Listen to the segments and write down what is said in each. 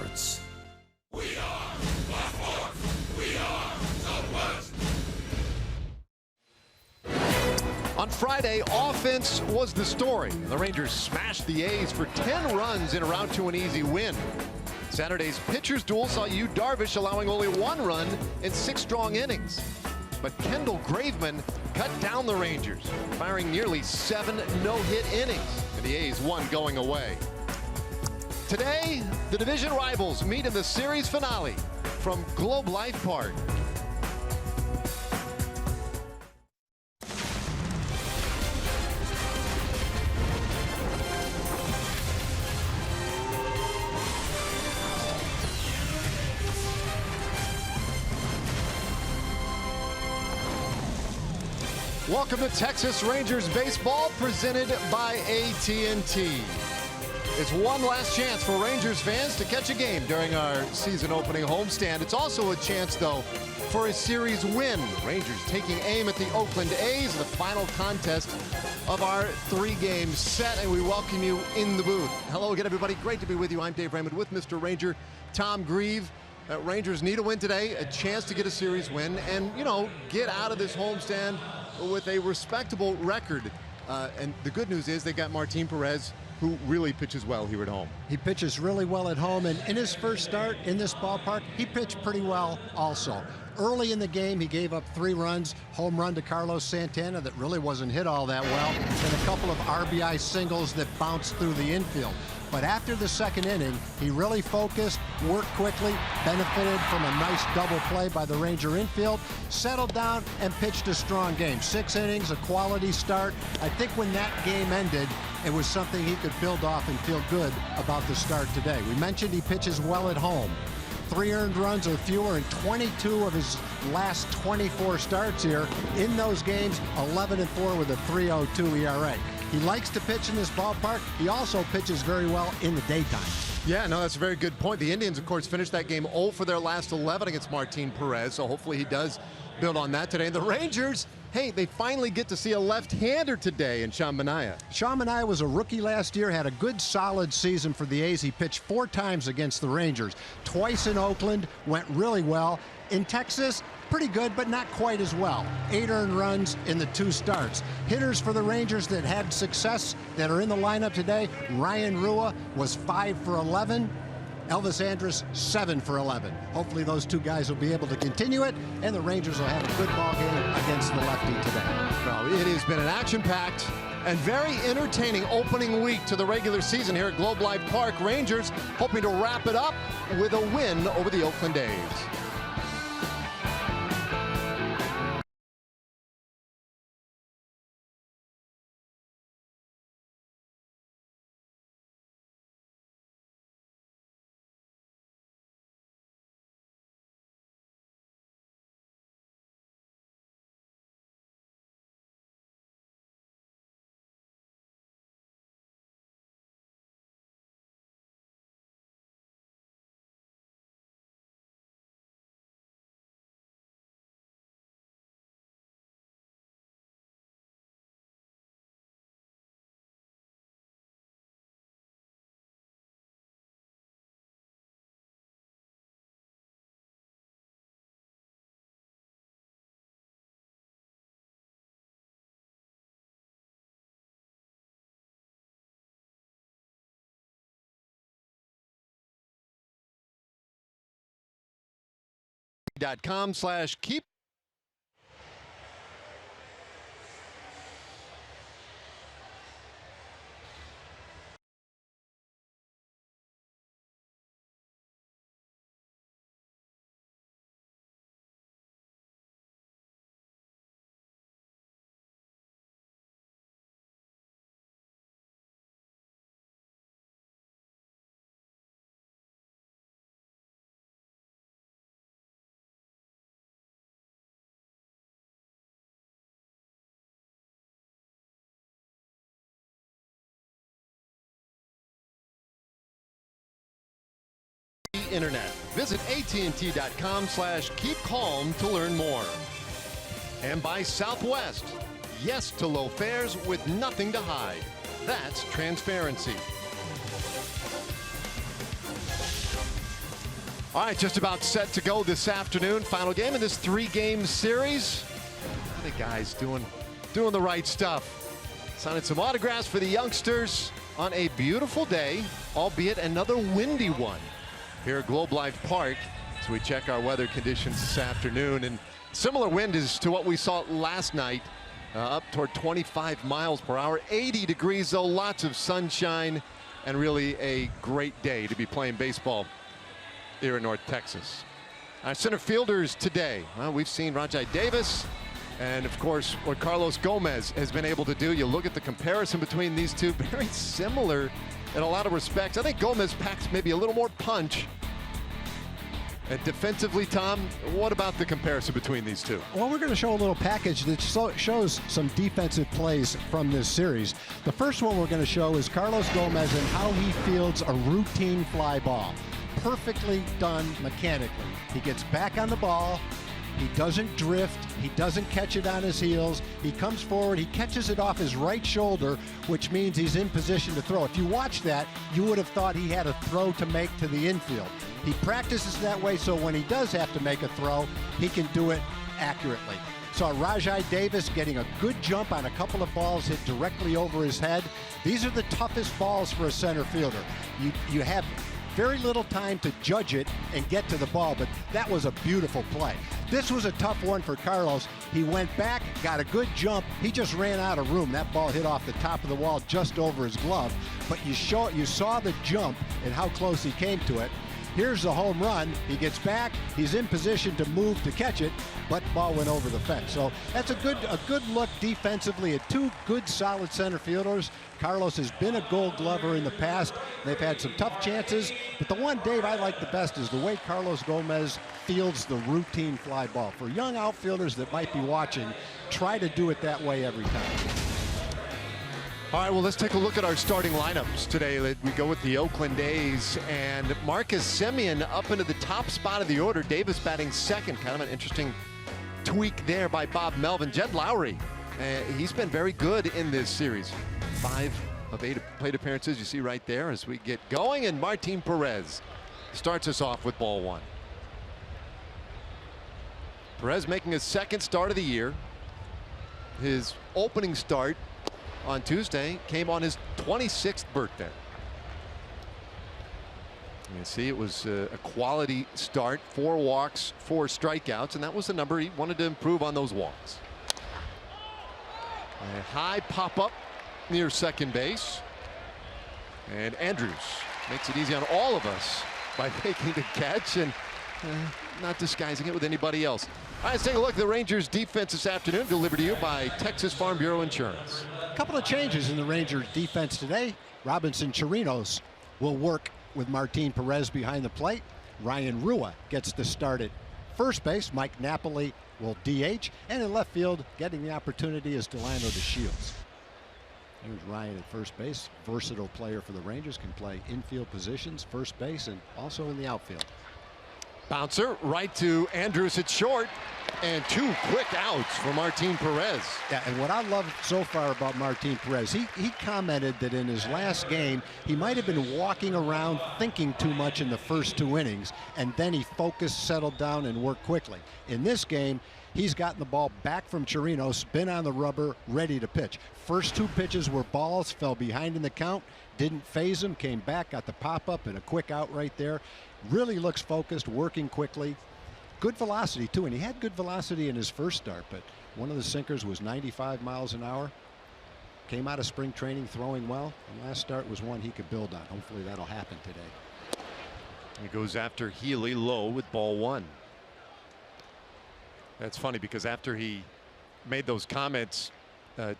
sports. We are Baltimore. We are Southwest. On Friday, offense was the story. The Rangers smashed the A's for 10 runs en route to an easy win. Saturday's pitchers duel saw Yu Darvish allowing only 1 run in 6 strong innings. But Kendall Graveman cut down the Rangers, firing nearly 7 no-hit innings, and the A's won going away. Today, the division rivals meet in the series finale from Globe Life Park. Welcome to Texas Rangers baseball, presented by AT&T. It's one last chance for Rangers fans to catch a game during our season opening homestand. It's also a chance, though, for a series win. Rangers taking aim at the Oakland A's, the final contest of our 3-game set, and we welcome you in the booth. Hello again, everybody. Great to be with you. I'm Dave Raymond with Mr. Ranger Tom Grieve. Rangers need a win today, a chance to get a series win, and, you know, get out of this homestand with a respectable record. And the good news is they got Martin Perez, who really pitches well here at home. He pitches really well at home, and in his first start in this ballpark, he pitched pretty well also. Early in the game, he gave up 3 runs, home run to Carlos Santana that really wasn't hit all that well, and a couple of RBI singles that bounced through the infield. But after the second inning, he really focused, worked quickly, benefited from a nice double play by the Ranger infield, settled down, and pitched a strong game. 6 innings, a quality start. I think when that game ended, it was something he could build off and feel good about the start today. We mentioned he pitches well at home. 3 earned runs or fewer in 22 of his last 24 starts here. In those games, 11-4 with a 3.02 ERA. He likes to pitch in this ballpark. He also pitches very well in the daytime. Yeah, no, that's a very good point. The Indians, of course, finished that game 0 for their last 11 against Martin Perez, so hopefully he does build on that today. And the Rangers, hey, they finally get to see a left-hander today in Sean Manaea. Sean Manaea was a rookie last year, had a good, solid season for the A's. He pitched 4 times against the Rangers. Twice in Oakland, went really well. In Texas, pretty good, but not quite as well. 8 earned runs in the 2 starts. Hitters for the Rangers that had success that are in the lineup today, Ryan Rua was 5 for 11. Elvis Andrus, 7 for 11. Hopefully those 2 guys will be able to continue it, and the Rangers will have a good ball game against the lefty today. Well, it has been an action-packed and very entertaining opening week to the regular season here at Globe Life Park. Rangers hoping to wrap it up with a win over the Oakland A's. .com/keep. Internet. Visit AT&T.com/keep calm to learn more. And by Southwest. Yes to low fares with nothing to hide. That's transparency. All right, just about set to go this afternoon. Final game in this 3-game series. The guys doing the right stuff. Signing some autographs for the youngsters on a beautiful day, albeit another windy one here at Globe Life Park. As we check our weather conditions this afternoon, and similar wind is to what we saw last night, up toward 25 miles per hour. 80 degrees though, lots of sunshine, and really a great day to be playing baseball here in North Texas. Our center fielders today, well, we've seen Rajai Davis, and of course what Carlos Gomez has been able to do. You look at the comparison between these two, very similar in a lot of respects. I think Gomez packs maybe a little more punch. And defensively, Tom, what about the comparison between these two? Well, we're going to show a little package that shows some defensive plays from this series. The first one we're going to show is Carlos Gomez and how he fields a routine fly ball. Perfectly done mechanically. He gets back on the ball. He doesn't drift. He doesn't catch it on his heels. He comes forward. He catches it off his right shoulder, which means he's in position to throw. If you watch that, you would have thought he had a throw to make to the infield. He practices that way, so when he does have to make a throw, he can do it accurately. Saw Rajai Davis getting a good jump on a couple of balls hit directly over his head. These are the toughest balls for a center fielder. You have very little time to judge it and get to the ball, but that was a beautiful play. This was a tough one for Carlos. He went back, got a good jump. He just ran out of room. That ball hit off the top of the wall just over his glove, but you saw the jump and how close he came to it. Here's the home run. He gets back. He's in position to move to catch it, but the ball went over the fence. So that's a good look defensively at two good, solid center fielders. Carlos has been a Gold Glover in the past. They've had some tough chances, but the one, Dave, I like the best is the way Carlos Gomez fields the routine fly ball. For young outfielders that might be watching, try to do it that way every time. All right, well, let's take a look at our starting lineups today. We go with the Oakland A's, and Marcus Semien up into the top spot of the order. Davis batting second. Kind of an interesting tweak there by Bob Melvin. Jed Lowry, he's been very good in this series. 5 of 8 plate appearances, you see right there as we get going. And Martin Perez starts us off with ball one. Perez making his second start of the year. His opening start on Tuesday came on his 26th birthday. You can see it was a quality start. 4 walks, 4 strikeouts, and that was the number he wanted to improve on those walks. A high pop-up near second base. And Andrews makes it easy on all of us by making the catch and not disguising it with anybody else. All right, let's take a look at the Rangers defense this afternoon, delivered to you by Texas Farm Bureau Insurance. A couple of changes in the Rangers defense today. Robinson Chirinos will work with Martin Perez behind the plate. Ryan Rua gets the start at first base. Mike Napoli will DH. And in left field, getting the opportunity is Delano DeShields. Here's Ryan at first base. Versatile player for the Rangers, can play infield positions, first base, and also in the outfield. Bouncer right to Andrews at short, and 2 quick outs for Martin Perez. Yeah, and what I love so far about Martin Perez, he commented that in his last game, he might have been walking around thinking too much in the first 2 innings, and then he focused, settled down, and worked quickly. In this game, he's gotten the ball back from Chirinos, been on the rubber, ready to pitch. First 2 pitches were balls, fell behind in the count, didn't phase him, came back, got the pop-up, and a quick out right there. Really looks focused, working quickly. Good velocity, too, and he had good velocity in his first start, but one of the sinkers was 95 miles an hour. Came out of spring training throwing well, and last start was one he could build on. Hopefully that'll happen today. He goes after Healy low with ball 1. That's funny because after he made those comments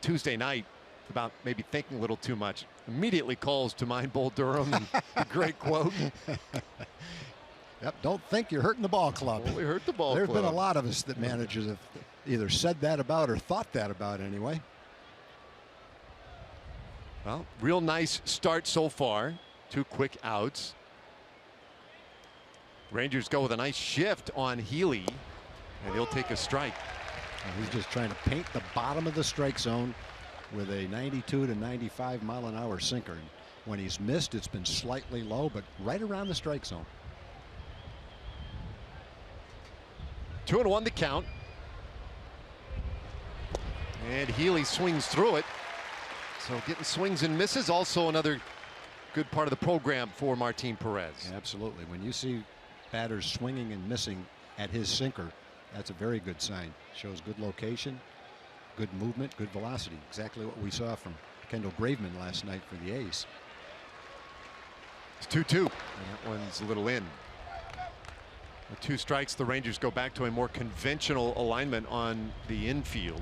Tuesday night about maybe thinking a little too much, immediately calls to mind Bull Durham. A great quote. Yep, don't think you're hurting the ball club. Well, we hurt the ball club. There's been a lot of us that managers have either said that about or thought that about anyway. Well, real nice start so far. 2 quick outs. Rangers go with a nice shift on Healy, and he'll take a strike. And he's just trying to paint the bottom of the strike zone with a 92 to 95 mile an hour sinker. And when he's missed, it's been slightly low, but right around the strike zone. 2-1 the count. And Healy swings through it. So getting swings and misses, also another good part of the program for Martin Perez. Absolutely. When you see batters swinging and missing at his sinker, that's a very good sign. Shows good location, good movement, good velocity. Exactly what we saw from Kendall Graveman last night for the A's. It's 2-2. And that one's a little in. With 2 strikes, the Rangers go back to a more conventional alignment on the infield.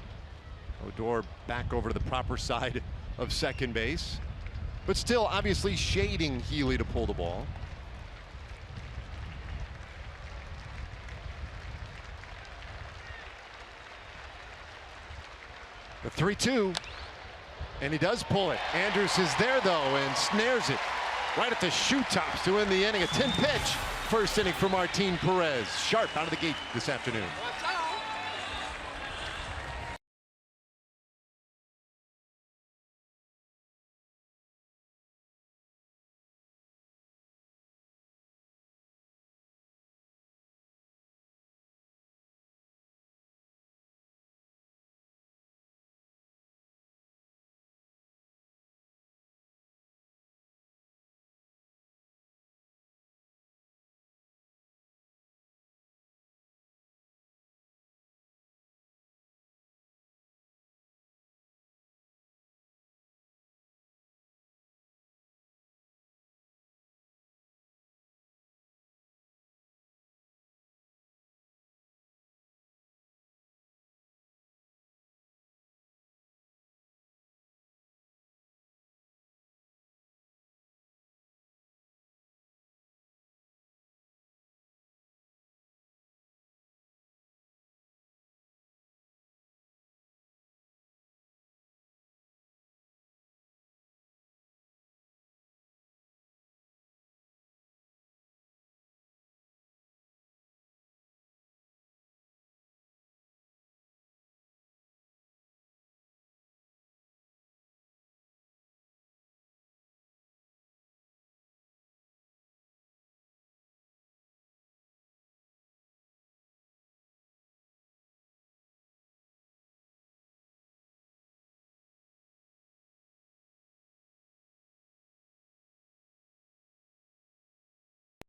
Odor back over to the proper side of second base, but still obviously shading Healy to pull the ball. The 3-2, and he does pull it. Andrus is there though and snares it right at the shoe tops to end the inning. A 10-pitch first inning for Martin Perez. Sharp out of the gate this afternoon.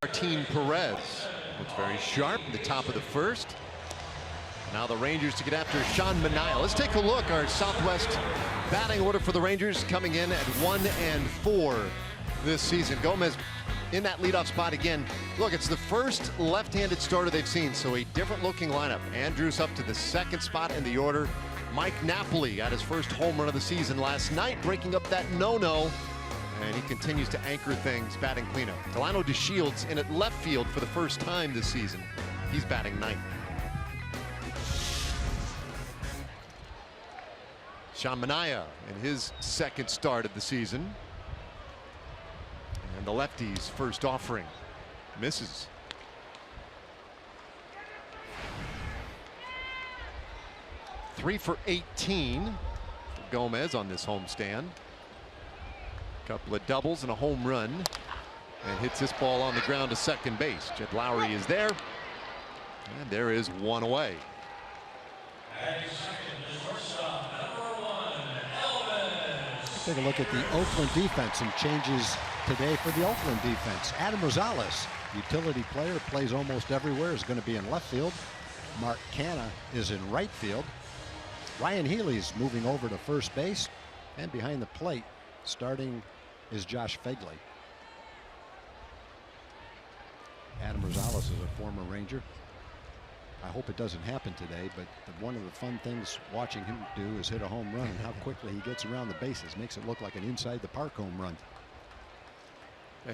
Martin Perez looks very sharp in the top of the first. Now the Rangers to get after Sean Manaea. Let's take a look. Our Southwest batting order for the Rangers coming in at 1-4 this season. Gomez in that leadoff spot again. Look, it's the first left-handed starter they've seen, so a different looking lineup. Andrus up to the second spot in the order. Mike Napoli got his first home run of the season last night, breaking up that no-no. And he continues to anchor things, batting cleanup. Delano DeShields in at left field for the first time this season. He's batting ninth. Sean Manaea in his second start of the season. And the lefty's first offering misses. Three for 18 for Gomez on this homestand. Couple of doubles and a home run, and hits this ball on the ground to second base. Jed Lowry is there, and there is one away. Take a look at the Oakland defense and changes today for the Oakland defense. Adam Rosales, utility player, plays almost everywhere, is going to be in left field. Mark Canha is in right field. Ryan Healy's moving over to first base, and behind the plate starting is Josh Phegley. Adam Rosales is a former Ranger. I hope it doesn't happen today, but one of the fun things watching him do is hit a home run, and how quickly he gets around the bases. Makes it look like an inside the park home run.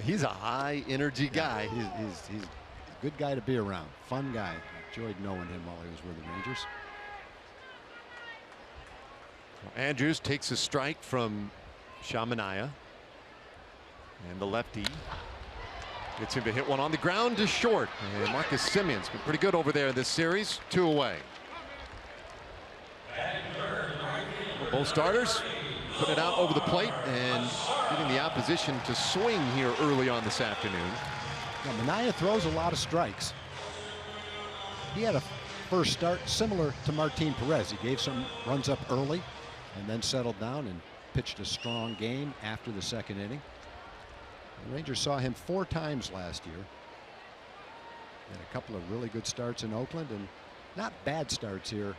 He's a high energy guy. He's a good guy to be around. Fun guy. Enjoyed knowing him while he was with the Rangers. Andrus takes a strike from Sean Manaea, and the lefty gets him to hit one on the ground to short. And Marcus Simeon's been pretty good over there in this series. 2 away. Both starters put it out over the plate and getting the opposition to swing here early on this afternoon. Now, Manaea throws a lot of strikes. He had a first start, similar to Martin Perez. He gave some runs up early and then settled down and pitched a strong game after the second inning. The Rangers saw him 4 times last year. Had a couple of really good starts in Oakland and not bad starts here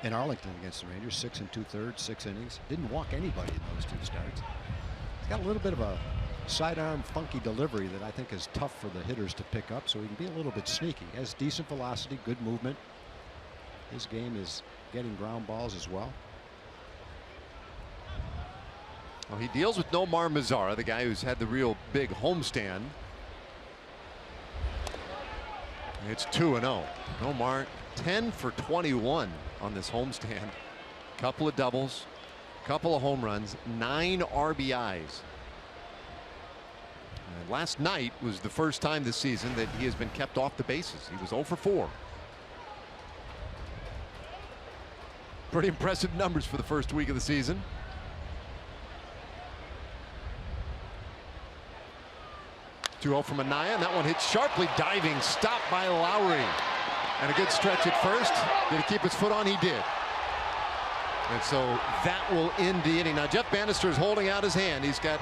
in Arlington against the Rangers. 6 2/3, 6 innings. Didn't walk anybody in those 2 starts. He's got a little bit of a sidearm funky delivery that I think is tough for the hitters to pick up, so he can be a little bit sneaky. Has decent velocity, good movement. His game is getting ground balls as well. Well, he deals with Nomar Mazara, the guy who's had the real big homestand. It's 2-0. Nomar 10 for 21 on this homestand. Couple of doubles, couple of home runs, 9 RBIs. And last night was the first time this season that he has been kept off the bases. He was 0 for 4. Pretty impressive numbers for the first week of the season. 2-0 from Anaya, and that one hit sharply, diving, stopped by Lowry. And a good stretch at first. Did he keep his foot on? He did. And so that will end the inning. Now Jeff Bannister is holding out his hand. He's got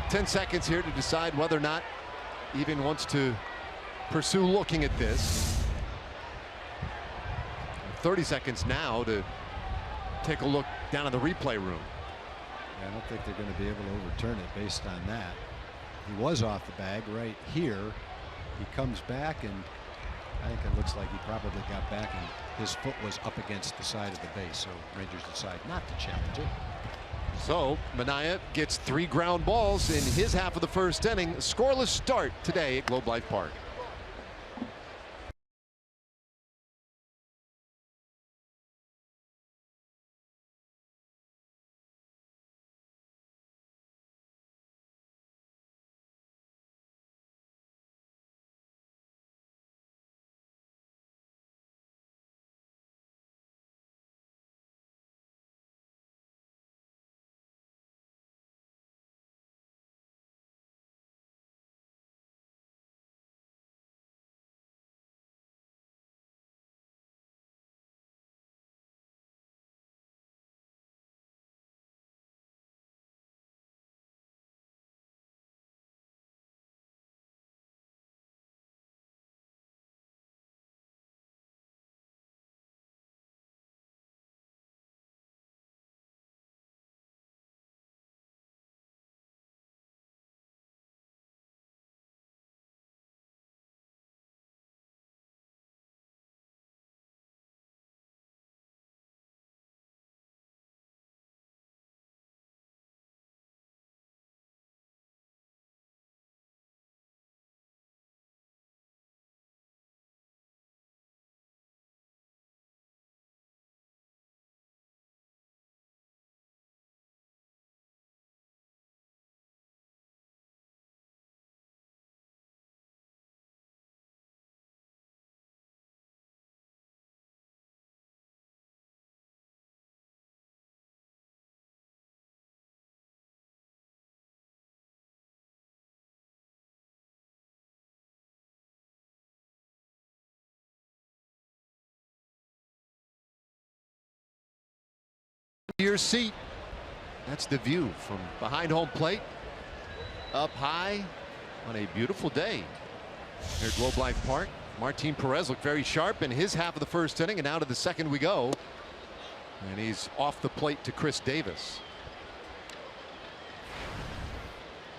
10 seconds here to decide whether or not he even wants to pursue looking at this. 30 seconds now to take a look down in the replay room. Yeah, I don't think they're going to be able to overturn it based on that. He was off the bag right here. He comes back, and I think it looks like he probably got back and his foot was up against the side of the base, so Rangers decide not to challenge it. So Manaea gets 3 ground balls in his half of the first inning. Scoreless start today at Globe Life Park. Your seat. That's the view from behind home plate, up high on a beautiful day here at Globe Life Park. Martin Perez looked very sharp in his half of the first inning, and out of the second we go. And he's off the plate to Chris Davis.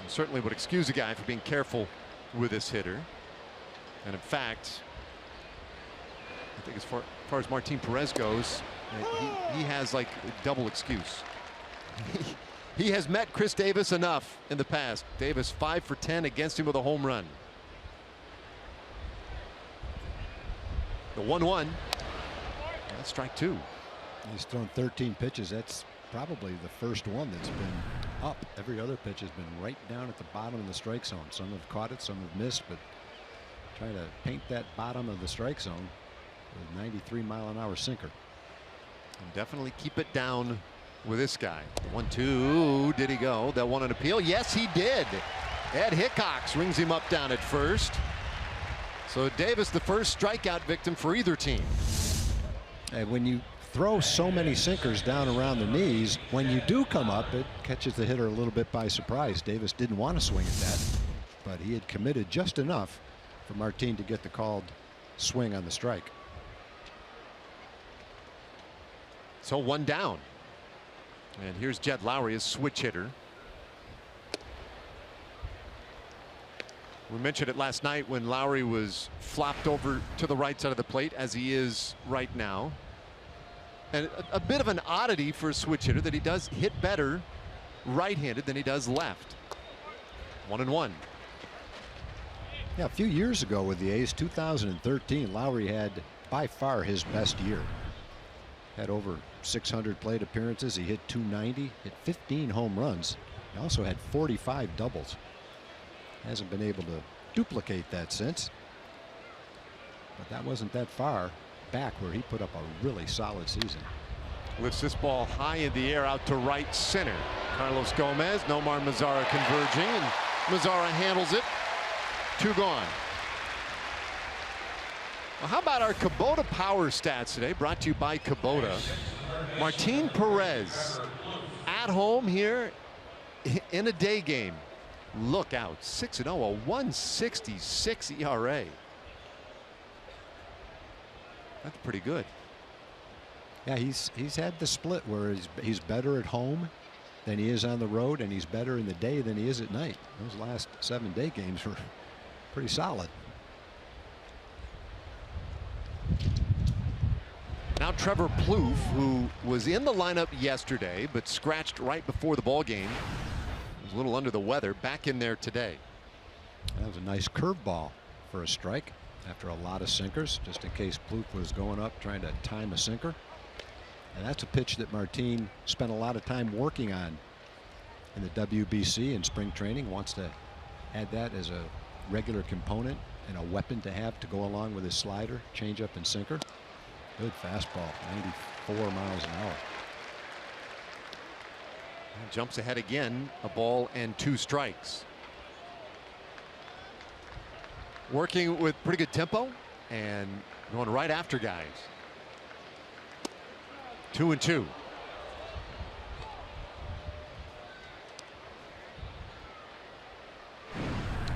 And certainly would excuse a guy for being careful with this hitter. And in fact, I think as far as Martin Perez goes, he has like a double excuse. He has met Chris Davis enough in the past. Davis 5 for 10 against him with a home run. The 1-1. That's strike 2. He's thrown 13 pitches. That's probably the first one that's been up. Every other pitch has been right down at the bottom of the strike zone. Some have caught it, some have missed, but trying to paint that bottom of the strike zone with a 93-mile-an-hour sinker. And definitely keep it down with this guy. 1-2. Did he go? That won an appeal. Yes, he did. Ed Hickox rings him up down at first. So Davis, the first strikeout victim for either team. And when you throw so many sinkers down around the knees, when you do come up, it catches the hitter a little bit by surprise. Davis didn't want to swing at that, but he had committed just enough for Martin to get the called swing on the strike. So one down. And here's Jed Lowry, his switch hitter. We mentioned it last night when Lowry was flopped over to the right side of the plate, as he is right now. And a bit of an oddity for a switch hitter that he does hit better right-handed than he does left. 1-1. Yeah, a few years ago with the A's, 2013, Lowry had by far his best year. Had over 600 plate appearances. He hit .290, hit 15 home runs. He also had 45 doubles. Hasn't been able to duplicate that since. But that wasn't that far back where he put up a really solid season. Lifts this ball high in the air out to right center. Carlos Gomez, Nomar Mazara converging, and Mazara handles it. 2 gone. Well, how about our Kubota power stats today, brought to you by Kubota. Martin Perez at home here in a day game. Look out, 6-0, a 1.66 ERA. That's pretty good. Yeah, he's had the split where he's better at home than he is on the road, and he's better in the day than he is at night. Those last 7-day games were pretty solid. Now Trevor Plouffe, who was in the lineup yesterday but scratched right before the ball game, was a little under the weather, back in there today. That was a nice curveball for a strike after a lot of sinkers, just in case Plouffe was going up trying to time a sinker. And that's a pitch that Martin spent a lot of time working on in the WBC in spring training. Wants to add that as a regular component and a weapon to have to go along with his slider, changeup, and sinker. Good fastball, 94 miles an hour. Jumps ahead again, a ball and 2 strikes. Working with pretty good tempo and going right after guys. 2-2.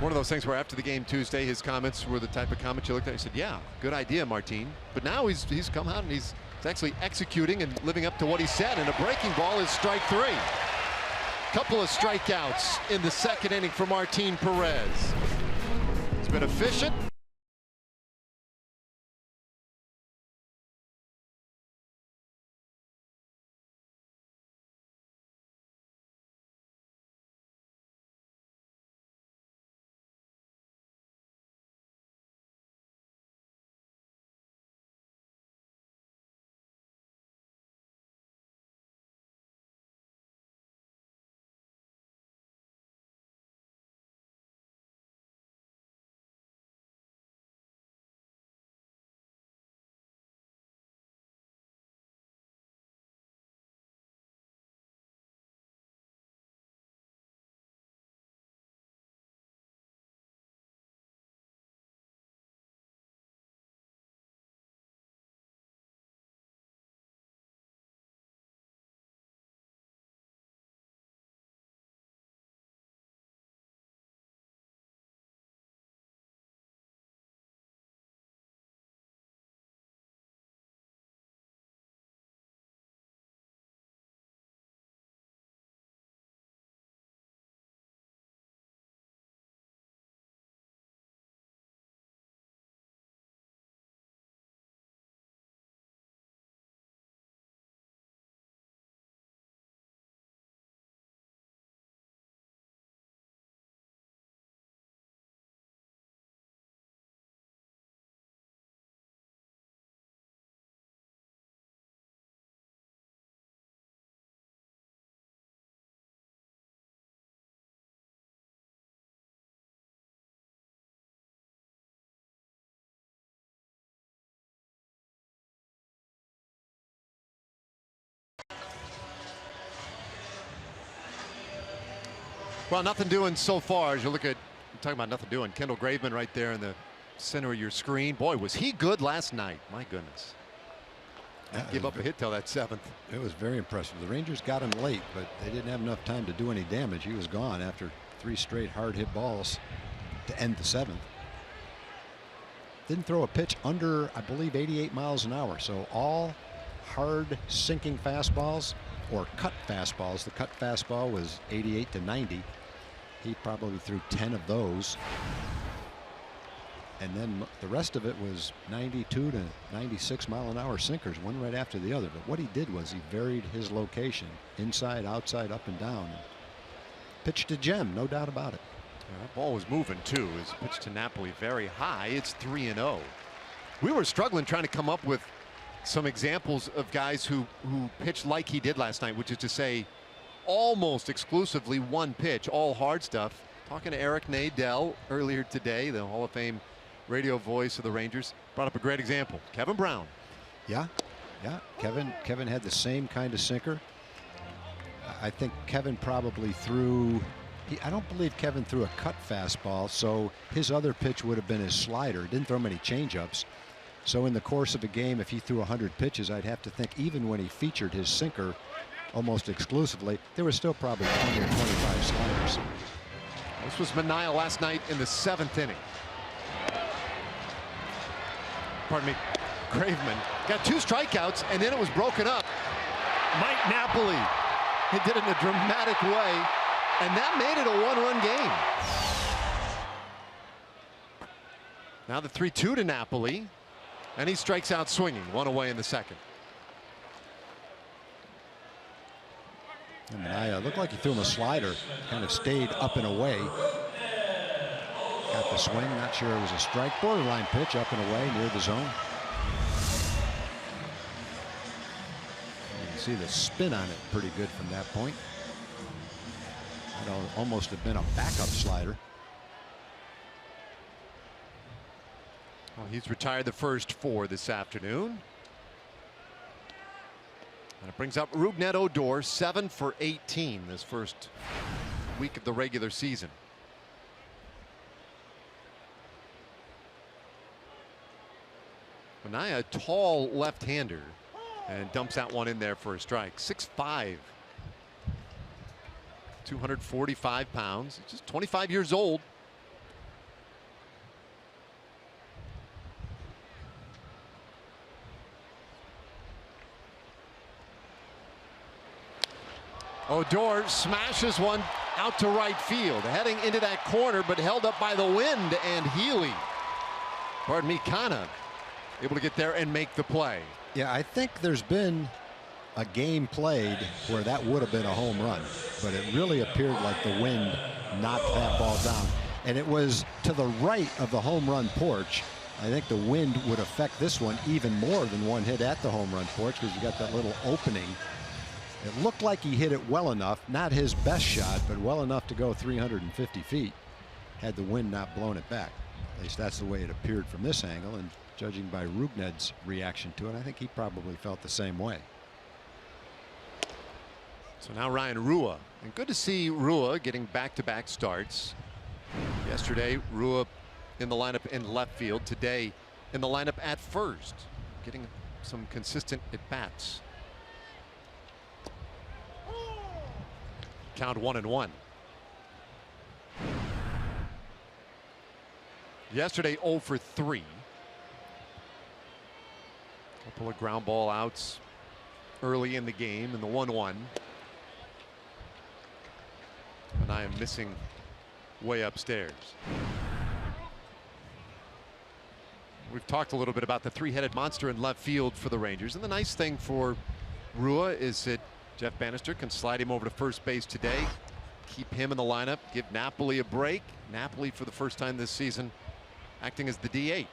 One of those things where after the game Tuesday, his comments were the type of comments you looked at and said, yeah, good idea, Martin. But now he's come out and he's actually executing and living up to what he said. And a breaking ball is strike 3. Couple of strikeouts in the second inning for Martin Perez. He's been efficient. Well, nothing doing so far. As you look at, talking about nothing doing, Kendall Graveman right there in the center of your screen. Boy, was he good last night. My goodness. Give up a hit till that 7th. It was very impressive. The Rangers got him late, but they didn't have enough time to do any damage. He was gone after 3 straight hard hit balls to end the 7th. Didn't throw a pitch under, I believe, 88 miles an hour. So all hard sinking fastballs or cut fastballs. The cut fastball was 88 to 90. He probably threw 10 of those. And then the rest of it was 92 to 96 mile an hour sinkers, one right after the other. But what he did was he varied his location, inside, outside, up and down. Pitched a gem, no doubt about it. Yeah, that ball was moving too. His pitch to Napoli very high. It's 3-0. We were struggling trying to come up with some examples of guys who pitched like he did last night, which is to say almost exclusively one pitch, all hard stuff. Talking to Eric Nadel earlier today, the Hall of Fame radio voice of the Rangers, brought up a great example. Kevin Brown. Yeah. Kevin had the same kind of sinker. I think Kevin probably threw. I don't believe Kevin threw a cut fastball, so his other pitch would have been his slider. Didn't throw many changeups. So in the course of a game, if he threw 100 pitches, I'd have to think even when he featured his sinker almost exclusively, there was still probably 20 or 25 sliders. This was Manaea last night in the 7th inning. Pardon me, Graveman got 2 strikeouts, and then it was broken up. Mike Napoli, he did it in a dramatic way, and that made it a 1-run game. Now the 3-2 to Napoli, and he strikes out swinging, 1 away in the 2nd. Manaea looked like he threw him a slider, kind of stayed up and away. Got the swing, not sure it was a strike. Borderline pitch, up and away near the zone. You can see the spin on it pretty good from that point. That'd almost have been a backup slider. Well, he's retired the first 4 this afternoon. And it brings up Rougned Odor, 7 for 18 this first week of the regular season. Manaea, a tall left-hander, and dumps that one in there for a strike. 6'5", 245 pounds, just 25 years old. Odor smashes one out to right field, heading into that corner, but held up by the wind, and Healy, pardon me, Kana, able to get there and make the play. Yeah, I think there's been a game played where that would have been a home run, but it really appeared like the wind knocked that ball down, and it was to the right of the home run porch. I think the wind would affect this one even more than one hit at the home run porch, because you got that little opening. It looked like he hit it well enough, not his best shot, but well enough to go 350 feet had the wind not blown it back. At least that's the way it appeared from this angle, and judging by Rugned's reaction to it, I think he probably felt the same way. So now Ryan Rua, and good to see Rua getting back-to-back starts. Yesterday, Rua in the lineup in left field. Today, in the lineup at first, getting some consistent at-bats. Count 1-1. Yesterday 0 for 3. Couple of ground ball outs early in the game in the 1-1. And I am missing way upstairs. We've talked a little bit about the 3-headed monster in left field for the Rangers, and the nice thing for Rua is that Jeff Bannister can slide him over to first base today, keep him in the lineup, give Napoli a break. Napoli, for the first time this season, acting as the DH.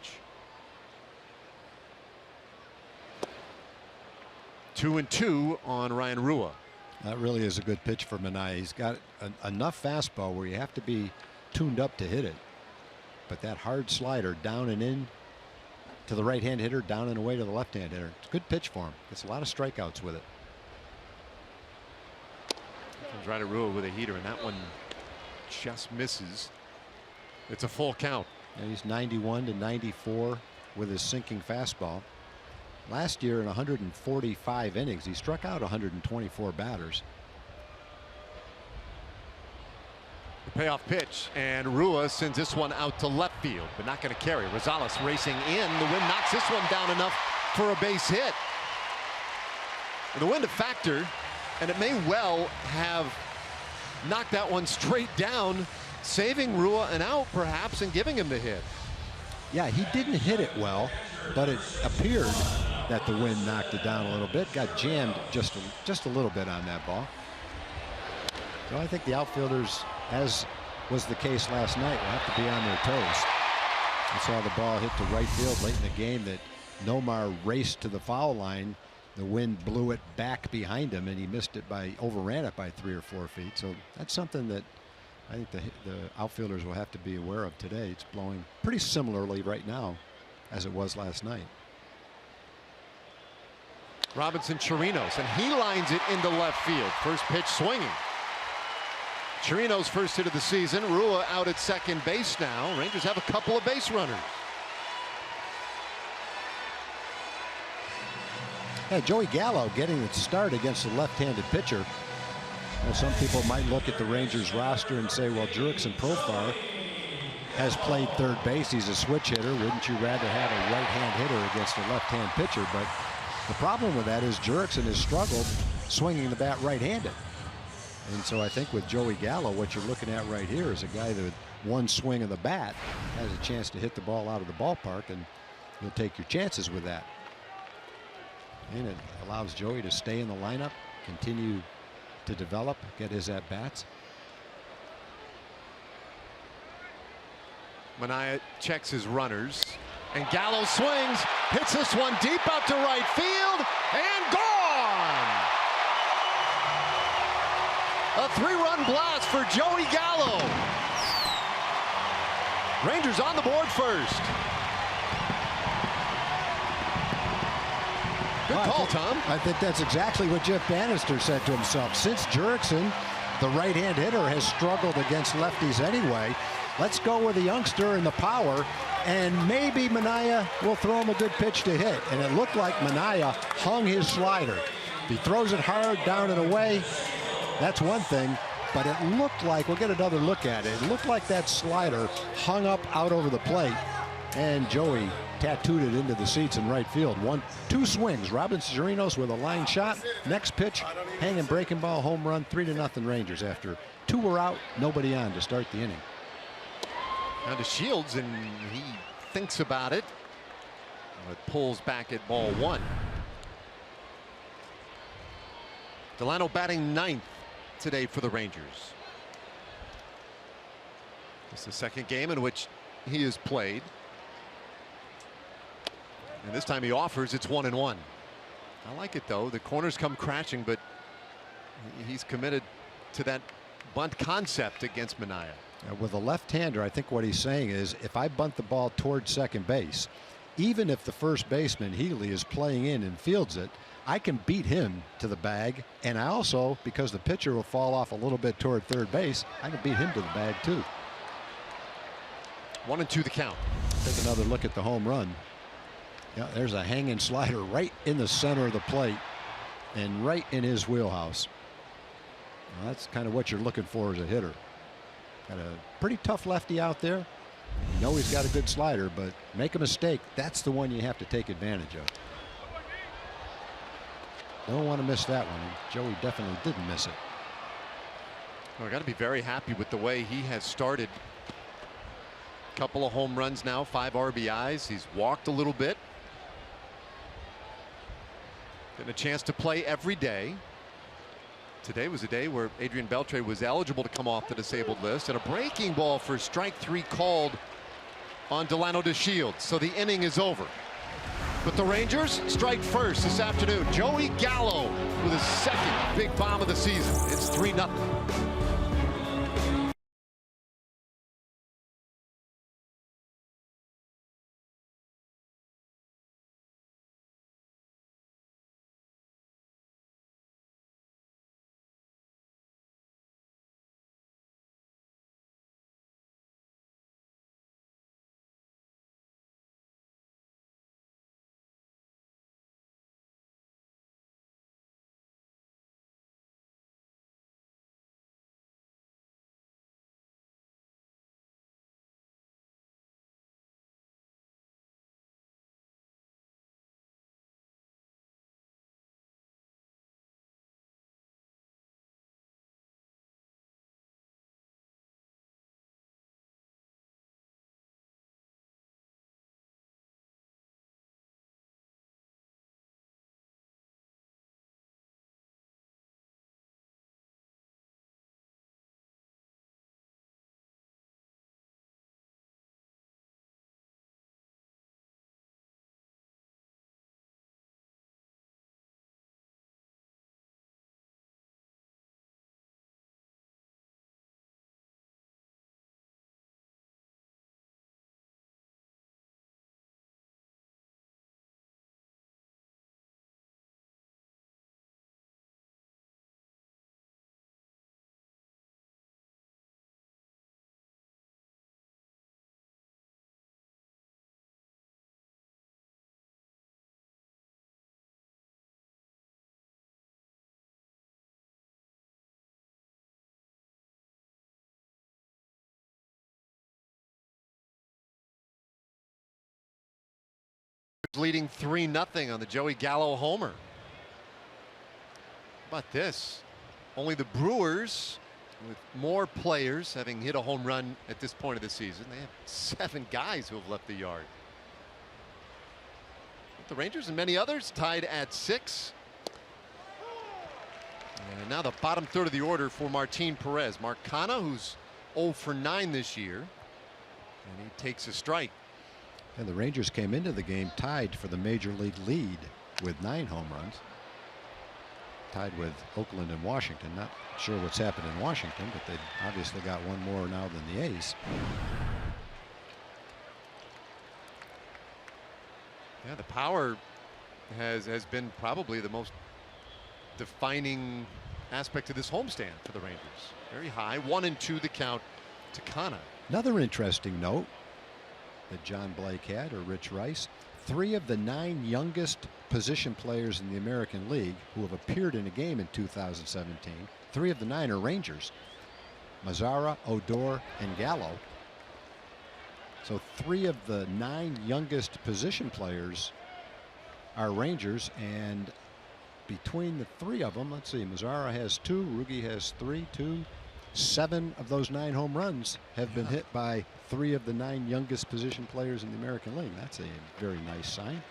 2-2 on Ryan Rua. That really is a good pitch for Manaea. He's got enough fastball where you have to be tuned up to hit it, but that hard slider down and in to the right-hand hitter, down and away to the left-hand hitter. It's a good pitch for him. Gets a lot of strikeouts with it. Comes right at Rua with a heater, and that one just misses. It's a full count. And he's 91 to 94 with his sinking fastball. Last year in 145 innings, he struck out 124 batters. The payoff pitch, and Rua sends this one out to left field, but not going to carry. Rosales racing in. The wind knocks this one down enough for a base hit. The wind a factor, and it may well have knocked that one straight down, saving Rua an out perhaps and giving him the hit. Yeah, he didn't hit it well, but it appeared that the wind knocked it down a little bit. Got jammed just a little bit on that ball. So I think the outfielders, as was the case last night, will have to be on their toes. I saw the ball hit to right field late in the game that Nomar raced to the foul line. The wind blew it back behind him, and he missed it overran it by 3 or 4 feet. So that's something that I think the outfielders will have to be aware of today. It's blowing pretty similarly right now as it was last night. Robinson Chirinos, and he lines it into left field. First pitch swinging. Chirinos' first hit of the season. Rua out at second base now. Rangers have a couple of base runners. Yeah, Joey Gallo getting the start against a left-handed pitcher. Well, some people might look at the Rangers roster and say, well, Jurickson Profar has played third base. He's a switch hitter. Wouldn't you rather have a right-hand hitter against a left-hand pitcher? But the problem with that is Jurickson has struggled swinging the bat right-handed. And so I think with Joey Gallo, what you're looking at right here is a guy that with one swing of the bat has a chance to hit the ball out of the ballpark, and you'll take your chances with that. And it allows Joey to stay in the lineup, continue to develop, get his at-bats. Manaea checks his runners, and Gallo swings, hits this one deep out to right field, and gone! A 3-run blast for Joey Gallo. Rangers on the board first. Good call, Tom. I think that's exactly what Jeff Bannister said to himself. Since Jurickson, the right-hand hitter, has struggled against lefties anyway, let's go with the youngster and the power, and maybe Manaea will throw him a good pitch to hit. And it looked like Manaea hung his slider. If he throws it hard down and away, that's one thing, but it looked like, we'll get another look at it, it looked like that slider hung up out over the plate, and Joey tattooed it into the seats in right field. 2 swings. Robinson Chirinos with a line shot. Next pitch, hanging breaking ball, home run, 3-0 Rangers after 2 were out, nobody on to start the inning. Now to Shields, and he thinks about it. It pulls back at ball 1. Delano batting 9th today for the Rangers. It's the second game in which he has played. And this time he offers. It's 1-1. I like it, though. The corners come crashing, but he's committed to that bunt concept against Manaea. With a left-hander, I think what he's saying is, if I bunt the ball towards second base, even if the first baseman, Healy, is playing in and fields it, I can beat him to the bag, and I also, because the pitcher will fall off a little bit toward third base, I can beat him to the bag too. 1-2 the count. Take another look at the home run. Yeah, there's a hanging slider right in the center of the plate and right in his wheelhouse. Well, that's kind of what you're looking for as a hitter. Got a pretty tough lefty out there. You know he's got a good slider, but make a mistake, that's the one you have to take advantage of. Don't want to miss that one. Joey definitely didn't miss it. Well, got to be very happy with the way he has started. Couple of home runs now, 5 RBIs. He's walked a little bit. Getting a chance to play every day. Today was a day where Adrian Beltre was eligible to come off the disabled list, and a breaking ball for strike 3 called on Delano DeShields. So the inning is over. But the Rangers strike first this afternoon. Joey Gallo with his second big bomb of the season. It's 3-0. leading 3-0 on the Joey Gallo homer. How about this? Only the Brewers, with more players having hit a home run at this point of the season, they have 7 guys who have left the yard. But the Rangers and many others tied at 6. And now the bottom third of the order for Martin Perez. Marcana, who's 0 for 9 this year, and he takes a strike. And the Rangers came into the game tied for the major league lead with 9 home runs. Tied with Oakland and Washington. Not sure what's happened in Washington, but they obviously got one more now than the A's. Yeah, the power has been probably the most defining aspect of this homestand for the Rangers. Very high. 1-2 the count to Kana. Another interesting note that John Blake had, or Rich Rice, 3 of the 9 youngest position players in the American League who have appeared in a game in 2017, 3 of the 9 are Rangers. Mazzara, Odor, and Gallo. So 3 of the 9 youngest position players are Rangers, and between the 3 of them, let's see, Mazzara has 2, Rugi has 3, 2. 7 of those 9 home runs have been hit by 3 of the 9 youngest position players in the American League. That's a very nice sign.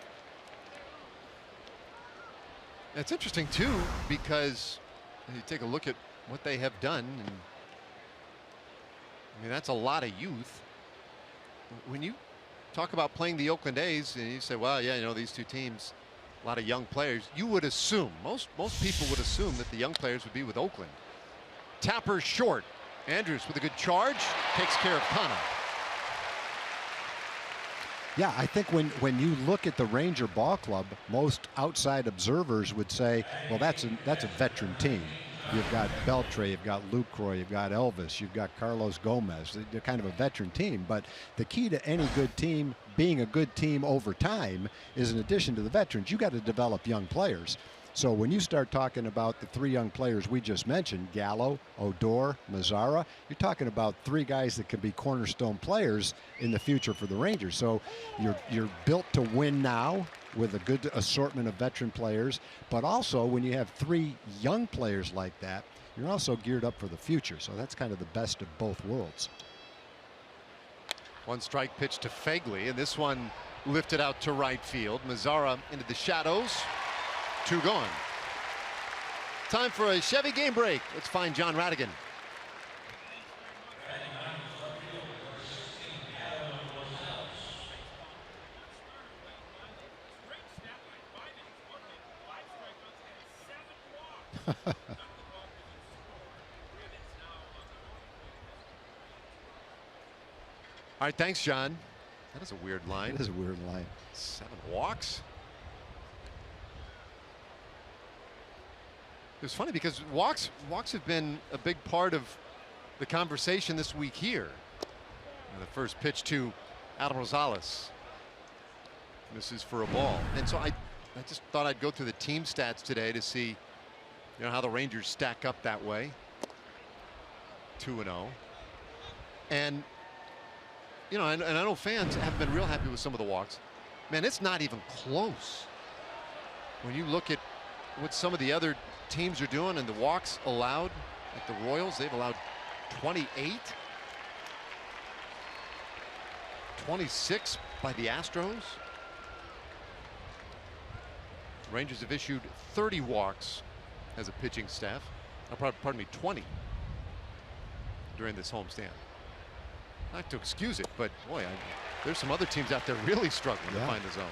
It's interesting too, because you take a look at what they have done, and I mean, that's a lot of youth. When you talk about playing the Oakland A's and you say, well, yeah, you know, these 2 teams, a lot of young players, you would assume, most people would assume that the young players would be with Oakland. Tapper short. Andrews with a good charge, takes care of Kana. Yeah, I think when you look at the Ranger ball club, most outside observers would say, well, that's a veteran team. You've got Beltre, you've got Lucroy, you've got Elvis, you've got Carlos Gomez. They're kind of a veteran team, but the key to any good team being a good team over time is, in addition to the veterans, you got to develop young players. So when you start talking about the 3 young players we just mentioned, Gallo, Odor, Mazzara, you're talking about 3 guys that can be cornerstone players in the future for the Rangers. So you're built to win now with a good assortment of veteran players, but also when you have 3 young players like that, you're also geared up for the future. So that's kind of the best of both worlds. 1 strike pitch to Fagley, and this one lifted out to right field. Mazzara into the shadows. 2 gone. Time for a Chevy game break. Let's find John Radigan. All right, thanks, John. That is a weird line. That is a weird line. 7 walks. It was funny because walks have been a big part of the conversation this week here. And the first pitch to Adam Rosales misses for a ball, and so I just thought I'd go through the team stats today to see, you know, how the Rangers stack up that way. 2-0, and you know, and I know fans have been real happy with some of the walks. Man, it's not even close. When you look at what some of the other teams are doing and the walks allowed, like the Royals, they've allowed 28. 26 by the Astros. The Rangers have issued 30 walks as a pitching staff. Pardon me, 20 during this homestand. Not to excuse it, but boy, there's some other teams out there really struggling to find the zone.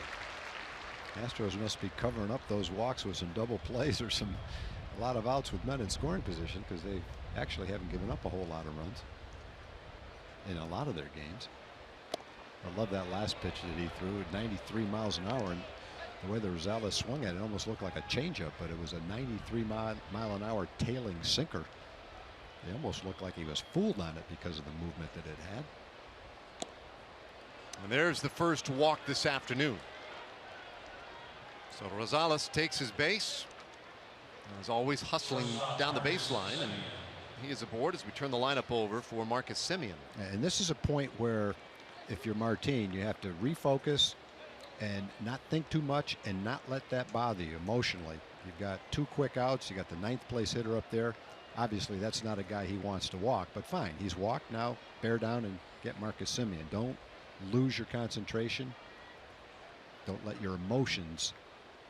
Astros must be covering up those walks with some double plays or a lot of outs with men in scoring position, because they actually haven't given up a whole lot of runs in a lot of their games. I love that last pitch that he threw at 93 miles an hour, and the way the Rosales swung at it almost looked like a changeup, but it was a 93 mile an hour tailing sinker. It almost looked like he was fooled on it because of the movement that it had. And there's the first walk this afternoon. So Rosales takes his base. As always, hustling down the baseline, and he is aboard as we turn the lineup over for Marcus Semien. And this is a point where, if you're Martin, you have to refocus, and not think too much and not let that bother you emotionally. You've got 2 quick outs. You got the 9th place hitter up there. Obviously, that's not a guy he wants to walk, but fine. He's walked. Now bear down and get Marcus Semien. Don't lose your concentration. Don't let your emotions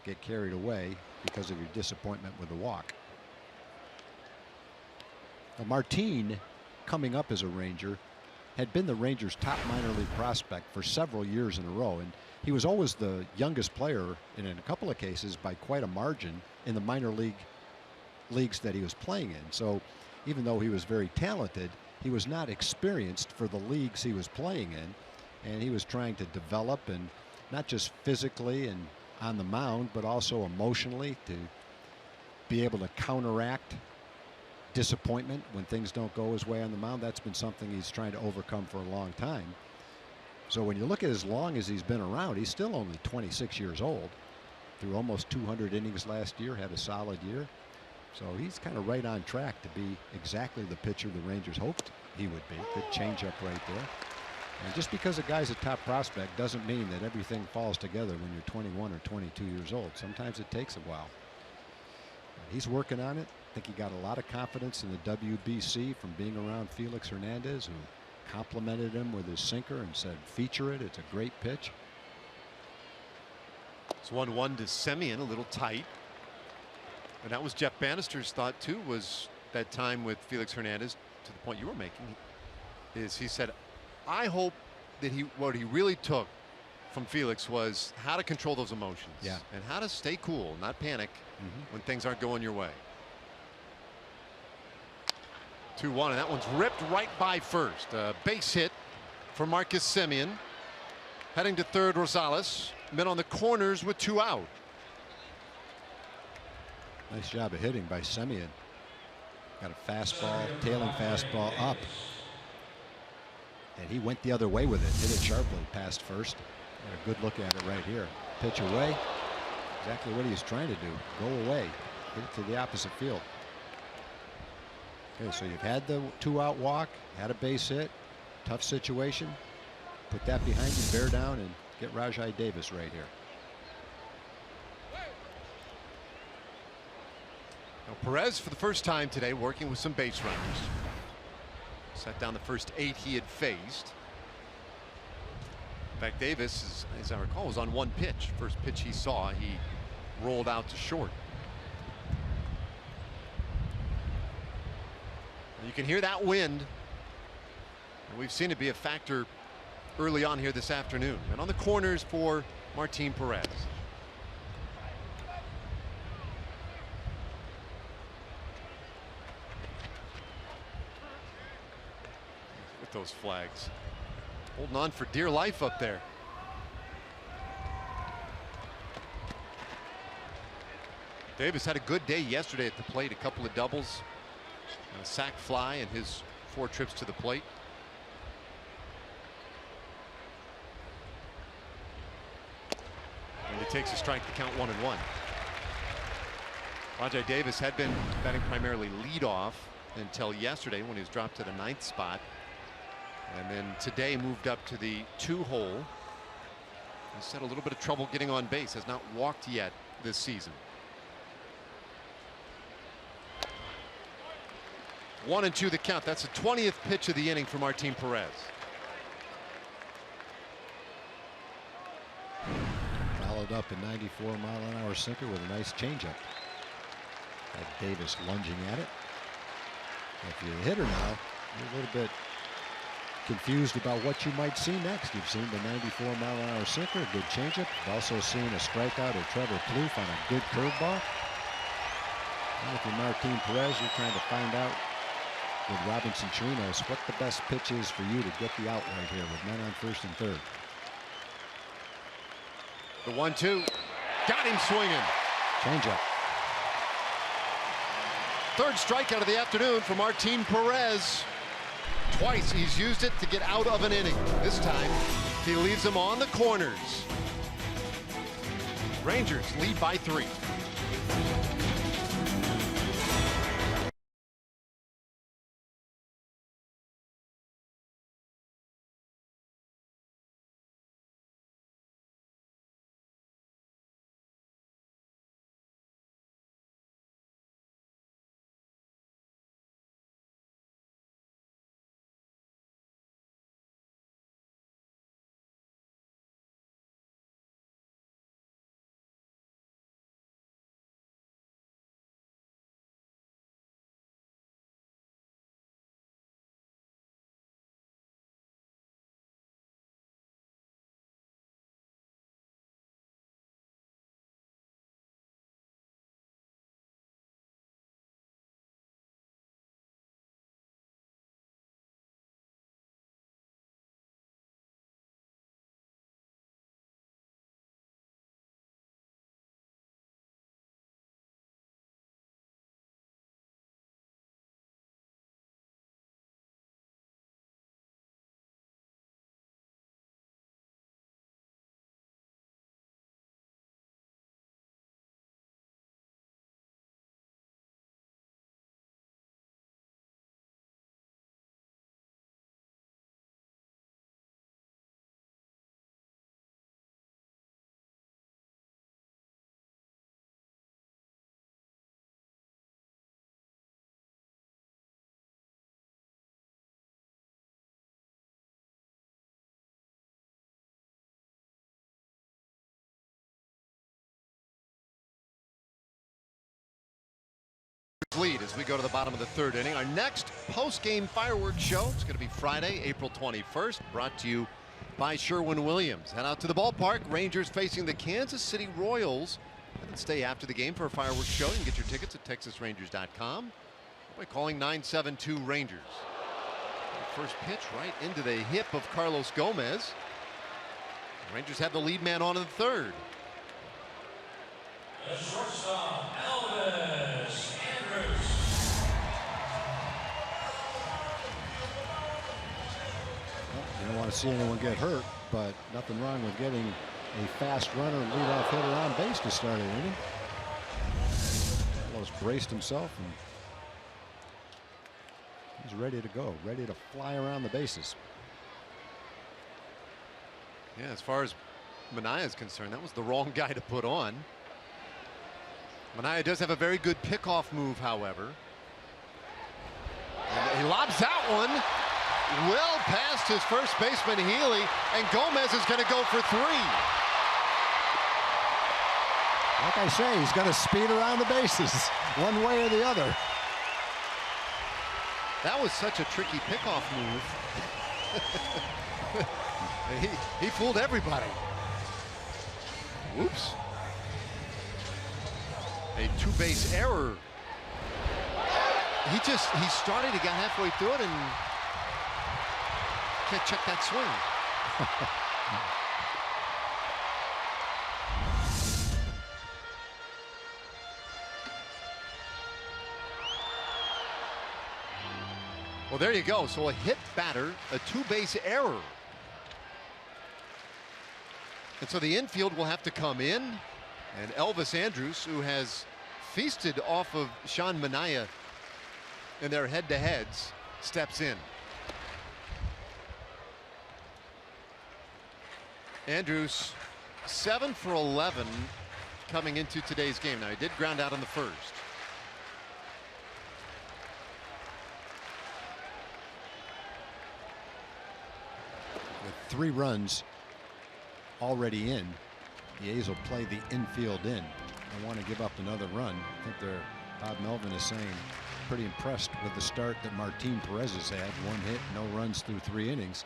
get carried away because of your disappointment with the walk. Now, Martin, coming up as a Ranger, had been the Rangers' top minor league prospect for several years in a row, and he was always the youngest player, and in a couple of cases by quite a margin, in the minor leagues that he was playing in. So even though he was very talented, he was not experienced for the leagues he was playing in, and he was trying to develop, and not just physically and on the mound, but also emotionally, to be able to counteract disappointment when things don't go his way on the mound. That's been something he's trying to overcome for a long time. So when you look at as long as he's been around, he's still only 26 years old. Threw almost 200 innings last year, had a solid year. So he's kind of right on track to be exactly the pitcher the Rangers hoped he would be. Good changeup right there. And just because a guy's a top prospect doesn't mean that everything falls together when you're 21 or 22 years old. Sometimes it takes a while. He's working on it. I think he got a lot of confidence in the WBC from being around Felix Hernandez, who complimented him with his sinker and said, feature it. It's a great pitch. It's 1-1 to Semien, a little tight. And that was Jeff Bannister's thought too, was that time with Felix Hernandez, to the point you were making, is he said, I hope that what he really took from Felix was how to control those emotions. Yeah. And how to stay cool, not panic when things aren't going your way. 2-1, and that one's ripped right by first. Base hit for Marcus Semien. Heading to third, Rosales. Men on the corners with 2 out. Nice job of hitting by Semien. Got a fastball, tailing fastball up. And he went the other way with it. Hit it sharply past first. Got a good look at it right here. Pitch away. Exactly what he was trying to do. Go away. Hit it to the opposite field. Okay, so you've had the 2-out walk, had a base hit, tough situation. Put that behind you, bear down, and get Rajai Davis right here. Now Perez, for the first time today, working with some base runners. Set down the first 8 he had faced. In fact, Davis, as I recall, was on 1 pitch. First pitch he saw, he rolled out to short. You can hear that wind, and we've seen it be a factor early on here this afternoon. And on the corners for Martin Perez. With those flags, holding on for dear life up there. Davis had a good day yesterday at the plate, a couple of doubles. And a sac fly in his 4 trips to the plate. And he takes a strike to count 1-1. Rajai Davis had been batting primarily leadoff until yesterday when he was dropped to the 9th spot. And then today moved up to the 2-hole. He's had a little bit of trouble getting on base. Has not walked yet this season. 1-2 the count. That's the 20th pitch of the inning for Martin Perez. Followed up a 94-mile-an-hour sinker with a nice changeup. Had Davis lunging at it. If you're a hitter now, you're a little bit confused about what you might see next. You've seen the 94-mile-an-hour sinker, a good changeup. You've also seen a strikeout of Trevor Plouffe on a good curveball. And if you're Martin Perez, you're trying to find out with Robinson Chirinos what the best pitch is for you to get the out right here with men on first and third. The 1-2 got him swinging. Changeup. Third strikeout of the afternoon for Martin Perez. Twice he's used it to get out of an inning. This time he leaves him on the corners. Rangers lead by 3. lead as we go to the bottom of the third inning. Our next post-game fireworks show is going to be Friday, April 21st, brought to you by Sherwin-Williams. Head out to the ballpark. Rangers facing the Kansas City Royals. And stay after the game for a fireworks show. You can get your tickets at TexasRangers.com by calling 972-RANGERS. First pitch right into the hip of Carlos Gomez. The Rangers have the lead man on in the third. The shortstop, Elvis Andrus. Well, you don't want to see anyone get hurt, but nothing wrong with getting a fast runner and leadoff hitter on base to start an inning. Carlos braced himself and he's ready to go, ready to fly around the bases. Yeah, as far as Manaea is concerned, that was the wrong guy to put on. Manaea does have a very good pickoff move, however. And he lobs that one well past his first baseman Healy, and Gomez is going to go for three. Like I say, he's going to speed around the bases one way or the other. That was such a tricky pickoff move. he fooled everybody. Whoops. A two-base error. He started, he got halfway through it and can't check that swing. Well, there you go. So a hit batter, a two-base error. And so the infield will have to come in, and Elvis Andrus, who has feasted off of Sean Manaea in their head-to-heads, steps in. Andrus 7 for 11 coming into today's game. Now, he did ground out in the first. With 3 runs already in, the A's will play the infield in. I want to give up another run. I think Bob Melvin is saying pretty impressed with the start that Martin Perez has had. 1 hit, no runs through 3 innings.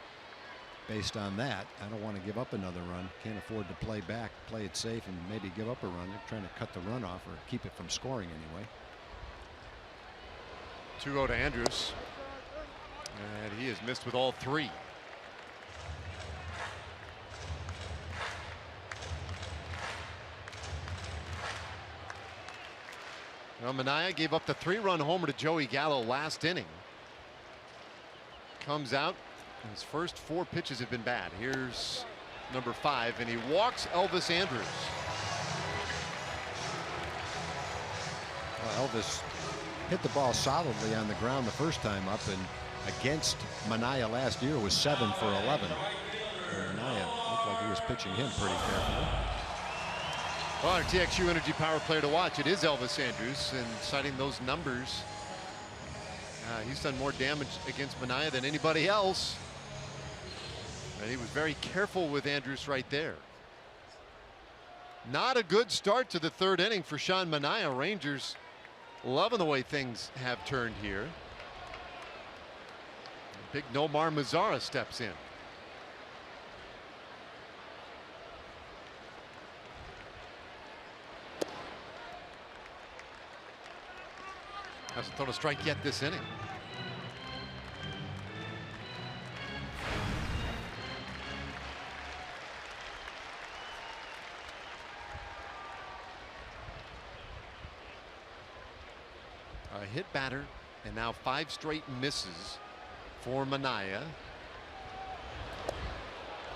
Based on that, I don't want to give up another run. Can't afford to play back, play it safe, and maybe give up a run. They're trying to cut the run off or keep it from scoring anyway. 2-0 to Andrus, and he has missed with all 3. Well, Manaea gave up the 3-run homer to Joey Gallo last inning. Comes out. His first 4 pitches have been bad. Here's number 5, and he walks Elvis Andrus. Well, Elvis hit the ball solidly on the ground the first time up, and against Manaea last year was 7 for 11. And Manaea looked like he was pitching him pretty carefully. Well, our TXU Energy Power player to watch, it is Elvis Andrus, and citing those numbers, he's done more damage against Manaea than anybody else. And he was very careful with Andrus right there. Not a good start to the third inning for Sean Manaea. Rangers loving the way things have turned here. Big Nomar Mazara steps in. Hasn't thrown a strike yet this inning. A hit batter, and now 5 straight misses for Manaea.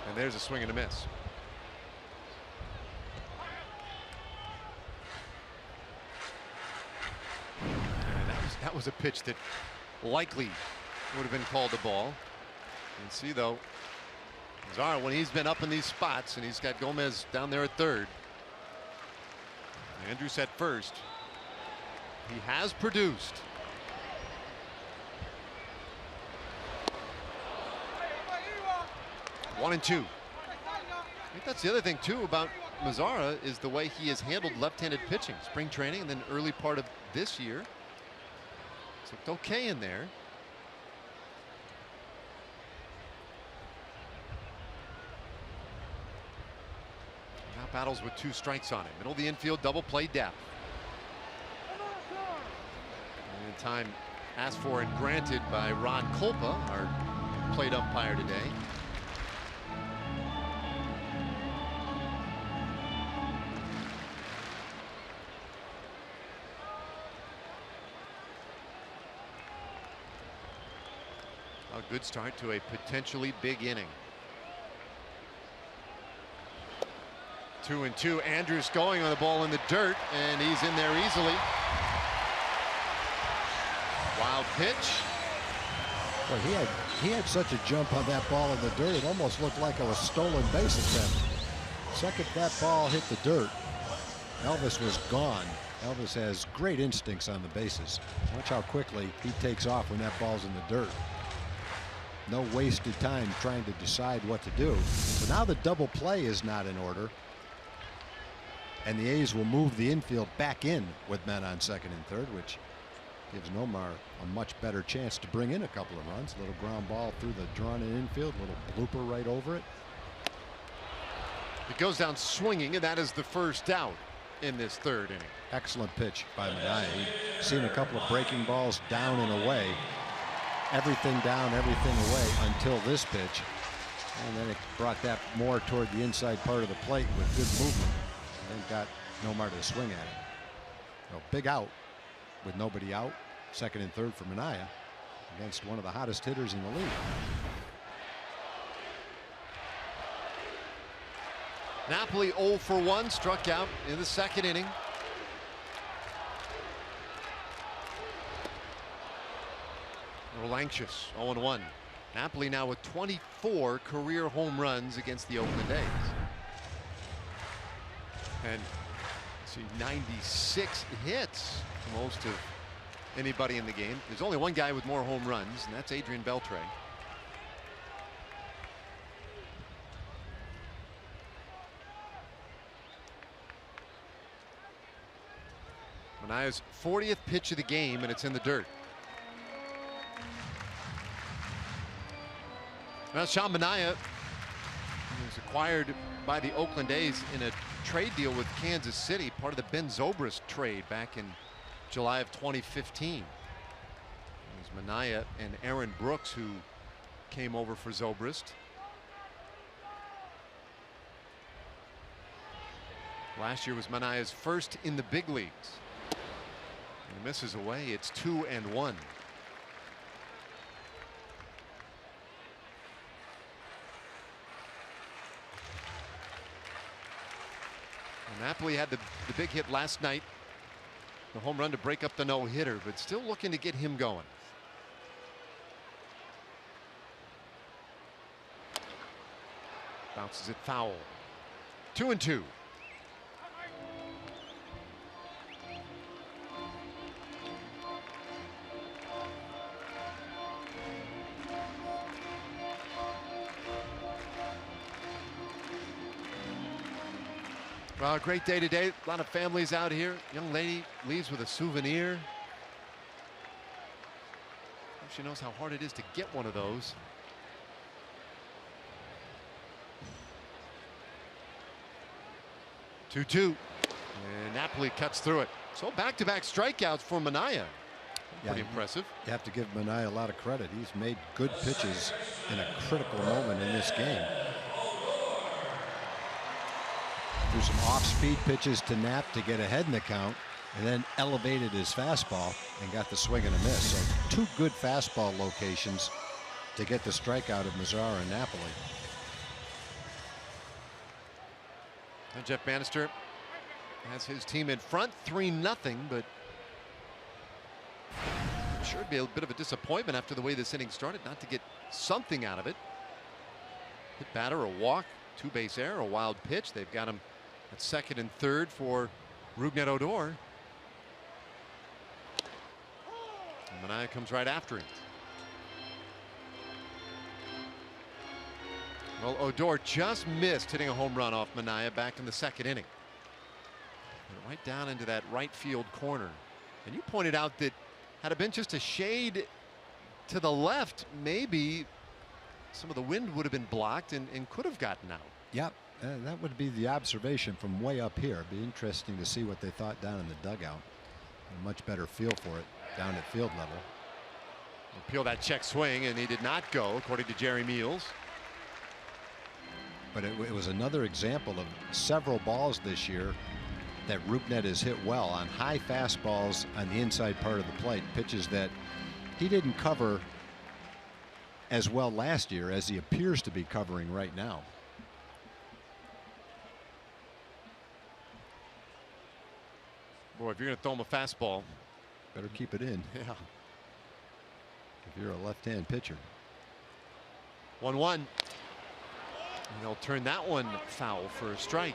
And there's a swing and a miss. And that was a pitch that likely would have been called a ball. You can see though, Mazara, when he's been up in these spots and he's got Gomez down there at third, Andrus at first, he has produced. One and 2. I think that's the other thing too about Mazara is the way he has handled left-handed pitching. Spring training and then early part of this year. It's looked okay in there. Now battles with 2 strikes on him. Middle of the infield, double play depth. And time asked for and granted by Ron Kolpa, our plate umpire today. A good start to a potentially big inning. 2-2. Andrews going on the ball in the dirt, and he's in there easily. Wild pitch. Well, he had such a jump on that ball in the dirt, it almost looked like a stolen base attempt. Second that ball hit the dirt, Elvis was gone. Elvis has great instincts on the bases. Watch how quickly he takes off when that ball's in the dirt. No wasted time trying to decide what to do. So now the double play is not in order, and the A's will move the infield back in with men on second and third, which gives Nomar a much better chance to bring in a couple of runs. A little ground ball through the drawn-in infield, a little blooper right over it. It goes down swinging, and that is the first out in this third inning. Excellent pitch by Manaea. He's seen a couple of breaking balls down and away. Everything down, everything away until this pitch. And then it brought that more toward the inside part of the plate with good movement. And got Nomar to swing at it. So big out with nobody out. Second and third for Manaea against one of the hottest hitters in the league. Napoli 0 for 1, struck out in the second inning. A little anxious, 0-1. Napoli now with 24 career home runs against the Oakland A's. And see 96 hits, most of anybody in the game. There's only one guy with more home runs, and that's Adrian Beltre. Manaea's 40th pitch of the game, and it's in the dirt. Now Sean Manaea was acquired by the Oakland A's in a trade deal with Kansas City, part of the Ben Zobrist trade back in July of 2015. It was Manaea and Aaron Brooks who came over for Zobrist. Last year was Manaea's first in the big leagues. And he misses away. It's 2-1. Napoli had the big hit last night, the home run to break up the no-hitter, but still looking to get him going. Bounces it foul. 2-2. Well, a great day today. A lot of families out here. Young lady leaves with a souvenir. She knows how hard it is to get one of those. Two-two. And Napoli cuts through it. So back-to-back strikeouts for Manaea. Pretty impressive. You have to give Manaea a lot of credit. He's made good pitches in a critical moment in this game. Threw some off-speed pitches to Knapp to get ahead in the count, and then elevated his fastball and got the swing and a miss. So 2 good fastball locations to get the strikeout of Mazzara and Napoli. And Jeff Bannister has his team in front 3-0, but I'm sure it'd be a bit of a disappointment after the way this inning started not to get something out of it. Hit batter, a walk, 2-base error, a wild pitch. They've got him at second and third for Rougned Odor. And Manaea comes right after him. Well, Odor just missed hitting a home run off Manaea back in the second inning. Right down into that right field corner. And you pointed out that Had it been just a shade to the left, maybe some of the wind would have been blocked and could have gotten out. Yep, that would be the observation from way up here. It'd be interesting to see what they thought down in the dugout. A much better feel for it down at field level. Appeal that check swing, and he did not go, according to Jerry Meals. But it was another example of several balls this year that Rougned has hit well on high fastballs on the inside part of the plate. Pitches that he didn't cover as well last year as he appears to be covering right now. Boy, if you're going to throw him a fastball, better keep it in. Yeah. If you're a left-hand pitcher. 1-1. And they'll turn that one foul for a strike.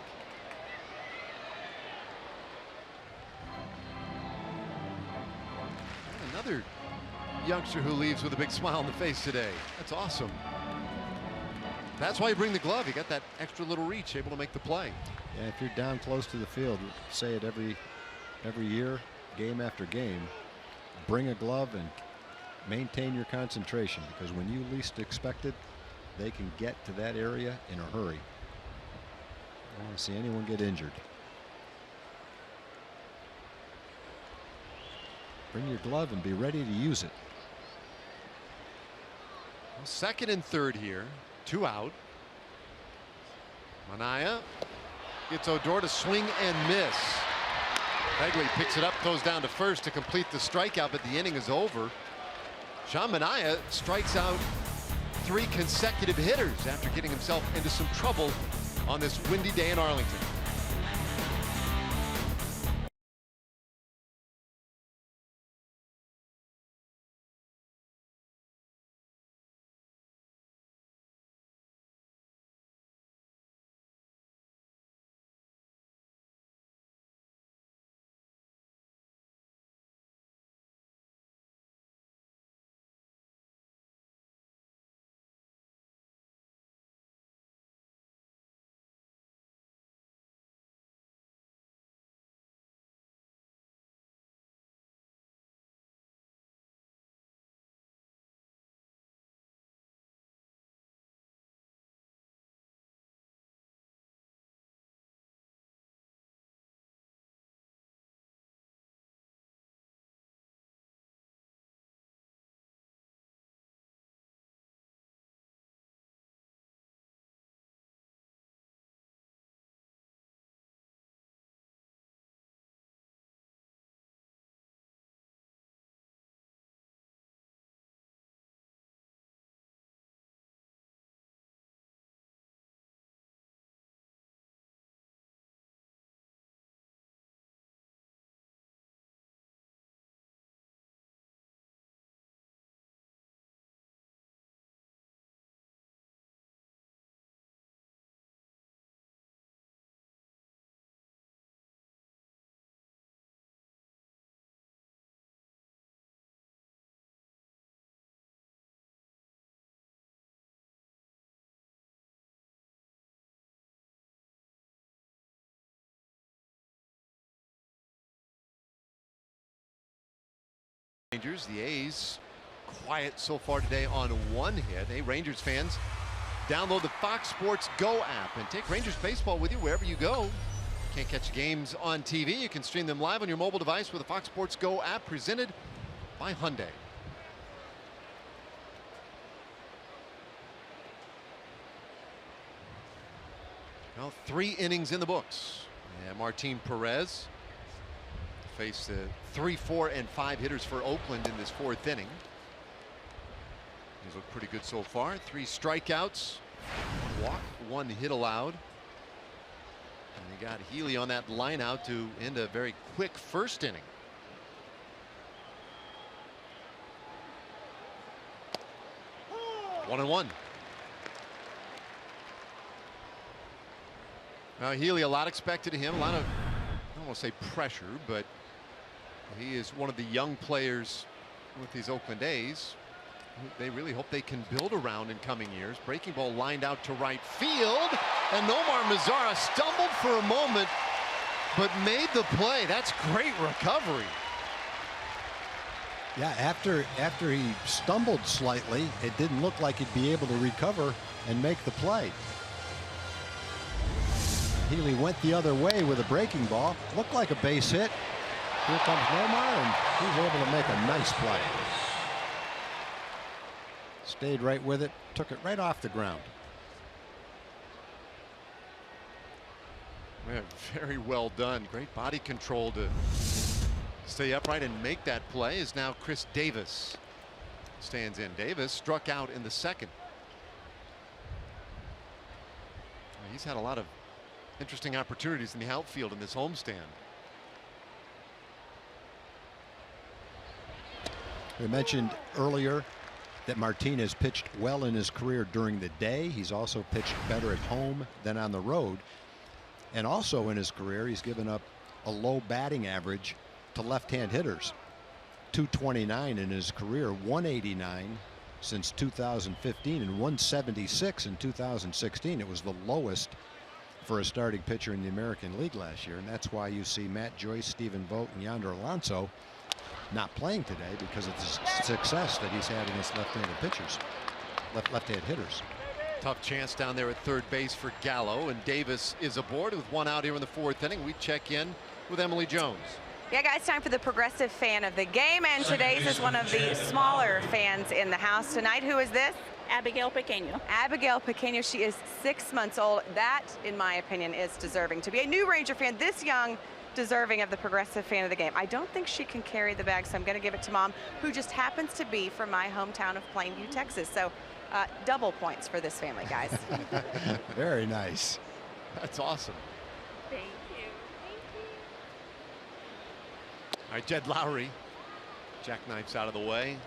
Another youngster who leaves with a big smile on the face today. That's awesome. That's why you bring the glove. You got that extra little reach, able to make the play. Yeah, if you're down close to the field, say it every year, game after game, bring a glove and maintain your concentration, because when you least expect it, they can get to that area in a hurry. I don't want to see anyone get injured. Bring your glove and be ready to use it. Second and third here, 2 out. Manaea gets Odor to swing and miss. Begley picks it up, goes down to first to complete the strikeout, but the inning is over. Sean Manaea strikes out 3 consecutive hitters after getting himself into some trouble on this windy day in Arlington. Rangers, the A's quiet so far today on 1 hit. Hey, Rangers fans, download the Fox Sports Go app and take Rangers baseball with you wherever you go. Can't catch games on TV? You can stream them live on your mobile device with the Fox Sports Go app, presented by Hyundai. Well, 3 innings in the books. And Martin Perez faced the 3, 4, and 5 hitters for Oakland in this 4th inning. He's looked pretty good so far. 3 strikeouts, 1 walk, 1 hit allowed. And they got Healy on that line out to end a very quick 1st inning. One and one. Now Healy, a lot expected of him, a lot of, I don't want to say pressure, but he is one of the young players with these Oakland A's. They really hope they can build around in coming years. Breaking ball lined out to right field, and Nomar Mazara stumbled for a moment but made the play. That's great recovery. Yeah, after he stumbled slightly, it didn't look like he'd be able to recover and make the play. Healy went the other way with a breaking ball. Looked like a base hit. Here comes Nomar, and he's able to make a nice play. Stayed right with it, took it right off the ground. Yeah, very well done. Great body control to stay upright and make that play. Is now Chris Davis stands in. Davis struck out in the second. He's had a lot of interesting opportunities in the outfield in this homestand. We mentioned earlier that Martinez pitched well in his career during the day. He's also pitched better at home than on the road. And also in his career, he's given up a low batting average to left-hand hitters. 229 in his career, 189 since 2015, and 176 in 2016. It was the lowest for a starting pitcher in the American League last year, and that's why you see Matt Joyce, Stephen Vogt, and Yonder Alonso not playing today, because of the success that he's had against left-handed pitchers, left-handed hitters. Tough chance down there at third base for Gallo, and Davis is aboard with one out here in the fourth inning. We check in with Emily Jones. Yeah, guys, time for the progressive fan of the game, and today's is one of the smaller fans in the house tonight. Who is this? Abigail Pequeño. Abigail Pequeño. She is 6 months old. That, in my opinion, is deserving to be a new Ranger fan this young, deserving of the progressive fan of the game. I don't think she can carry the bag, so I'm going to give it to Mom, who just happens to be from my hometown of Plainview, Texas. So double points for this family, guys. Very nice. That's awesome. Thank you. All right, Jed Lowry jackknifes out of the way.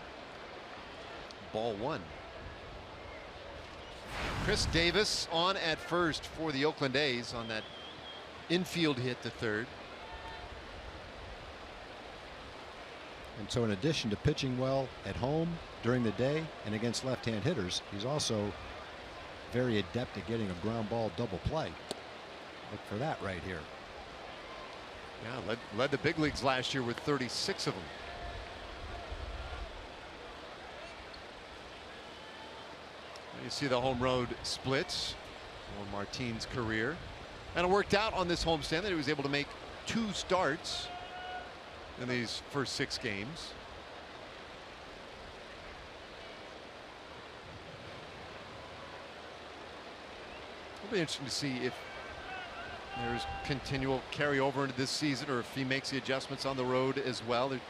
Ball one. Chris Davis on at first for the Oakland A's on that infield hit to third. And so in addition to pitching well at home during the day and against left-hand hitters, he's also very adept at getting a ground ball double play. Look for that right here. Yeah, led the big leagues last year with 36 of them. You see the home road splits on Martine's career, and it worked out on this homestand that he was able to make 2 starts in these first 6 games. It'll be interesting to see if there's continual carryover into this season, or if he makes the adjustments on the road as well. There's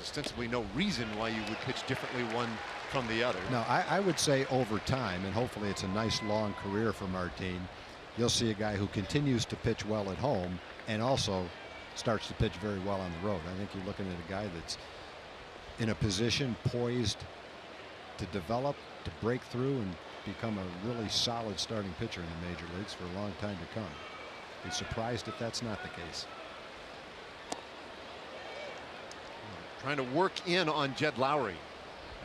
ostensibly no reason why you would pitch differently one from the other. No, I would say over time, and hopefully it's a nice long career for Martine, you'll see a guy who continues to pitch well at home and also starts to pitch very well on the road. I think you're looking at a guy that's in a position poised to develop, to break through, and become a really solid starting pitcher in the major leagues for a long time to come. Be surprised if that's not the case. Trying to work in on Jed Lowry,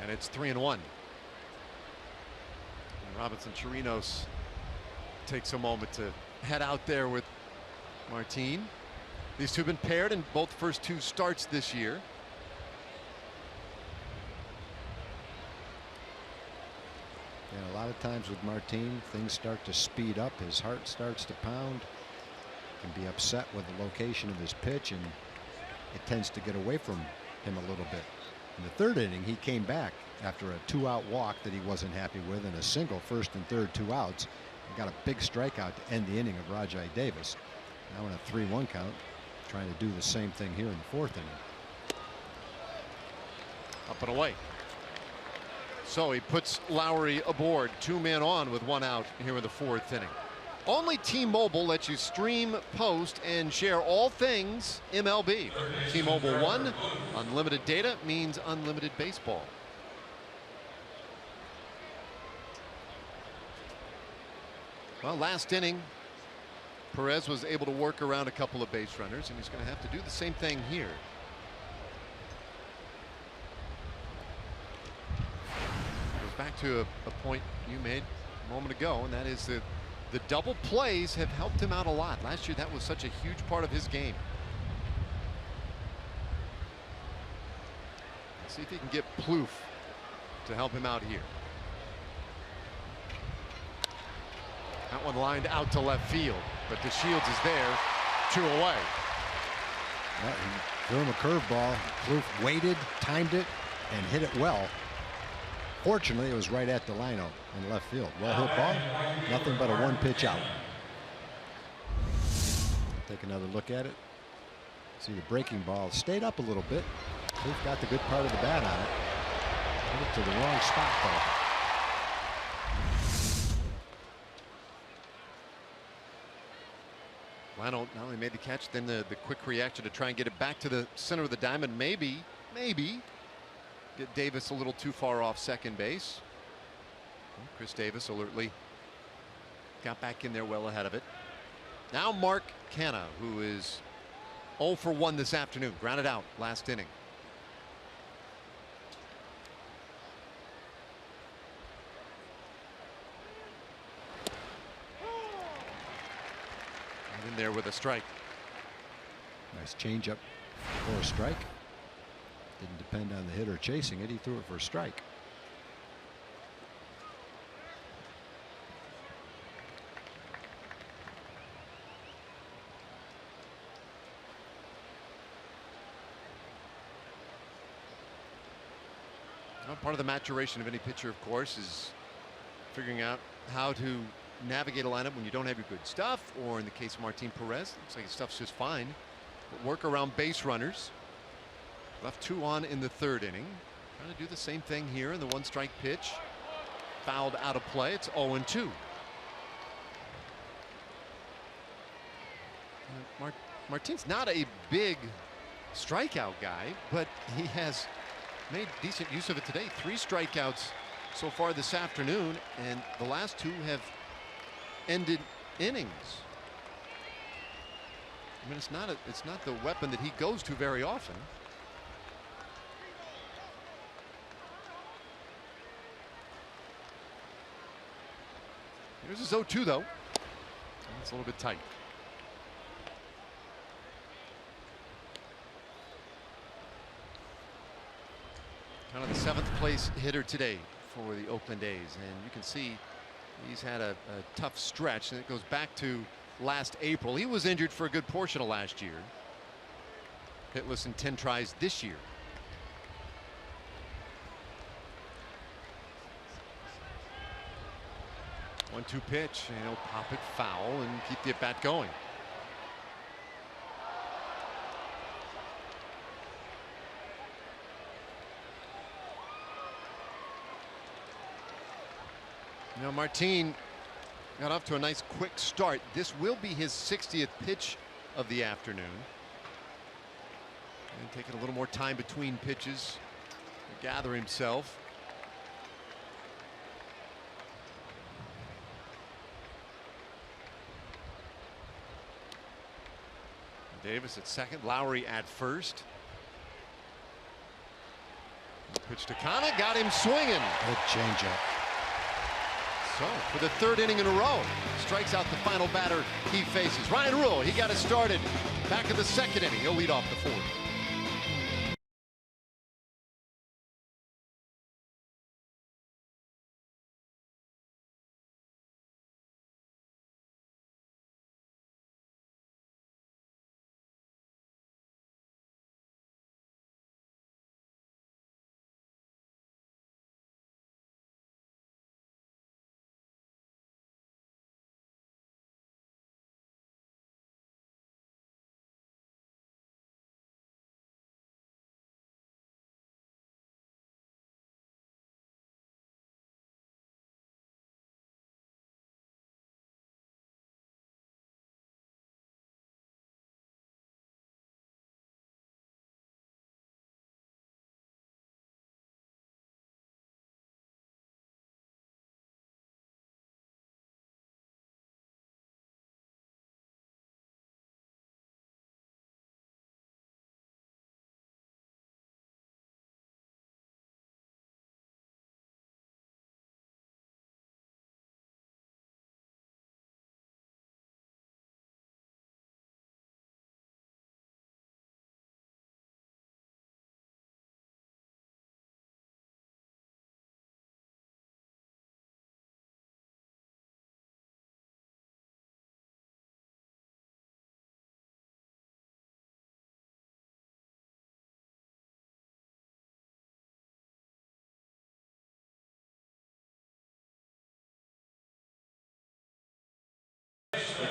and it's 3-1. And Robinson Chirinos takes a moment to head out there with Martine. These two have been paired in both first 2 starts this year. And a lot of times with Martine, things start to speed up. His heart starts to pound. Can be upset with the location of his pitch, and it tends to get away from him a little bit. In the 3rd inning, he came back after a 2-out walk that he wasn't happy with, and a single, 1st and 3rd, 2 outs. He got a big strikeout to end the inning of Rajai Davis. Now in a 3-1 count, trying to do the same thing here in the 4th inning. Up and away. So he puts Lowry aboard, 2 men on with 1 out here in the 4th inning. Only T-Mobile lets you stream, post, and share all things MLB. T-Mobile One, unlimited data means unlimited baseball. Well, last inning, Perez was able to work around a couple of base runners, and he's going to have to do the same thing here. Goes back to a point you made a moment ago, and that is that the double plays have helped him out a lot. Last year, that was such a huge part of his game. See if he can get Plouffe to help him out here. That one lined out to left field, but DeShields is there, 2 away. Well, he threw him a curveball. Plouffe waited, timed it, and hit it well. Fortunately, it was right at the lineup in left field. Well hit ball, nothing but a 1-pitch out. Take another look at it. See the breaking ball stayed up a little bit. Plouffe got the good part of the bat on it. Put it to the wrong spot though. Lano not only made the catch, then the quick reaction to try and get it back to the center of the diamond. Maybe get Davis a little too far off second base. Chris Davis alertly got back in there well ahead of it. Now Mark Canha, who is 0 for 1 this afternoon, grounded out last inning. In there with a strike. Nice changeup for a strike. Didn't depend on the hitter chasing it. He threw it for a strike. Well, part of the maturation of any pitcher, of course, is figuring out how to navigate a lineup when you don't have your good stuff, or in the case of Martin Perez, looks like his stuff's just fine. But work around base runners. Left 2 on in the 3rd inning. Trying to do the same thing here in the 1-strike pitch. Fouled out of play. It's 0-2. Martin's not a big strikeout guy, but he has made decent use of it today. 3 strikeouts so far this afternoon, and the last 2 have ended innings. I mean, it's not the weapon that he goes to very often. Here's his 0-2 though. It's a little bit tight. Kind of the 7th place hitter today for the Oakland A's, and you can see he's had a tough stretch, and it goes back to last April. He was injured for a good portion of last year. Hitless in 10 tries this year. One-two pitch, and he'll pop it foul and keep the at-bat going. You know, Martin got off to a nice quick start. This will be his 60th pitch of the afternoon. And taking a little more time between pitches to gather himself. Davis at second, Lowry at first. Pitch to Canha, got him swinging. Good changeup. So for the 3rd inning in a row, strikes out the final batter he faces. Ryan Rule, he got it started back in the 2nd inning. He'll lead off the 4th.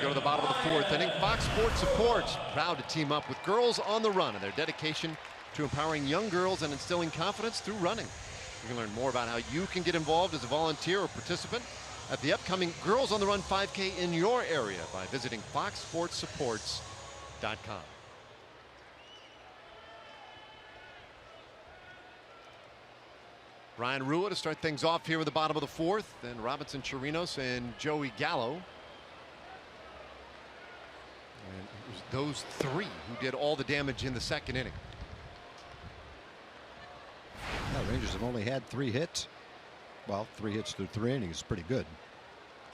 go to the bottom of the fourth inning. Fox Sports Supports proud to team up with Girls on the Run and their dedication to empowering young girls and instilling confidence through running. You can learn more about how you can get involved as a volunteer or participant at the upcoming Girls on the Run 5K in your area by visiting foxsportsupports.com. Ryan Rua to start things off here with the bottom of the fourth. Then Robinson Chirinos and Joey Gallo. And it was those three who did all the damage in the second inning. The Rangers have only had 3 hits. Well, 3 hits through 3 innings is pretty good.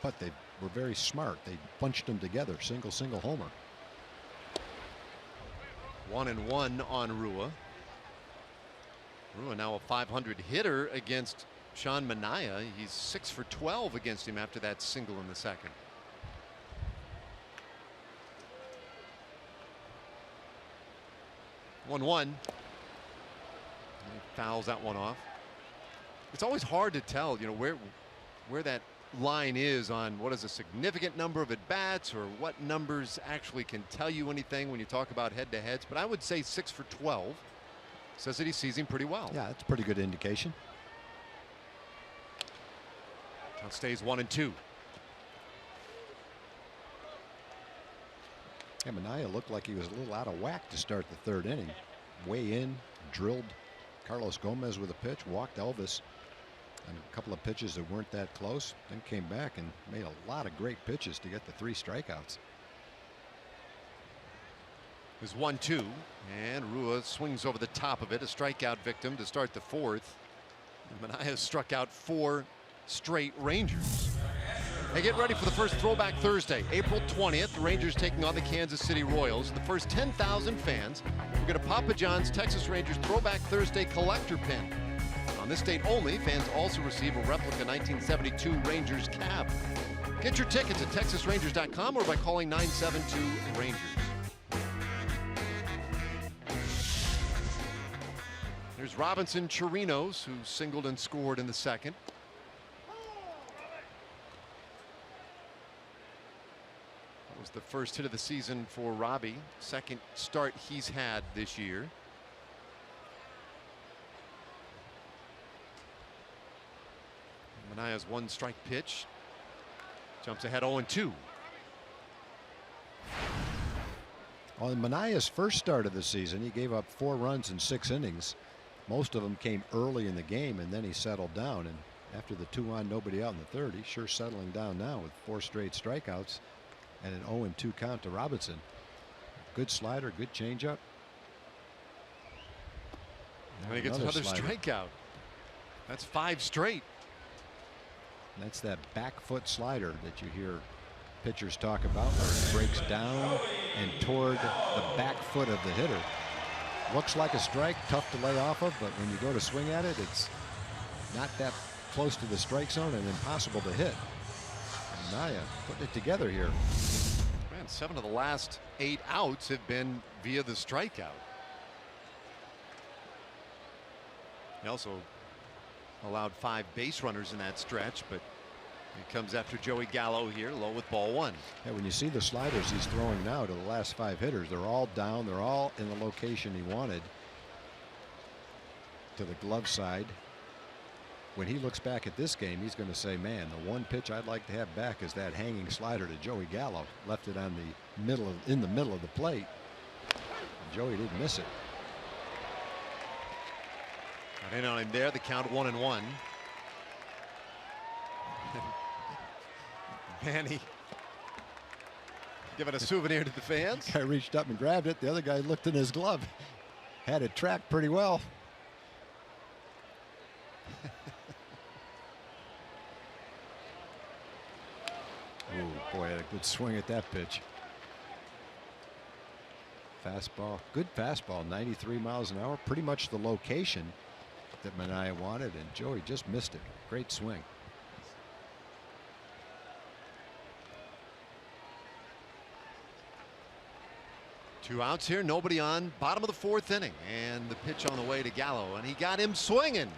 But they were very smart. They bunched them together. Single homer. 1-1 on Rua. Rua now a .500 hitter against Sean Manaea. He's 6 for 12 against him after that single in the second. One. He fouls that one off. It's always hard to tell, you know, where that line is on what is a significant number of at-bats or what numbers actually can tell you anything when you talk about head-to-heads. But I would say 6 for 12 says that he sees him pretty well. Yeah, that's a pretty good indication. Now it stays 1-2. Yeah, Manaea looked like he was a little out of whack to start the 3rd inning. Way in, drilled Carlos Gomez with a pitch, walked Elvis on a couple of pitches that weren't that close, then came back and made a lot of great pitches to get the 3 strikeouts. Is 1-2, and Rua swings over the top of it, a strikeout victim to start the 4th. Manaea struck out 4 straight Rangers. Hey, get ready for the first Throwback Thursday, April 20th. The Rangers taking on the Kansas City Royals. The first 10,000 fans will get a Papa John's Texas Rangers Throwback Thursday collector pin. On this date only, fans also receive a replica 1972 Rangers cab. Get your tickets at texasrangers.com or by calling 972-RANGERS. Here's Robinson Chirinos, who singled and scored in the second. That was the first hit of the season for Robbie. Second start he's had this year. Manaea's 1-strike pitch. Jumps ahead 0-2. On Manaea's first start of the season, he gave up 4 runs in 6 innings. Most of them came early in the game, and then he settled down. And after the 2 on, nobody out in the 3rd, he's sure settling down now with 4 straight strikeouts and an 0-2 count to Robinson. Good slider, good changeup. And he gets another strikeout. That's 5 straight. And that's that back foot slider that you hear pitchers talk about, where it breaks down and toward the back foot of the hitter. Looks like a strike, tough to lay off of, but when you go to swing at it, it's not that close to the strike zone and impossible to hit. Manaea putting it together here. Man, 7 of the last 8 outs have been via the strikeout. He also allowed 5 base runners in that stretch, but he comes after Joey Gallo here, low with ball 1. Yeah, when you see the sliders he's throwing now to the last 5 hitters, they're all down, they're all in the location he wanted, to the glove side. When he looks back at this game, he's going to say, man, the one pitch I'd like to have back is that hanging slider to Joey Gallo. Left it on the middle of, in the middle of the plate. And Joey didn't miss it. Got in on him there, the count 1-1. Manny giving a souvenir to the fans. Guy reached up and grabbed it. The other guy looked in his glove. Had it tracked pretty well. Oh boy, had a good swing at that pitch. Fastball, good fastball, 93 miles an hour. Pretty much the location that Manaea wanted, and Joey just missed it. Great swing. Two outs here, nobody on, bottom of the 4th inning, and the pitch on the way to Gallo, and he got him swinging.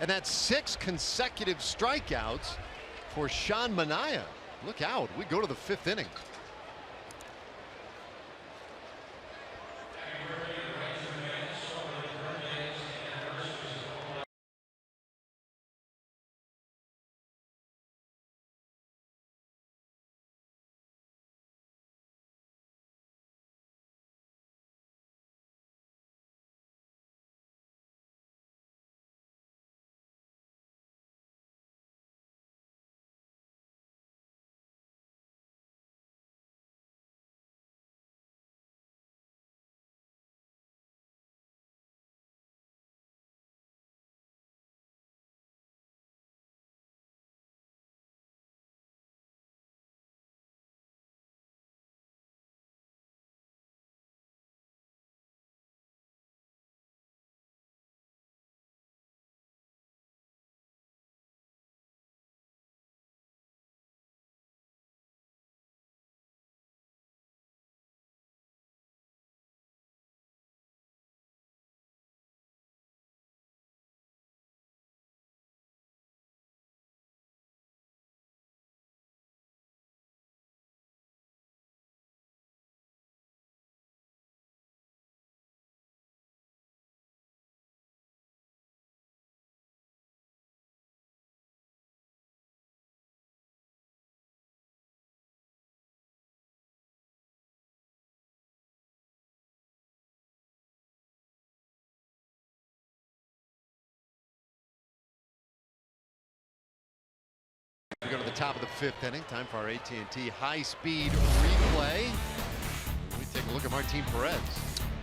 And that's 6 consecutive strikeouts for Sean Manaea. Look out, we go to the 5th inning. We go to the top of the 5th inning. Time for our AT&T high-speed replay. We take a look at Martin Perez.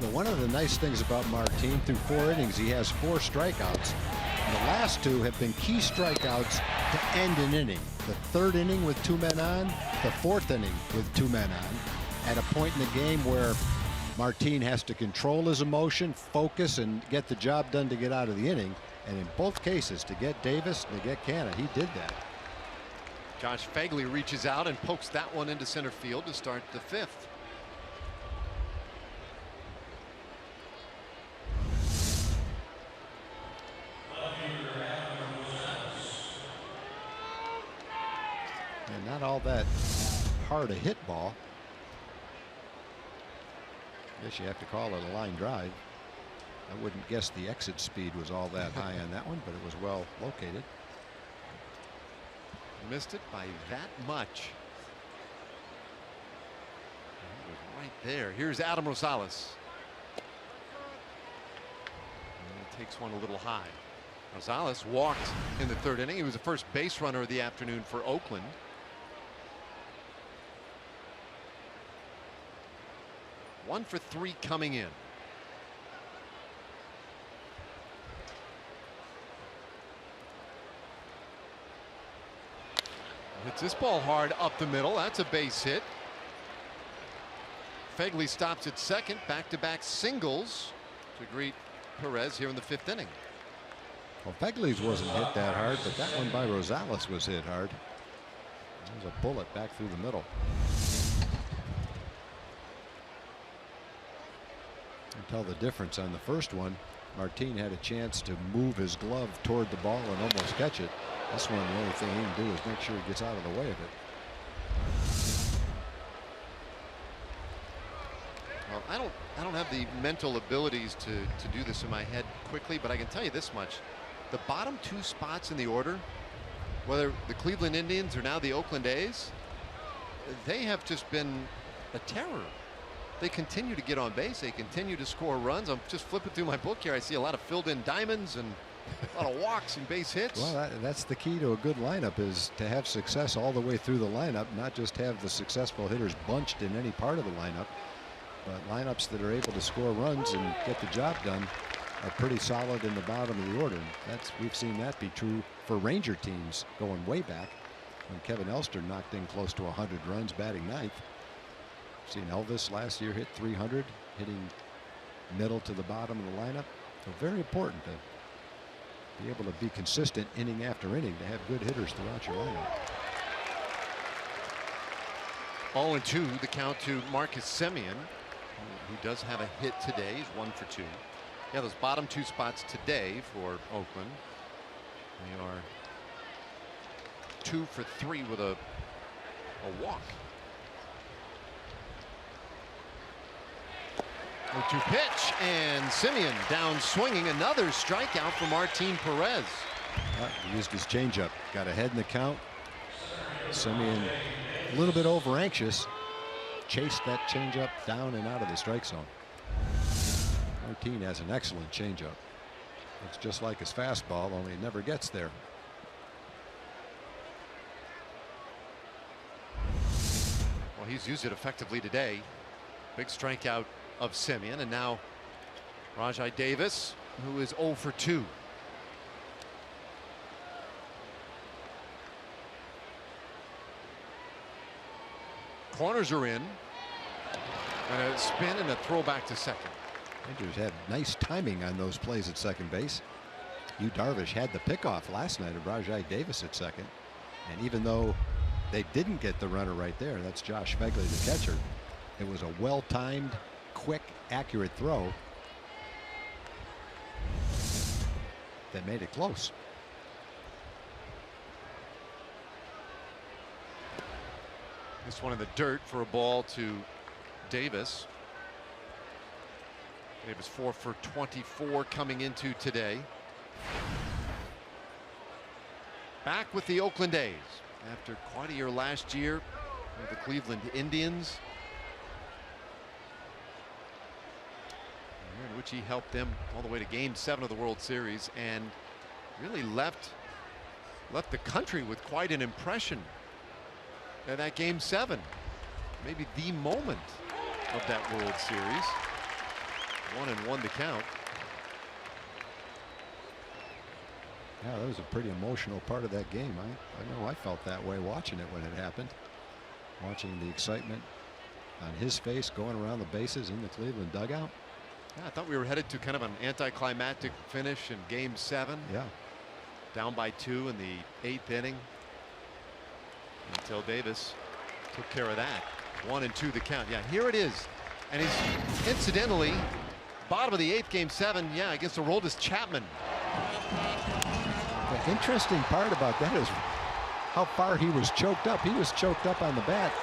Well, one of the nice things about Martin, through 4 innings, he has 4 strikeouts. And the last 2 have been key strikeouts to end an inning. The 3rd inning with 2 men on, the 4th inning with 2 men on. At a point in the game where Martin has to control his emotion, focus, and get the job done to get out of the inning. And in both cases, to get Davis and to get Canha, he did that. Josh Phegley reaches out and pokes that one into center field to start the 5th. And not all that hard a hit ball. I guess you have to call it a line drive. I wouldn't guess the exit speed was all that high on that one, but it was well located. Missed it by that much. It was right there. Here's Adam Rosales. And he takes one a little high. Rosales walked in the 3rd inning. He was the first base runner of the afternoon for Oakland. One for 3 coming in. Hits this ball hard up the middle. That's a base hit. Phegley stops at second. Back-to-back singles to greet Perez here in the 5th inning. Well, Phegley's wasn't hit that hard, but that one by Rosales was hit hard. There's a bullet back through the middle. You can tell the difference on the first one. Martin had a chance to move his glove toward the ball and almost catch it. This one, the only thing he can do is make sure he gets out of the way of it. Well, I don't have the mental abilities to do this in my head quickly, but I can tell you this much. The bottom 2 spots in the order, whether the Cleveland Indians or now the Oakland A's, they have just been a terror. They continue to get on base. They continue to score runs. I'm just flipping through my book here. I see a lot of filled-in diamonds and a lot of walks and base hits. Well, that's the key to a good lineup, is to have success all the way through the lineup, not just have the successful hitters bunched in any part of the lineup, but lineups that are able to score runs and get the job done are pretty solid in the bottom of the order. We've seen that be true for Ranger teams going way back when Kevin Elster knocked in close to 100 runs batting 9th. Seen Elvis last year hit 300, hitting middle to the bottom of the lineup. So very important to be able to be consistent inning after inning, to have good hitters throughout your lineup. 0-2 the count to Marcus Semien, who does have a hit today. He's 1 for 2. Yeah, those bottom 2 spots today for Oakland. They are 2 for 3 with a walk. 0-2 pitch, and Semien down swinging. Another strikeout for Martin Perez. He used his changeup, got ahead in the count. Semien a little bit over anxious, chased that changeup down and out of the strike zone. Martin has an excellent changeup. Looks just like his fastball, only it never gets there. Well, he's used it effectively today. Big strikeout of Semien, and now Rajai Davis, who is 0 for 2. Corners are in, and a spin and a throwback to second. Rangers had nice timing on those plays at second base. Yu Darvish had the pickoff last night of Rajai Davis at second, and even though they didn't get the runner right there, that's Josh Phegley, the catcher, it was a well-timed, quick, accurate throw that made it close. This one in the dirt for a ball to Davis. Davis 4 for 24 coming into today. Back with the Oakland A's after quite a year last year with the Cleveland Indians, in which he helped them all the way to Game 7 of the World Series and really left left the country with quite an impression in that Game 7. Maybe the moment of that World Series. 1-1 to count. Yeah, that was a pretty emotional part of that game. I know I felt that way watching it when it happened. Watching the excitement on his face going around the bases in the Cleveland dugout. Yeah, I thought we were headed to kind of an anticlimactic finish in Game 7. Yeah. Down by 2 in the 8th inning. Until Davis took care of that. 1-2 the count. Yeah, here it is. And he's incidentally bottom of the 8th, Game 7. Yeah, against Aroldis Chapman. The interesting part about that is how far he was choked up. He was choked up on the bat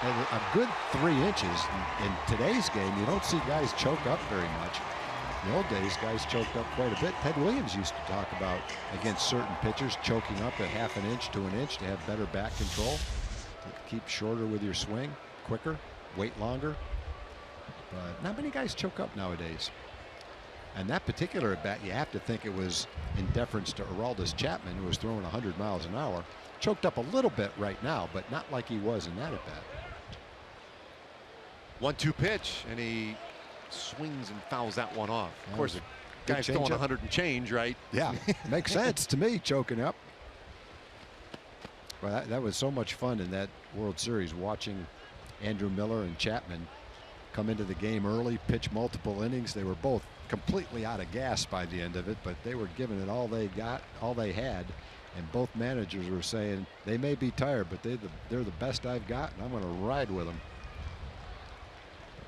and a good 3 inches. In today's game, you don't see guys choke up very much. In the old days, guys choked up quite a bit. Ted Williams used to talk about against certain pitchers choking up at ½ an inch to an inch to have better back control, to keep shorter with your swing, quicker, wait longer. But not many guys choke up nowadays. And that particular at bat, you have to think it was in deference to Aroldis Chapman, who was throwing 100 miles an hour. Choked up a little bit right now, but not like he was in that at bat. 1-2 pitch, and he swings and fouls that one off. Of course, the guy's throwing 100 and change, right? Yeah, makes sense to me, choking up. Well, that was so much fun in that World Series, watching Andrew Miller and Chapman come into the game early, pitch multiple innings. They were both completely out of gas by the end of it, but they were giving it all they got, all they had. And both managers were saying they may be tired, but they're the best I've got, and I'm going to ride with them.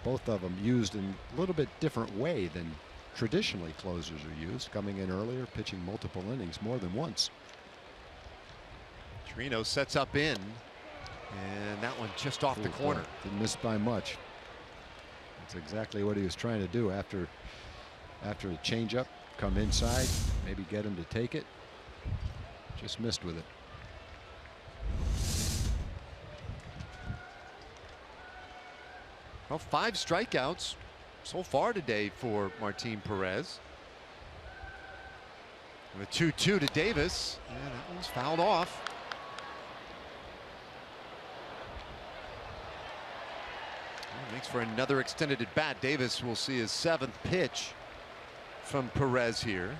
Both of them used in a little bit different way than traditionally closers are used, coming in earlier, pitching multiple innings more than once. Trino sets up in, and that one just off the corner. Didn't miss by much. That's exactly what he was trying to do after the changeup, come inside, maybe get him to take it. Just missed with it. Well, 5 strikeouts so far today for Martin Perez. And a 2-2 to Davis, and that one's fouled off. Well, makes for another extended at bat. Davis will see his 7th pitch from Perez here.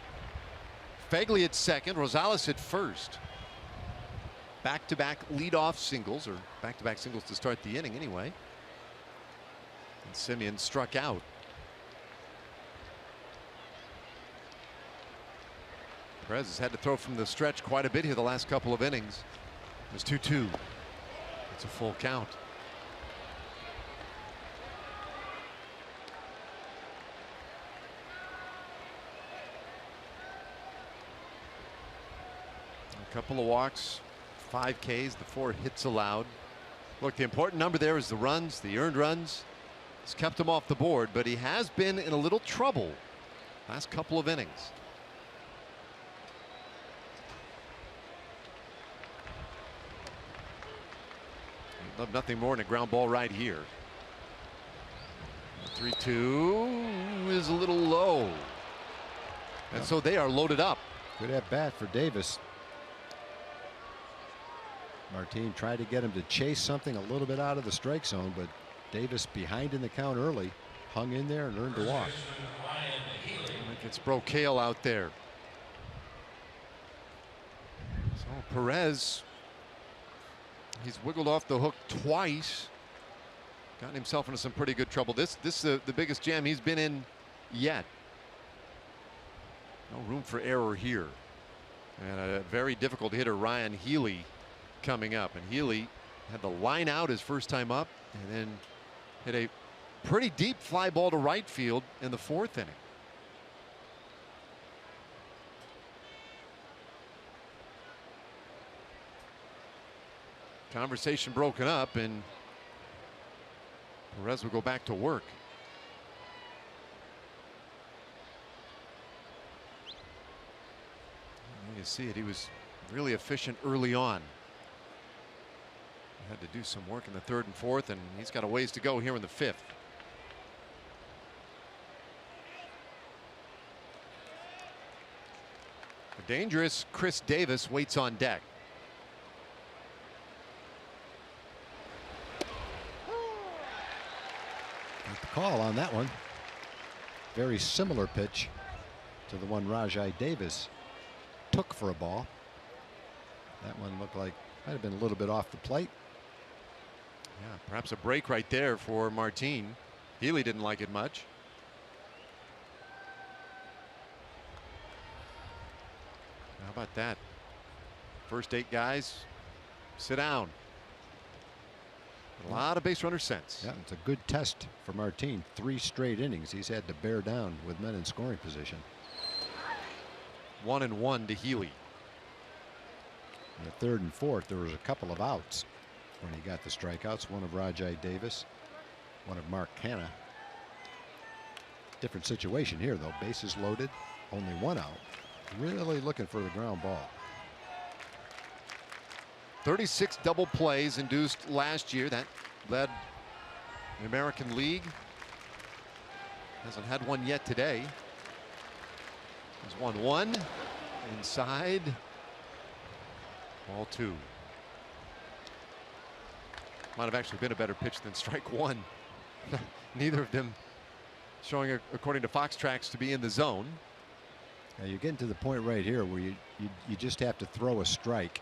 Fagley at second, Rosales at first. Back-to-back leadoff singles, or back-to-back singles to start the inning anyway. And Simeon struck out. Perez has had to throw from the stretch quite a bit here the last couple of innings. It was 2-2. It's a full count. A couple of walks, 5 Ks, the 4 hits allowed. Look, the important number there is the runs, the earned runs. He's kept him off the board, but he has been in a little trouble last couple of innings. He'd love nothing more than a ground ball right here. 3-2 is a little low. And so they are loaded up. Good at bat for Davis. Martin tried to get him to chase something a little bit out of the strike zone, but Davis behind in the count early, hung in there and earned a walk. It's Brocale out there. So Perez, he's wiggled off the hook twice. Got himself into some pretty good trouble. This is the biggest jam he's been in yet. No room for error here. And a very difficult hitter, Ryan Healy, coming up. And Healy had the line out his first time up, and then hit a pretty deep fly ball to right field in the 4th inning. Conversation broken up, and Perez will go back to work. You see it, he was really efficient early on. Had to do some work in the 3rd and 4th, and he's got a ways to go here in the 5th. Dangerous Chris Davis waits on deck. Got the call on that one. Very similar pitch to the one Rajai Davis took for a ball. That one looked like might have been a little bit off the plate. Yeah, perhaps a break right there for Martin. Healy didn't like it much. How about that? First 8 guys sit down. A lot of base runner sense. Yeah, it's a good test for Martin. 3 straight innings he's had to bear down with men in scoring position. 1-1 to Healy. In the 3rd and 4th, there was a couple of outs when he got the strikeouts. One of Rajai Davis, one of Mark Canha. Different situation here, though. Bases loaded, only 1 out. Really looking for the ground ball. 36 double plays induced last year. That led the American League. Hasn't had one yet today. There's 1-1 inside. Ball 2. Might have actually been a better pitch than strike 1. Neither of them showing, according to Fox Tracks, to be in the zone. Now you're getting to the point right here where you just have to throw a strike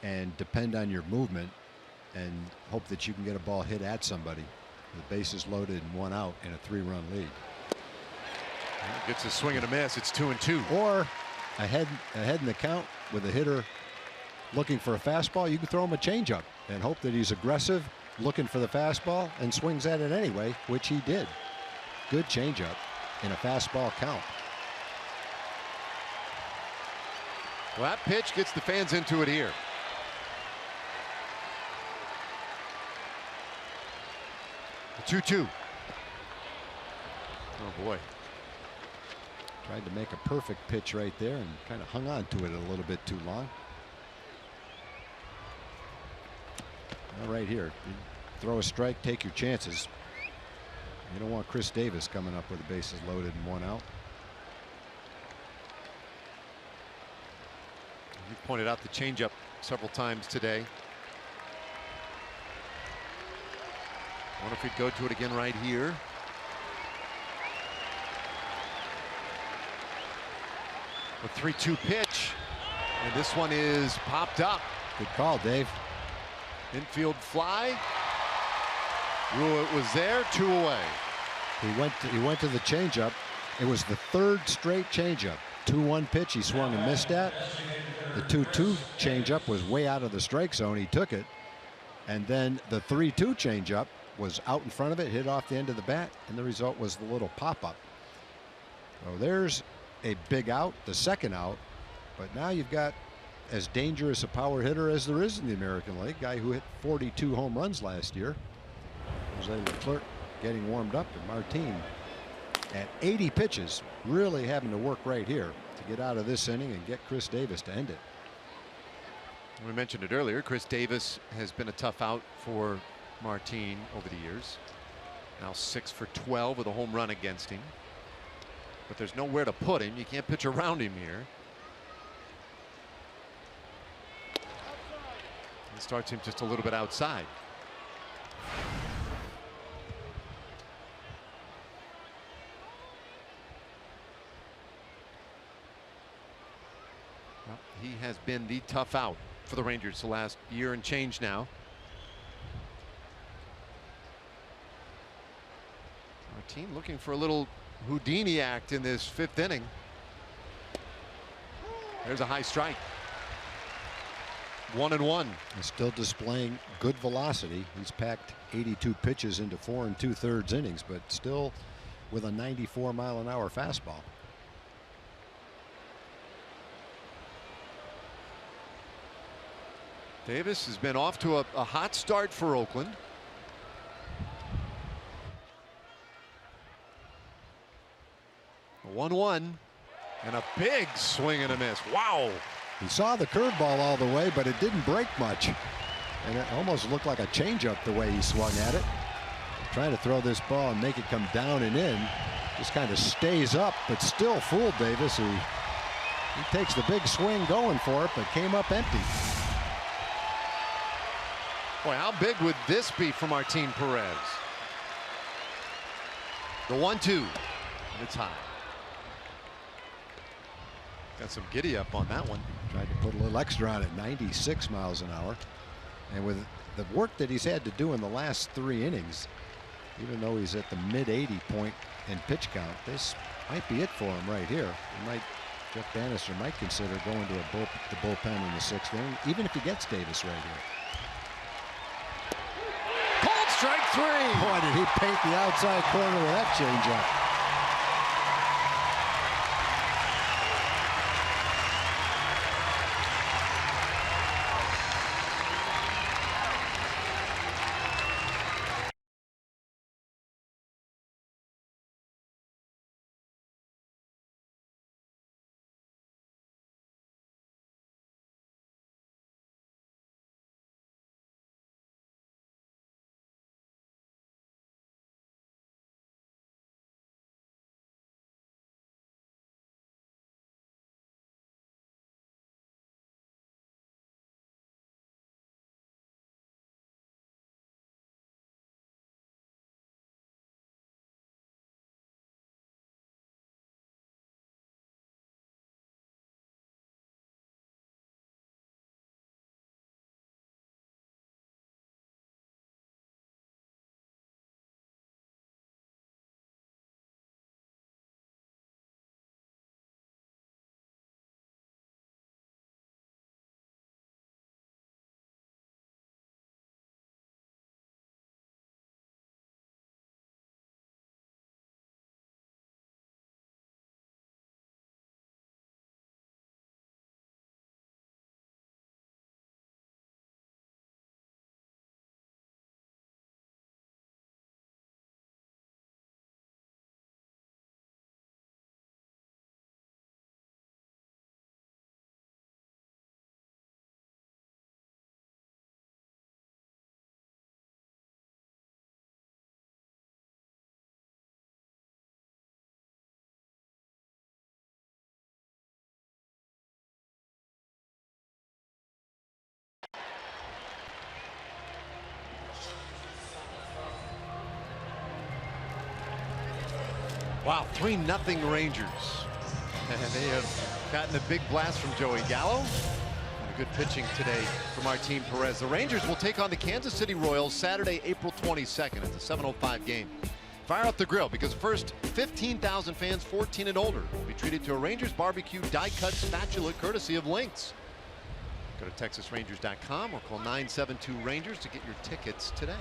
and depend on your movement and hope that you can get a ball hit at somebody. The bases loaded and 1 out in a 3-run lead. Gets a swing and a miss. It's 2-2. Or ahead in the count with a hitter looking for a fastball, you can throw him a changeup and hope that he's aggressive, looking for the fastball, and swings at it anyway, which he did. Good changeup in a fastball count. Well, that pitch gets the fans into it here. The 2-2. Oh boy. Tried to make a perfect pitch right there and kind of hung on to it a little bit too long. All right here. You throw a strike, take your chances. You don't want Chris Davis coming up with the bases loaded and 1 out. You pointed out the changeup several times today. I wonder if he'd go to it again right here. A 3-2 pitch, and this one is popped up. Good call, Dave. Infield fly. Rule it was there, 2 away. He went to the changeup. It was the 3rd straight changeup. 2-1 pitch he swung and missed at. The 2-2 changeup was way out of the strike zone. He took it, and then the 3-2 changeup was out in front of it, hit off the end of the bat, and the result was the little pop-up. So there's a big out, the 2nd out, but now you've got as dangerous a power hitter as there is in the American League. Guy who hit 42 home runs last year. Jose Leclerc getting warmed up, and Martin at 80 pitches really having to work right here to get out of this inning and get Chris Davis to end it. We mentioned it earlier. Chris Davis has been a tough out for Martin over the years. Now 6 for 12 with a home run against him. But there's nowhere to put him. You can't pitch around him here. It starts him just a little bit outside. Well, he has been the tough out for the Rangers the last year and change now. Martin looking for a little Houdini act in this 5th inning. There's a high strike. 1-1. He's still displaying good velocity. He's packed 82 pitches into 4 2/3 innings, but still with a 94-mile-an-hour fastball. Davis has been off to a hot start for Oakland. A 1-1 and a big swing and a miss. Wow. He saw the curveball all the way, but it didn't break much. And it almost looked like a changeup the way he swung at it. Trying to throw this ball and make it come down and in. Just kind of stays up, but still fooled Davis, who He takes the big swing going for it, but came up empty. Boy, how big would this be for Martin Perez? The 1-2. It's high. Got some giddy up on that one. Tried to put a little extra on it, 96 miles an hour. And with the work that he's had to do in the last 3 innings, even though he's at the mid-80 point in pitch count, this might be it for him right here. Jeff Bannister might consider going to the bullpen in the 6th inning, even if he gets Davis right here. Called strike 3. Boy, did he paint the outside corner with that changeup. Wow, 3-0 Rangers. And they have gotten a big blast from Joey Gallo. And a good pitching today for Martin Perez. The Rangers will take on the Kansas City Royals Saturday, April 22nd. It's a 7:05 game. Fire up the grill because the first 15,000 fans 14 and older will be treated to a Rangers barbecue die-cut spatula courtesy of Lynx. Go to TexasRangers.com or call 972-RANGERS to get your tickets today.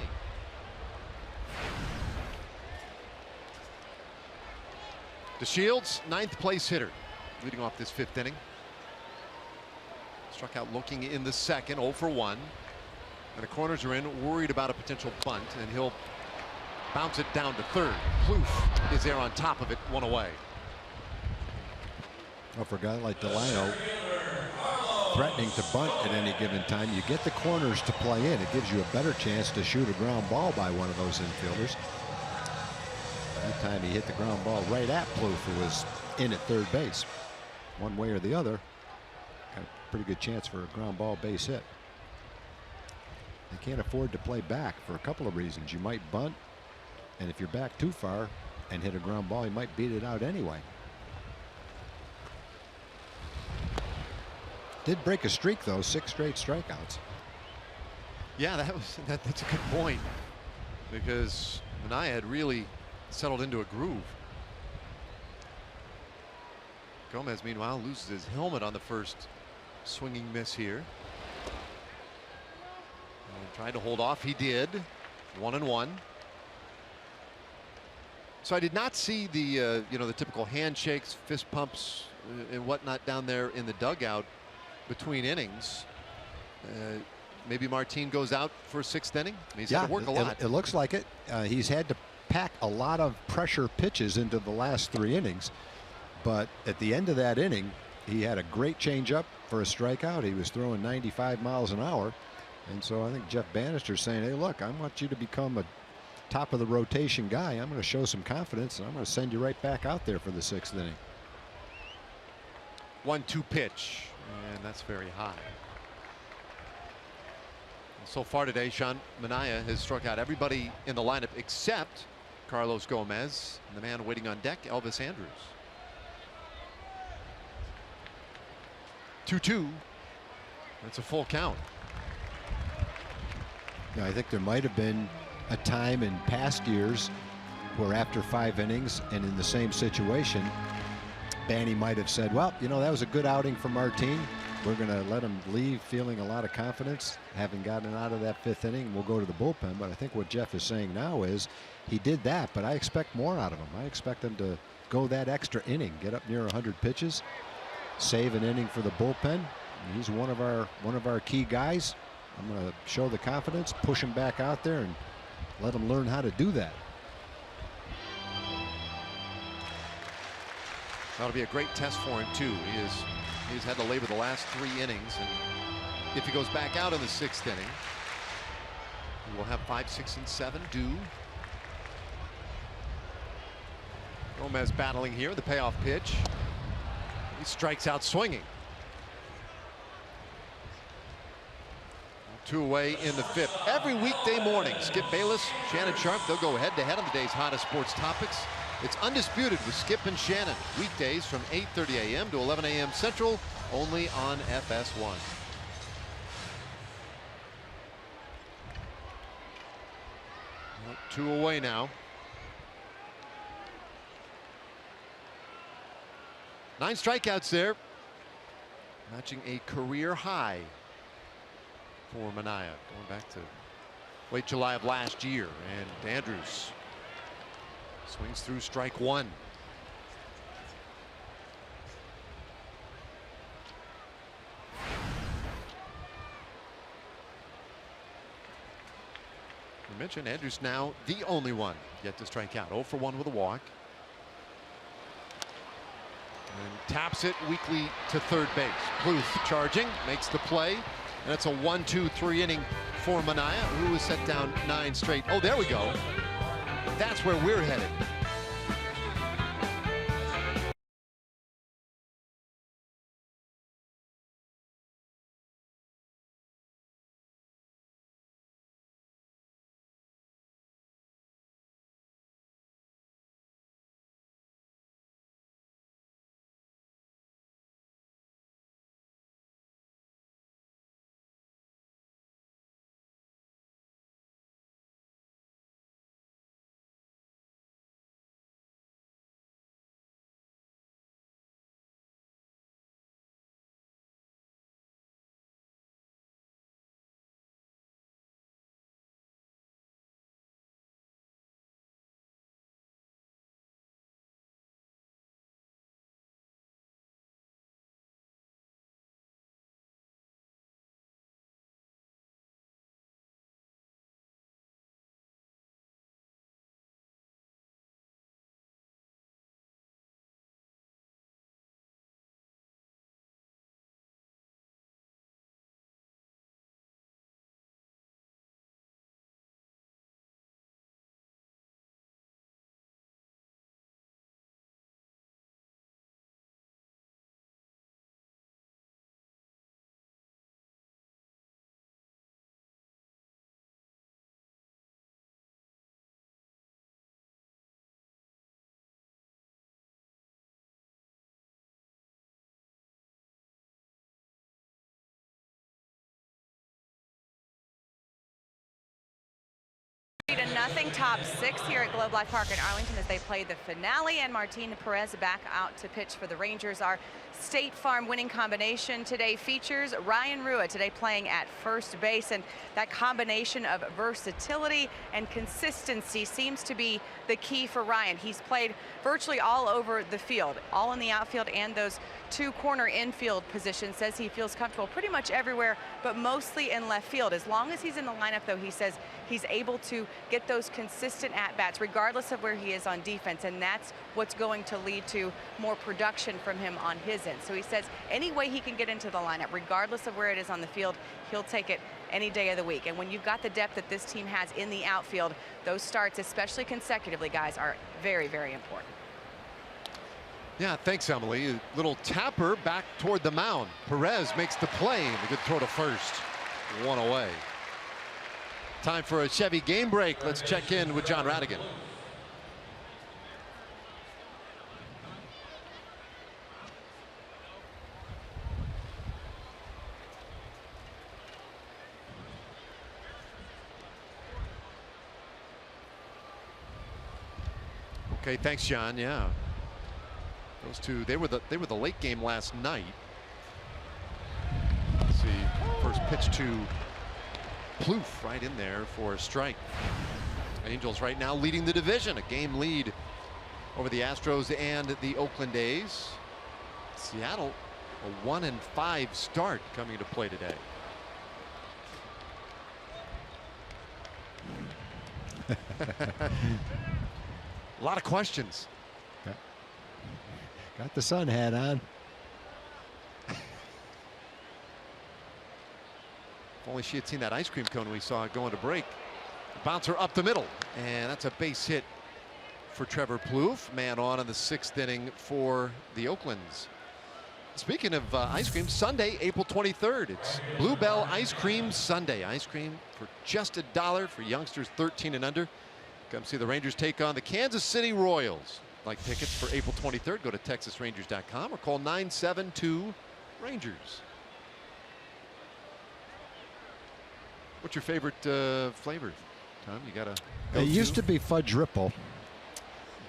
DeShields, 9th place hitter, leading off this 5th inning. Struck out looking in the 2nd, 0 for 1. And the corners are in, worried about a potential bunt, and he'll bounce it down to 3rd. Plouffe is there on top of it, 1 away. Well, for a guy like Delano, threatening to bunt at any given time, you get the corners to play in. It gives you a better chance to shoot a ground ball by one of those infielders. That time he hit the ground ball right at Plouffe, who was in at 3rd base. One way or the other, got a pretty good chance for a ground ball base hit. They can't afford to play back for a couple of reasons. You might bunt, and if you're back too far and hit a ground ball, you might beat it out anyway. Did break a streak though, 6 straight strikeouts. Yeah, that's a good point, because Manaea had really settled into a groove. Gomez, meanwhile, loses his helmet on the first swinging miss here. And tried to hold off. He did. 1-1. So I did not see the the typical handshakes, fist pumps, and whatnot down there in the dugout between innings. Maybe Martin goes out for a 6th inning. He's had to work a lot. It looks like it. He's had to pack a lot of pressure pitches into the last 3 innings, but at the end of that inning he had a great changeup for a strikeout. He was throwing 95 miles an hour, and so I think Jeff Bannister's saying, hey, look, I want you to become a top of the rotation guy. I'm going to show some confidence, and I'm going to send you right back out there for the 6th inning. 1-2 pitch, and that's very high. And so far today, Sean Manaea has struck out everybody in the lineup except Carlos Gomez and the man waiting on deck, Elvis Andrus. 2-2. That's a full count. Yeah, I think there might have been a time in past years where after 5 innings and in the same situation, Banny might have said, well, you know, that was a good outing from our team. We're going to let him leave feeling a lot of confidence, having gotten out of that 5th inning. We'll go to the bullpen. But I think what Jeff is saying now is he did that, but I expect more out of him. I expect him to go that extra inning, get up near 100 pitches, save an inning for the bullpen. He's one of our key guys. I'm going to show the confidence, push him back out there, and let him learn how to do that. That'll be a great test for him too. He's had to labor the last 3 innings, and if he goes back out in the 6th inning, he will have 5, 6, and 7 due. Gomez battling here, the payoff pitch. He strikes out swinging. 2 away in the 5th. Every weekday morning, Skip Bayless, Shannon Sharp, they'll go head to head on the day's hottest sports topics. It's Undisputed with Skip and Shannon, weekdays from 8:30 a.m. to 11 a.m. Central, only on FS1. Well, 2 away now. 9 strikeouts there, matching a career high for Manaea, going back to late July of last year. And Andrus swings through strike 1. We mentioned Andrus now the only one yet to strike out. 0 for 1 with a walk. And taps it weakly to third base. Pluth charging, makes the play. And it's a 1-2-3 inning for Manaea, who has set down 9 straight. Oh, there we go. That's where we're headed. Nothing, top 6 here at Globe Life Park in Arlington as they play the finale, and Martin Perez back out to pitch for the Rangers. Our State Farm winning combination today features Ryan Rua today playing at first base, and that combination of versatility and consistency seems to be the key for Ryan. He's played virtually all over the field, all in the outfield and those 2 corner infield positions. Says he feels comfortable pretty much everywhere, but mostly in left field. As long as he's in the lineup, though, he says he's able to get those consistent at-bats regardless of where he is on defense, and that's what's going to lead to more production from him on his end. So he says any way he can get into the lineup, regardless of where it is on the field, he'll take it any day of the week. And when you've got the depth that this team has in the outfield, those starts, especially consecutively, guys, are very, very important. Yeah, thanks, Emily. A little tapper back toward the mound. Perez makes the play. A good throw to first. One away. Time for a Chevy game break. Let's check in with John Radigan. Okay, thanks, John. Yeah, those two, they were the late game last night. Let's see, first pitch to Plouffe right in there for a strike. Angels right now leading the division, a game lead over the Astros and the Oakland A's. Seattle, a 1-5 start coming into play today. A lot of questions. Got the sun hat on. If only she had seen that ice cream cone we saw going to break. Bouncer up the middle, and that's a base hit for Trevor Plouffe. Man on in the 6th inning for the Oaklands. Speaking of ice cream, Sunday, April 23rd, it's Bluebell Ice Cream Sunday. Ice cream for just $1 for youngsters 13 and under. Come see the Rangers take on the Kansas City Royals. Like tickets for April 23rd, go to texasrangers.com or call 972-RANGERS. What's your favorite flavor, Tom? You got a go-to? It used to be fudge ripple,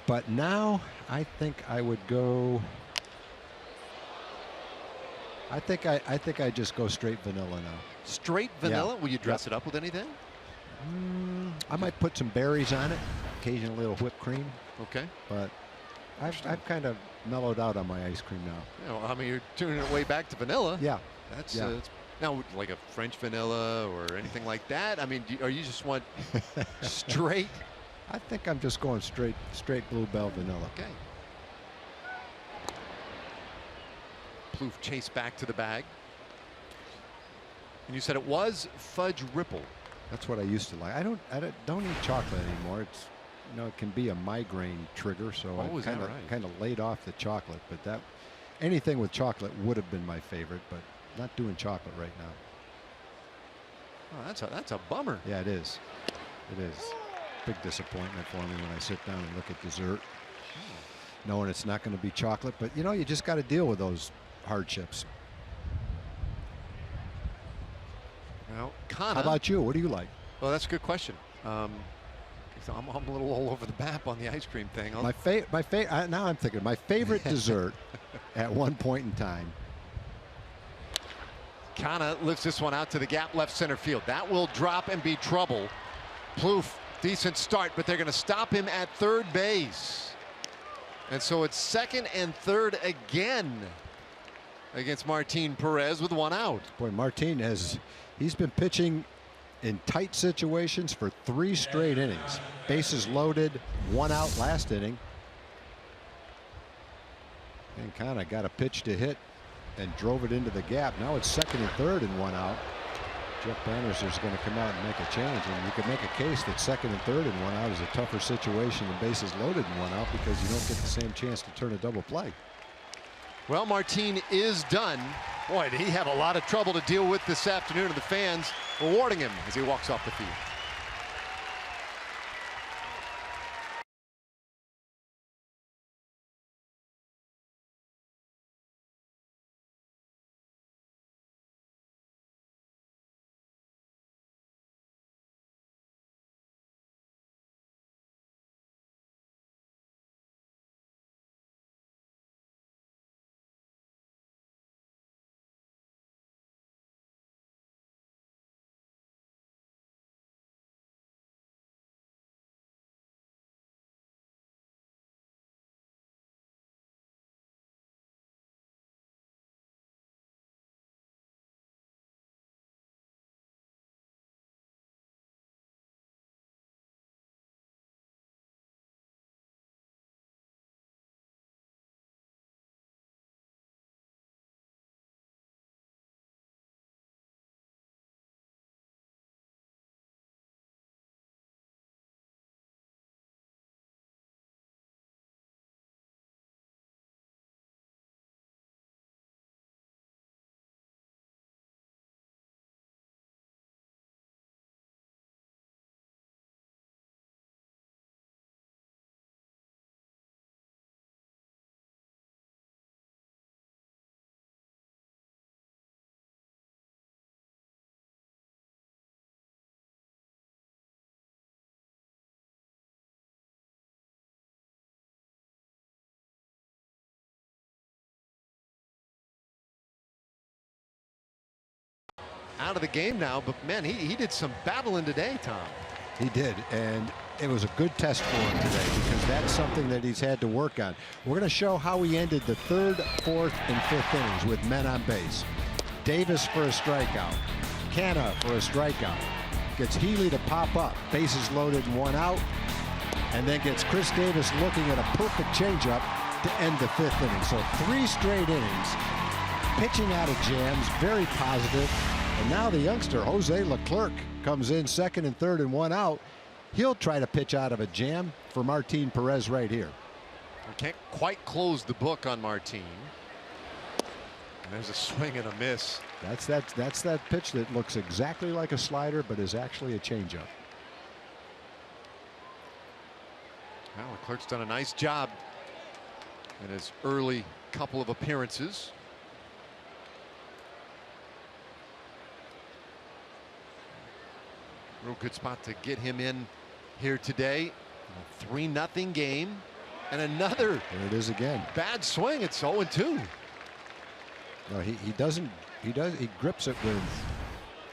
but now I think I would go. I think I just go straight vanilla now. Straight vanilla? Yeah. Will you dress it up with anything? I might put some berries on it, occasionally a little whipped cream. Okay. But I've kind of mellowed out on my ice cream now. You know, I mean, you're tuning it way back to vanilla. Yeah. That's Yeah. now like a French vanilla or anything like that. I mean, are you just want straight? I think I'm just going straight Bluebell vanilla. Okay. Plouffe chased back to the bag. And you said it was fudge ripple. That's what I used to like. I don't eat chocolate anymore. It's, you know, it can be a migraine trigger, so Oh, is that right? I kind of laid off the chocolate. But that anything with chocolate would have been my favorite, but not doing chocolate right now. Oh, that's a bummer. Yeah, it is. It is. Big disappointment for me when I sit down and look at dessert, knowing it's not going to be chocolate. But you know, you just got to deal with those hardships. Well, Kana. How about you? What do you like? Well, that's a good question. I'm a little all over the map on the ice cream thing. My favorite. Now I'm thinking my favorite dessert at one point in time. Kana lifts this one out to the gap left center field. That will drop and be trouble. Plouffe, decent start, but they're going to stop him at third base. And so it's second and third again against Martin Perez with one out. Boy, Martin he's been pitching in tight situations for 3 straight innings. Bases loaded, 1 out last inning. And kind of got a pitch to hit and drove it into the gap. Now it's second and third and 1 out. Jeff Bannister's going to come out and make a change, and you could make a case that second and third and 1 out is a tougher situation than bases loaded and 1 out, because you don't get the same chance to turn a double play. Well, Martin is done. Boy, did he have a lot of trouble to deal with this afternoon, and the fans rewarding him as he walks off the field. out of the game now, but man, he did some battling today, Tom. He did, and it was a good test for him today because that's something that he's had to work on. We're going to show how he ended the 3rd, 4th, and 5th innings with men on base. Davis for a strikeout. Canna for a strikeout. Gets Healy to pop up. Bases loaded and 1 out. And then gets Chris Davis looking at a perfect changeup to end the 5th inning. So 3 straight innings. Pitching out of jams. Very positive. And now the youngster, Jose Leclerc, comes in 2nd and 3rd and 1 out. He'll try to pitch out of a jam for Martin Perez right here. We can't quite close the book on Martin. And there's a swing and a miss. That's that pitch that looks exactly like a slider, but is actually a changeup. Well, Leclerc's done a nice job in his early couple of appearances. Real good spot to get him in here today. A 3-0 game. And another There it is again. bad swing. It's 0-2. No, he grips it with,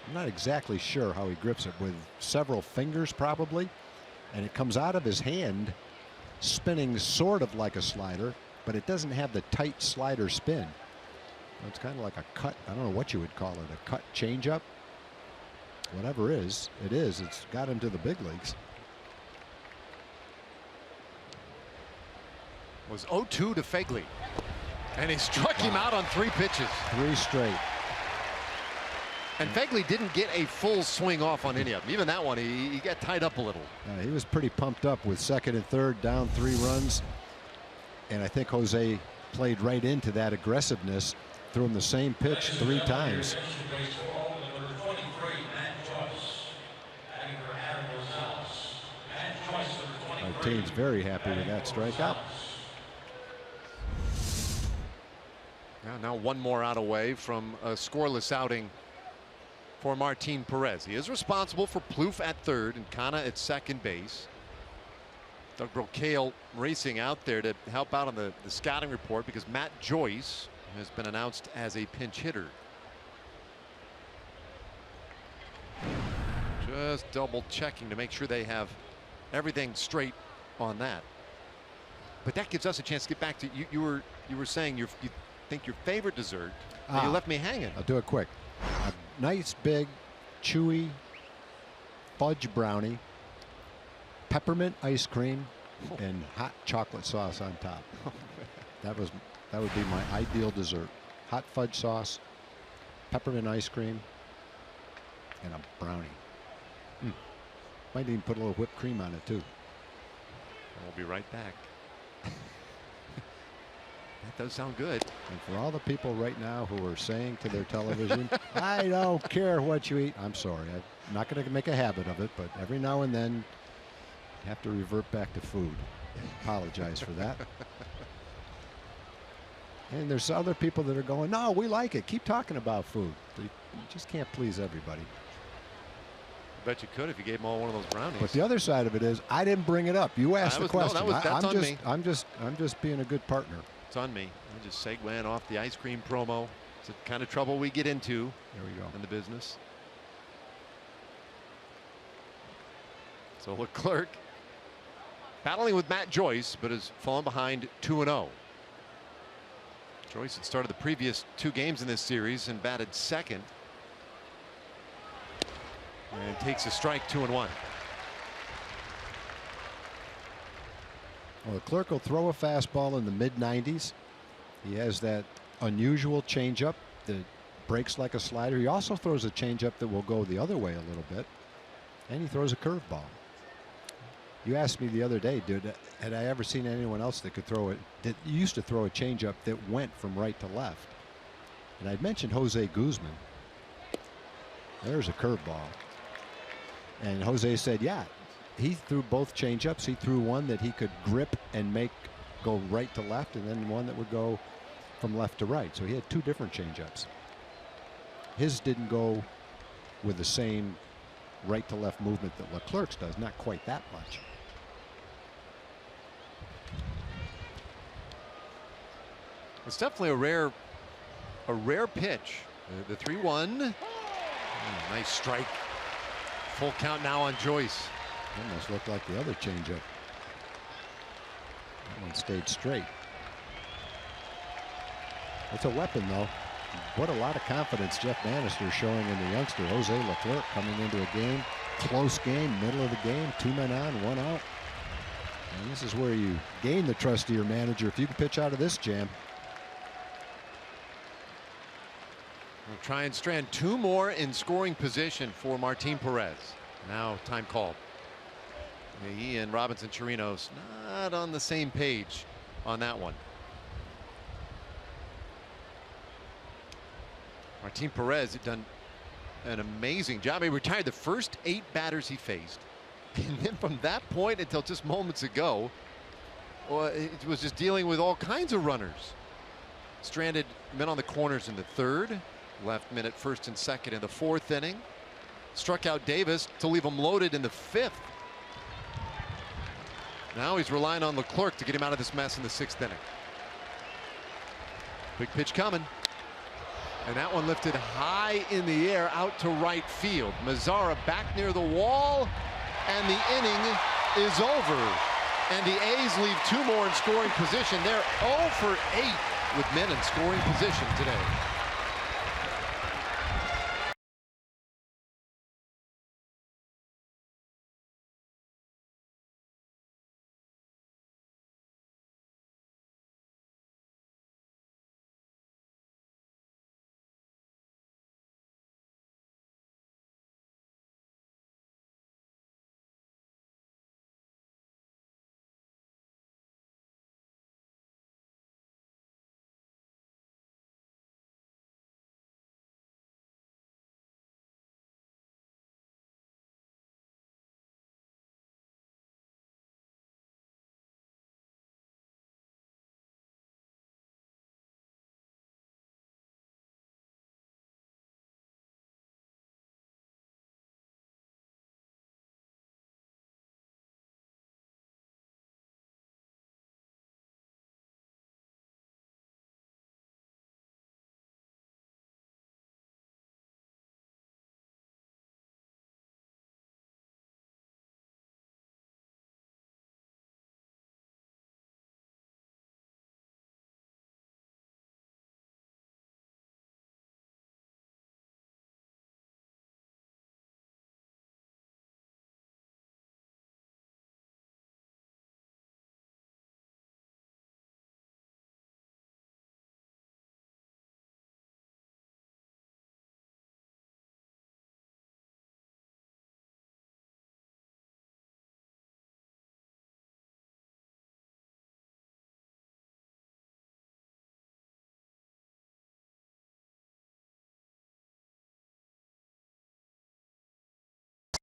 I'm not exactly sure how he grips it, with several fingers probably. And it comes out of his hand spinning sort of like a slider, but it doesn't have the tight slider spin. It's kind of like a cut. I don't know what you would call it, a cut changeup. Whatever it is, it's got him to the big leagues. It was 0-2 to Fegley. And he struck him out on 3 pitches. 3 straight. And Fegley didn't get a full swing off on any of them. Even that one, he got tied up a little. He was pretty pumped up with 2nd and 3rd, down 3 runs. And I think Jose played right into that aggressiveness, threw him the same pitch 3 times. Martin's very happy with that strikeout. Now 1 more out away from a scoreless outing for Martin Perez. He is responsible for Plouffe at 3rd and Canna at 2nd base. Doug Brocail racing out there to help out on the scouting report because Matt Joyce has been announced as a pinch hitter. Just double checking to make sure they have everything straight on that. But that gives us a chance to get back to you were saying you think your favorite dessert. You left me hanging. I'll do it quick. A nice big chewy fudge brownie, peppermint ice cream, and hot chocolate sauce on top. That would be my ideal dessert. Hot fudge sauce, peppermint ice cream, and a brownie. Might even put a little whipped cream on it too. We'll be right back. That does sound good. And for all the people right now who are saying to their television, I don't care what you eat. I'm sorry. I'm not going to make a habit of it, but every now and then you have to revert back to food. Apologize for that. And there's other people that are going, no, we like it. Keep talking about food. You just can't please everybody. I bet you could if you gave them all one of those brownies. But the other side of it is, I didn't bring it up. You asked the question. That's on me. I'm just being a good partner. It's on me. I'm just segueing off the ice cream promo. It's the kind of trouble we get into. There we go. In the business. So Leclerc battling with Matt Joyce, but has fallen behind 2-0. Joyce had started the previous 2 games in this series and batted 2nd. And takes a strike, 2-1. Well, Leclerc will throw a fastball in the mid-90s. He has that unusual changeup that breaks like a slider. He also throws a changeup that will go the other way a little bit. And he throws a curveball. You asked me the other day, dude, had I ever seen anyone else that could throw it, that used to throw a changeup that went from right to left? And I'd mentioned Jose Guzman. There's a curveball. And Jose said, yeah, he threw both changeups. He threw one that he could grip and make go right to left, and then one that would go from left to right. So he had 2 different changeups. His didn't go with the same right to left movement that Leclerc's does, not quite that much. It's definitely a rare pitch. The 3-1. Nice strike. Full count now on Joyce. Almost looked like the other changeup. That one stayed straight. It's a weapon, though. What a lot of confidence Jeff Bannister showing in the youngster Jose Leclerc coming into a game, close game, middle of the game, 2 men on, 1 out. And this is where you gain the trust of your manager if you can pitch out of this jam. We'll try and strand 2 more in scoring position for Martin Perez. Now time called. He and Robinson Chirinos not on the same page on that one. Martin Perez had done an amazing job. He retired the first 8 batters he faced. And then from that point until just moments ago, it was just dealing with all kinds of runners. Stranded men on the corners in the 3rd. Left men at 1st and 2nd in the 4th inning. Struck out Davis to leave him loaded in the 5th. Now he's relying on Leclerc to get him out of this mess in the 6th inning. Big pitch coming. And that one lifted high in the air out to right field. Mazzara back near the wall, and the inning is over. And the A's leave 2 more in scoring position. They're 0 for 8 with men in scoring position today.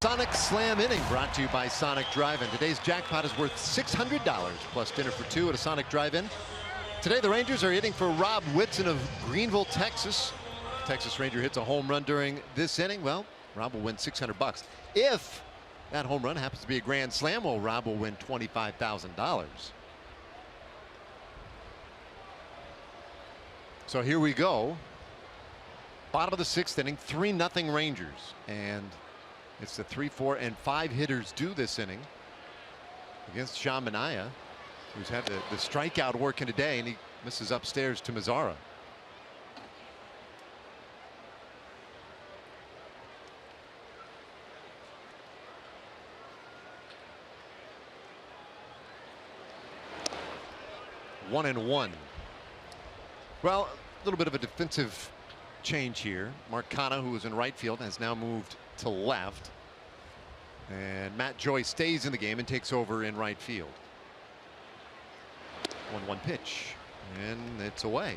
Sonic Slam inning brought to you by Sonic Drive-In. Today's jackpot is worth $600 plus dinner for 2 at a Sonic Drive-In. Today the Rangers are hitting for Rob Whitson of Greenville, Texas. Texas Ranger hits a home run during this inning. Well, Rob will win $600. If that home run happens to be a grand slam, well, Rob will win $25,000. So here we go. Bottom of the 6th inning, 3-0 Rangers. And it's the 3, 4, and 5 hitters due this inning against Sean Manaea, who's had the strikeout working today, and he misses upstairs to Mazzara. One and one. Well, a little bit of a defensive change here. Marcano, who was in right field, has now moved to left, and Matt Joyce stays in the game and takes over in right field. 1-1 pitch, and it's away.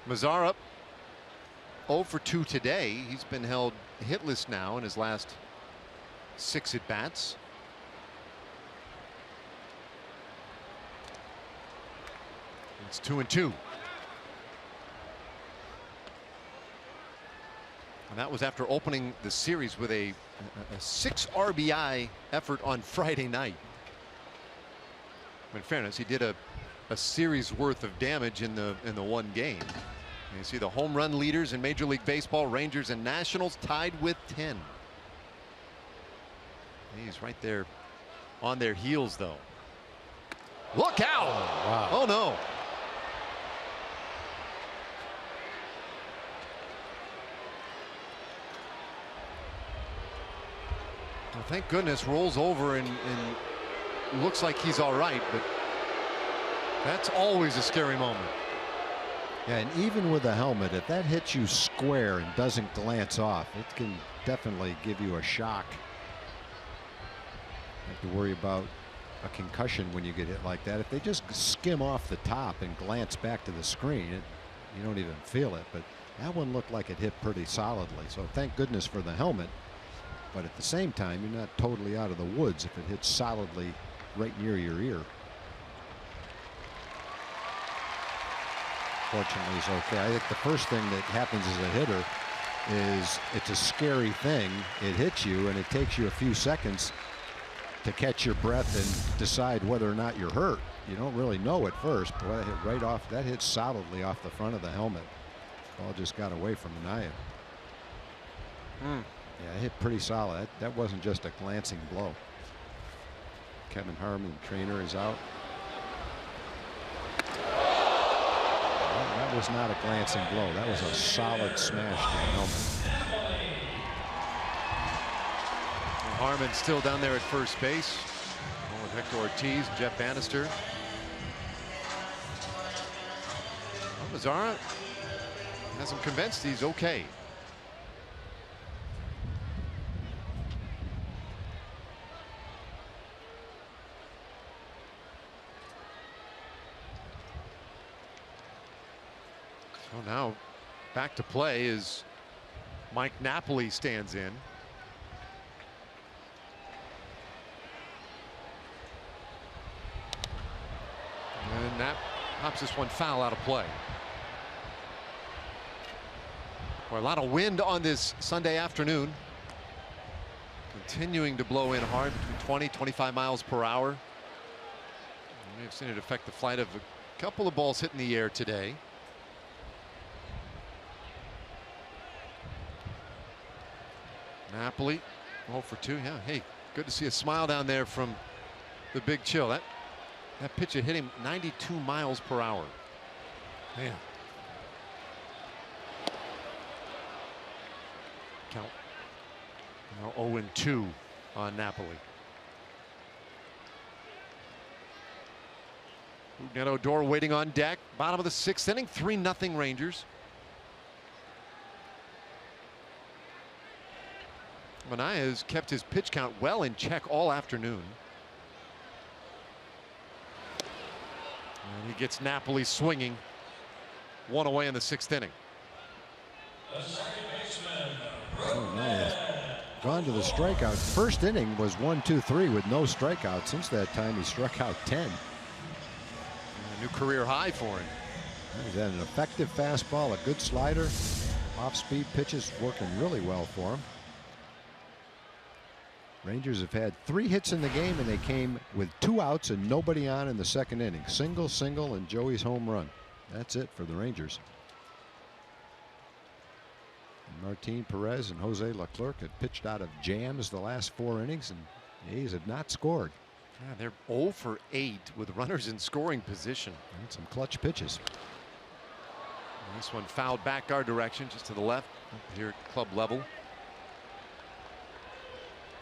Mazzara 0 for 2 today. He's been held hitless now in his last 6 at bats. It's 2-2. And that was after opening the series with a 6 RBI effort on Friday night. In fairness, he did a series worth of damage in the one game. You see the home run leaders in Major League Baseball, Rangers and Nationals, tied with 10. He's right there on their heels, though. Look out! Oh, wow. Oh no. Well, thank goodness rolls over and looks like he's all right, but that's always a scary moment. Yeah, and even with a helmet, if that hits you square and doesn't glance off, it can definitely give you a shock. You have to worry about a concussion when you get hit like that. If they just skim off the top and glance back to the screen, you don't even feel it. But that one looked like it hit pretty solidly. So thank goodness for the helmet. But at the same time, you're not totally out of the woods if it hits solidly right near your ear. Fortunately, he's okay. I think the first thing that happens as a hitter is it's a scary thing. It hits you, and it takes you a few seconds to catch your breath and decide whether or not you're hurt. You don't really know at first, but that hit right off. That hit solidly off the front of the helmet. Ball just got away from Anaya. Yeah, it hit pretty solid. That wasn't just a glancing blow. Kevin Harmon, trainer, is out. That was not a glancing blow. That was a solid smash to the helmet. Harmon still down there at first base, along with Hector Ortiz, Jeff Bannister. Well, Mazzara has him convinced he's okay. So now back to play as Mike Napoli stands in. And that pops this one foul out of play. Boy, a lot of wind on this Sunday afternoon. Continuing to blow in hard, between 20-25 miles per hour. You may have seen it affect the flight of a couple of balls hitting the air today. Napoli 0 for 2. Yeah, hey, good to see a smile down there from the Big Chill. That pitch had hit him 92 miles per hour. Man. Count now 0-2 on Napoli. Neto Odor waiting on deck. Bottom of the 6th inning, 3-0 Rangers. Manaea has kept his pitch count well in check all afternoon. And he gets Napoli swinging. One away in the 6th inning. Oh, nice. Gone to the strikeout. First inning was 1-2-3 with no strikeouts. Since that time, he struck out 10. A new career high for him. He's had an effective fastball, a good slider, off-speed pitches working really well for him. Rangers have had 3 hits in the game, and they came with 2 outs and nobody on in the 2nd inning. Single, single, and Joey's home run. That's it for the Rangers. And Martin Perez and Jose Leclerc had pitched out of jams the last 4 innings, and the A's have not scored. Yeah, they're 0 for 8 with runners in scoring position. And some clutch pitches. And this one fouled back our direction, just to the left, up here at club level.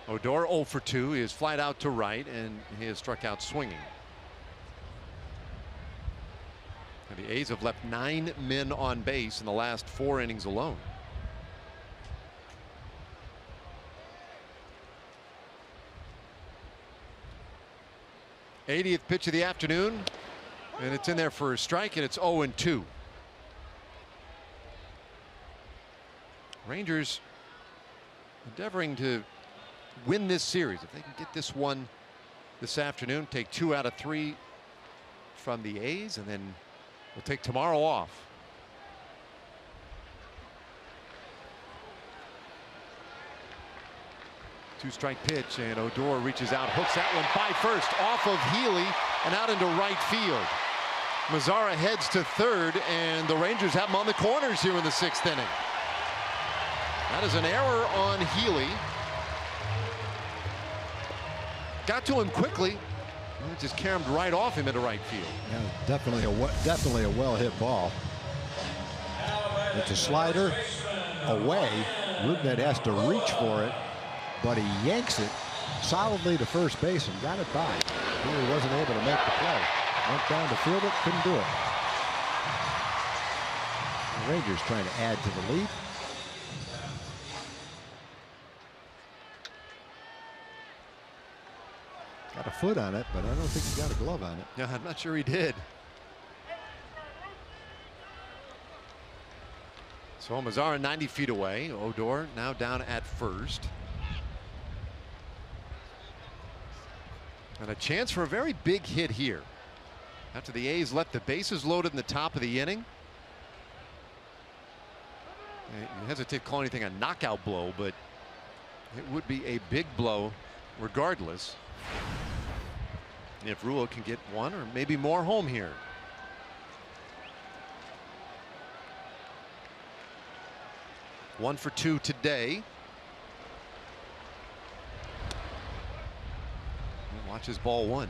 Odor 0 for 2. He is flied out to right, and he has struck out swinging. And the A's have left 9 men on base in the last 4 innings alone. '80th pitch of the afternoon, and it's in there for a strike, and it's 0-2. Rangers endeavoring to win this series. If they can get this one this afternoon, take 2 out of 3 from the A's, and then we'll take tomorrow off. Two-strike pitch, and Odor reaches out, hooks that one by first, off of Healy and out into right field. Mazzara heads to third, and the Rangers have him on the corners here in the 6th inning. That is an error on Healy. Got to him quickly. And it just caromed right off him into right field. Yeah, definitely a well-hit ball. It's a slider away. Rubnet has to reach for it, but he yanks it solidly to first base and got it by. Healy wasn't able to make the play. Went down to field it, couldn't do it. The Rangers trying to add to the lead. Got a foot on it, but I don't think he got a glove on it. Yeah, I'm not sure he did. So Mazzara 90 feet away. Odor now down at first. And a chance for a very big hit here. After the A's left the bases loaded in the top of the inning. You hesitate to call anything a knockout blow, but it would be a big blow regardless. If Rua can get one or maybe more home here. One for two today. Watch his ball one.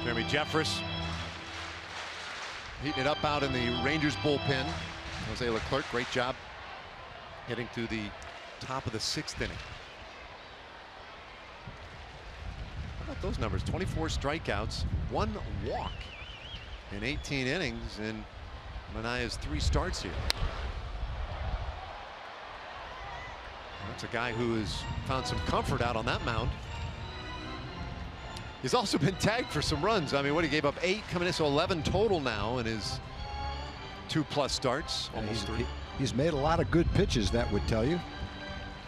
Jeremy Jeffress heating it up out in the Rangers bullpen. Jose Leclerc, great job getting to the top of the 6th inning. How about those numbers? 24 strikeouts, 1 walk in 18 innings, and Manaea's 3 starts here. That's a guy who has found some comfort out on that mound. He's also been tagged for some runs. I mean, what, he gave up 8 coming in, so 11 total now in his 2+ starts. Almost 3. He's made a lot of good pitches, that would tell you.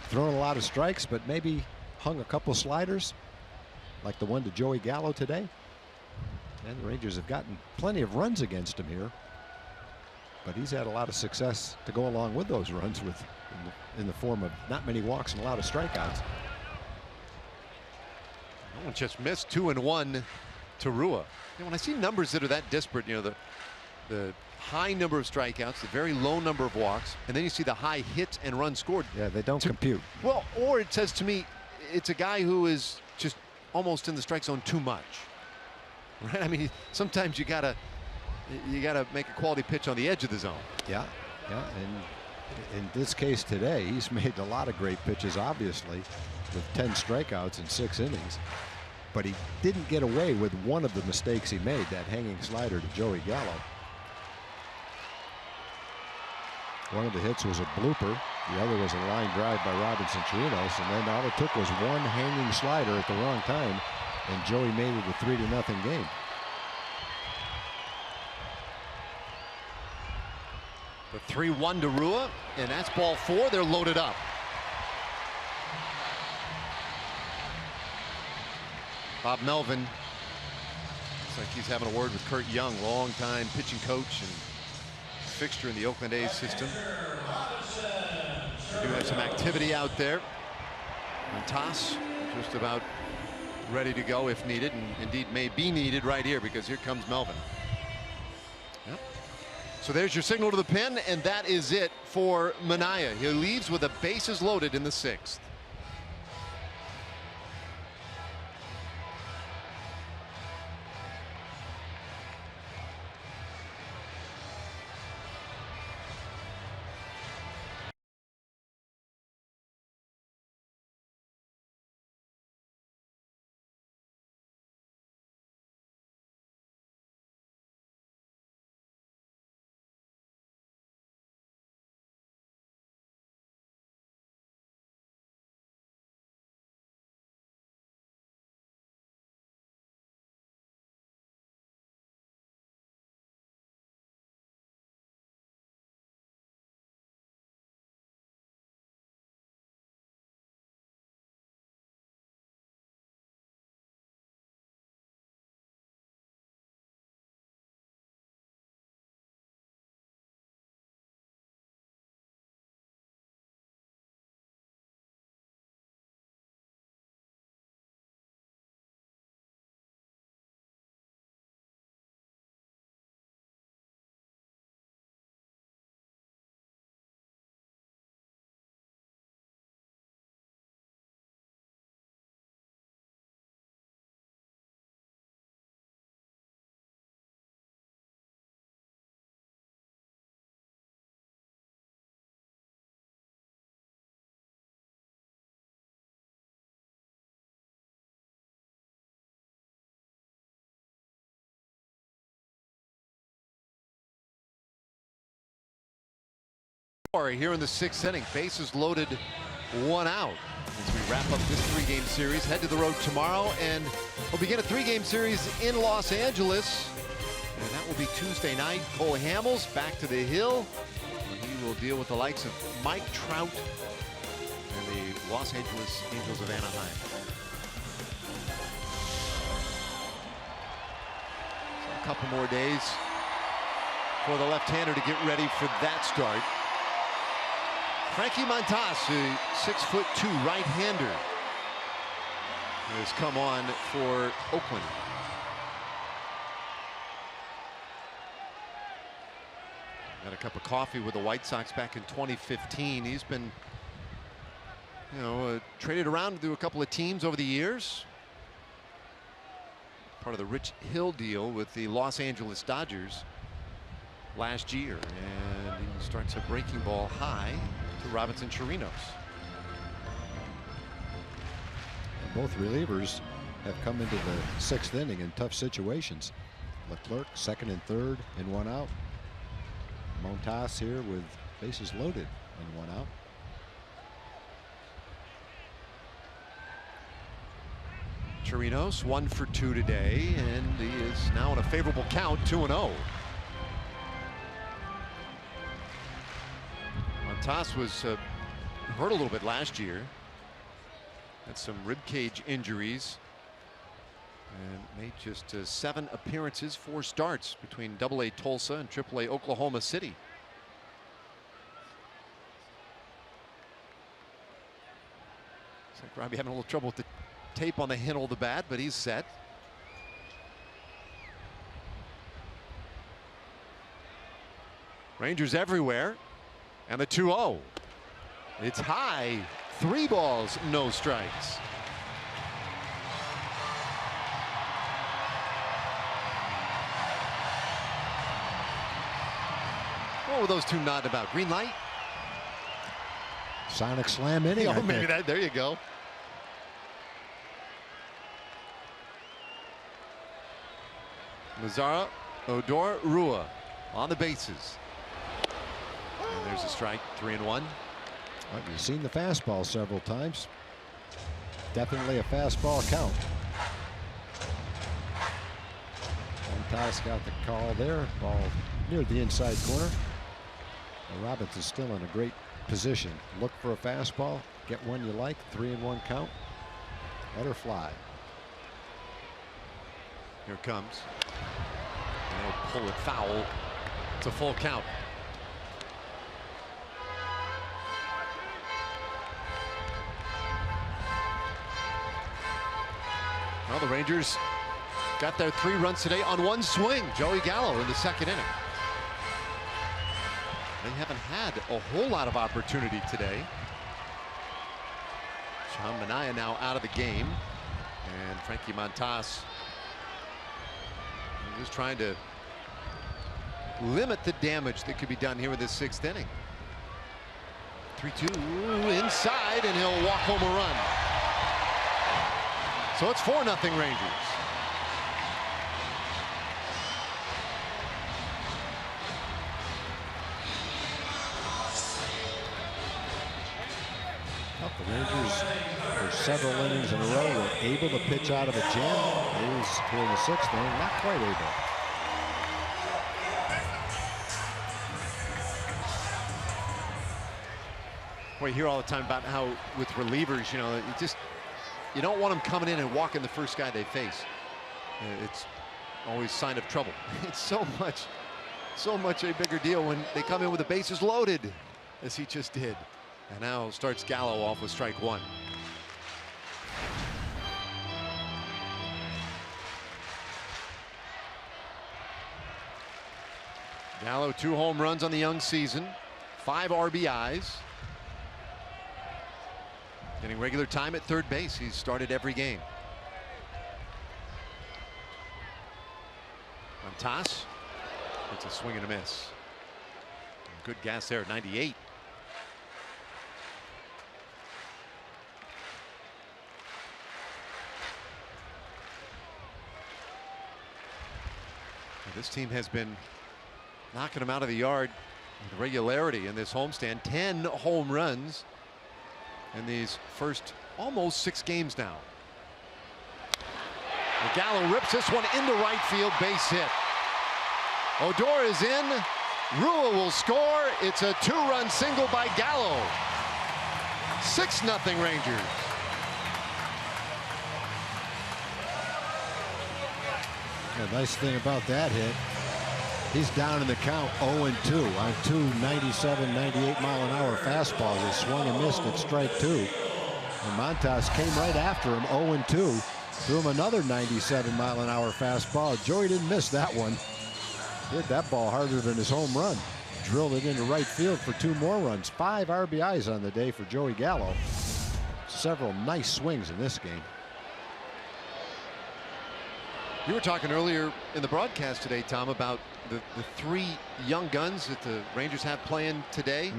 Thrown a lot of strikes, but maybe hung a couple sliders like the one to Joey Gallo today. And the Rangers have gotten plenty of runs against him here. But he's had a lot of success to go along with those runs in the form of not many walks and a lot of strikeouts. No one just missed 2-1 to Rua. When I see numbers that are that disparate, the high number of strikeouts, the very low number of walks, and then you see the high hits and runs scored. Yeah, they don't compute. Well, or it says to me, it's a guy who is just almost in the strike zone too much. Right? I mean, sometimes you gotta make a quality pitch on the edge of the zone. Yeah, and in this case today, he's made a lot of great pitches, obviously, with 10 strikeouts in 6 innings. But he didn't get away with one of the mistakes he made, that hanging slider to Joey Gallo. One of the hits was a blooper. The other was a line drive by Robinson Chirinos, and then all it took was one hanging slider at the wrong time, and Joey made it a 3-0 game. The 3-1 to Rua, and that's ball 4. They're loaded up. Bob Melvin looks like he's having a word with Kurt Young, longtime pitching coach and fixture in the Oakland A's system. We do have some activity out there. And toss just about ready to go if needed, and indeed may be needed right here, because here comes Melvin. Yep. So there's your signal to the pen, and that is it for Manaea. He leaves with the bases loaded in the 6th. Here in the 6th inning, bases loaded, 1 out. As we wrap up this 3-game series, head to the road tomorrow, and we'll begin a 3-game series in Los Angeles. And that will be Tuesday night. Cole Hamels back to the hill. He will deal with the likes of Mike Trout and the Los Angeles Angels of Anaheim. So a couple more days for the left-hander to get ready for that start. Frankie Montas, a 6'2" right-hander, has come on for Oakland. Had a cup of coffee with the White Sox back in 2015. He's been, traded around through a couple of teams over the years. Part of the Rich Hill deal with the Los Angeles Dodgers last year, and he starts a breaking ball high to Robinson Chirinos. And both relievers have come into the 6th inning in tough situations. Leclerc 2nd and 3rd and 1 out. Montas here with bases loaded and 1 out. Chirinos 1 for 2 today, and he is now in a favorable count, 2-0. Montas was hurt a little bit last year. Had some rib cage injuries and made just 7 appearances, 4 starts between AA Tulsa and AAA Oklahoma City. Looks like Robbie having a little trouble with the tape on the handle of the bat, but he's set. Rangers everywhere. And the 2-0. It's high. 3 balls, no strikes. What were those two nodding about? Green light? Sonic slam inning. Oh, maybe that. There you go. Mazara, Odor, Rua on the bases. And there's a strike, 3-1. Well, you've seen the fastball several times. Definitely a fastball count. Montas got the call there. Ball near the inside corner. Well, Robinson's still in a great position. Look for a fastball. Get one you like. 3-1 count. Let her fly. Here it comes. And they'll pull it foul. It's a full count. Well, the Rangers got their 3 runs today on 1 swing. Joey Gallo in the 2nd inning. They haven't had a whole lot of opportunity today. Sean Manaea now out of the game, and Frankie Montas is trying to limit the damage that could be done here with this 6th inning. 3-2 inside, and he'll walk home a run. So it's 4-0 Rangers. The Rangers, for several innings in a row, were able to pitch out of a jam. Is here in the 6th inning, not quite able. Well, you hear all the time about how with relievers, you don't want them coming in and walking the first guy they face. It's always a sign of trouble. It's so much a bigger deal when they come in with the bases loaded, as he just did. And now starts Gallo off with strike 1. Gallo 2 home runs on the young season, 5 RBIs. Getting regular time at 3rd base. He's started every game. Montas. It's a swing and a miss. Good gas there at 98. This team has been knocking them out of the yard The regularity in this homestand, 10 home runs in these first almost 6 games now. Gallo rips this one into right field, base hit. Odor is in. Rua will score. It's a 2-run single by Gallo. 6-0 Rangers. The nice thing about that hit, he's down in the count 0-2 on 2 97, 98 mile an hour fastballs. He swung and missed at strike 2. And Montas came right after him 0-2. Threw him another 97 mile an hour fastball. Joey didn't miss that one. Hit that ball harder than his home run. Drilled it into right field for 2 more runs. 5 RBIs on the day for Joey Gallo. Several nice swings in this game. You were talking earlier in the broadcast today, Tom, about the 3 young guns that the Rangers have playing today.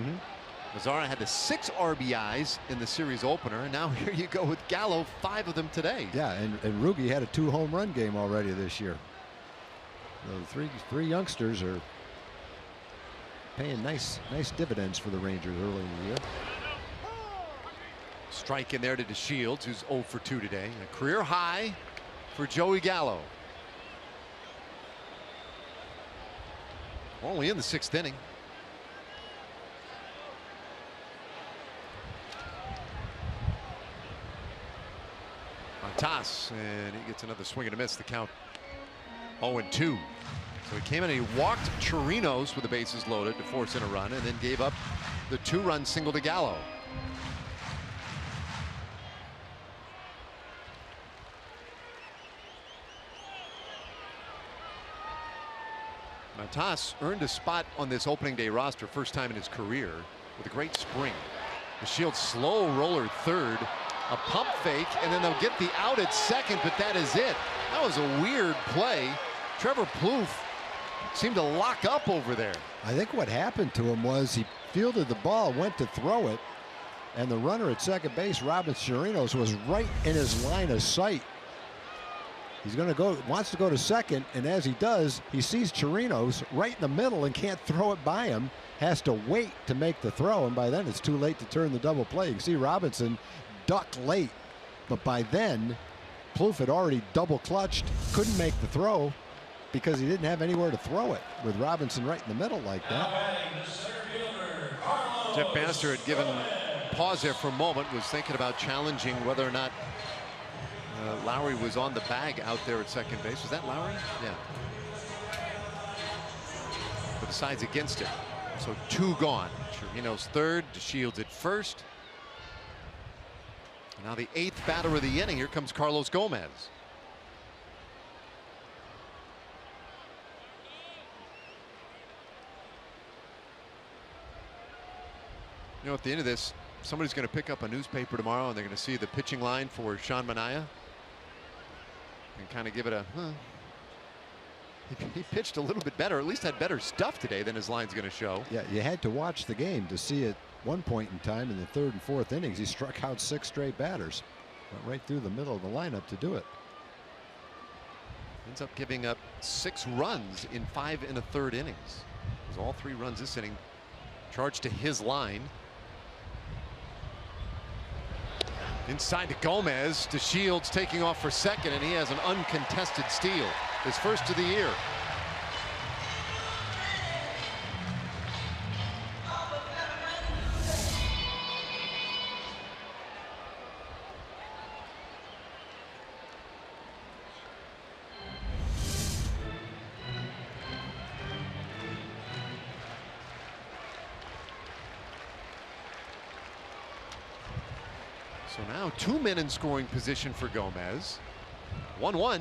Mazzara had the 6 RBIs in the series opener, and now here you go with Gallo, 5 of them today. Yeah, and Rugi had a 2 home run game already this year. The three youngsters are paying nice dividends for the Rangers early in the year. Strike in there to DeShields, who's 0 for 2 today. A career high for Joey Gallo. Only in the 6th inning. Toss, and he gets another swing and a miss. The count 0-2. So he came in and he walked Chirinos with the bases loaded to force in a run, and then gave up the 2-run single to Gallo. Montas earned a spot on this opening day roster, first time in his career, with a great spring. The Shields slow roller third. A pump fake, and then they'll get the out at second, but that is it. That was a weird play. Trevor Plouffe seemed to lock up over there. I think what happened to him was he fielded the ball, went to throw it, and the runner at second base, Robin Chirinos, was right in his line of sight. He's going to go, wants to go to second, and as he does, he sees Chirinos right in the middle and can't throw it by him. Has to wait to make the throw, and by then it's too late to turn the double play. You can see Robinson ducked late, but by then Plouffe had already double clutched, couldn't make the throw because he didn't have anywhere to throw it with Robinson right in the middle like that. Jeff Bannister had given pause there for a moment, was thinking about challenging whether or not Lowry was on the bag out there at second base. Was that Lowry? Yeah. But decides against it. So 2 gone. Chirinos third, DeShields at first. Now the 8th batter of the inning. Here comes Carlos Gomez. You know, at the end of this, somebody's going to pick up a newspaper tomorrow and they're going to see the pitching line for Sean Manaea and kind of give it a, he pitched a little bit better, at least had better stuff today than his line's going to show. Yeah, you had to watch the game to see it. One point in time in the 3rd and 4th innings, he struck out 6 straight batters. Went right through the middle of the lineup to do it. Ends up giving up 6 runs in 5 1/3 innings. It was all 3 runs this inning charged to his line. Inside to Gomez. DeShields taking off for second, and he has an uncontested steal. His first of the year. So now 2 men in scoring position for Gomez. 1-1.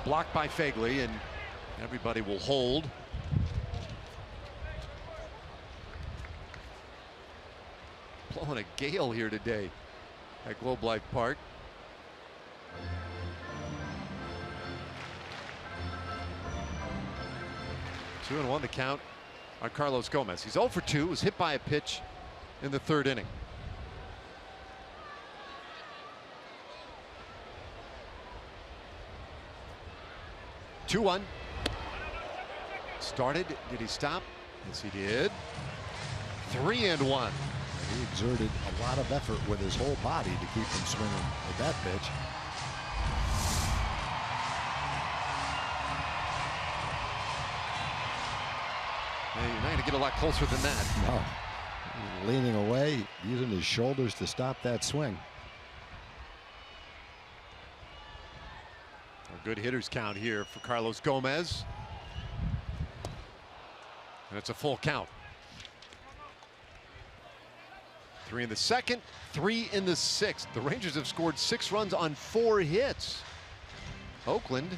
Blocked by Fagley, and everybody will hold. Blowing a gale here today at Globe Life Park. Two and 1 the count on Carlos Gomez. He's 0 for 2. Was hit by a pitch in the 3rd inning. Two 2-1. Started. Did he stop? Yes, he did. 3-1. He exerted a lot of effort with his whole body to keep him swinging with that pitch. Hey, you're not going to get a lot closer than that. No. Leaning away, using his shoulders to stop that swing. A good hitters count here for Carlos Gomez. And it's a full count. 3 in the second, 3 in the sixth. The Rangers have scored 6 runs on 4 hits. Oakland,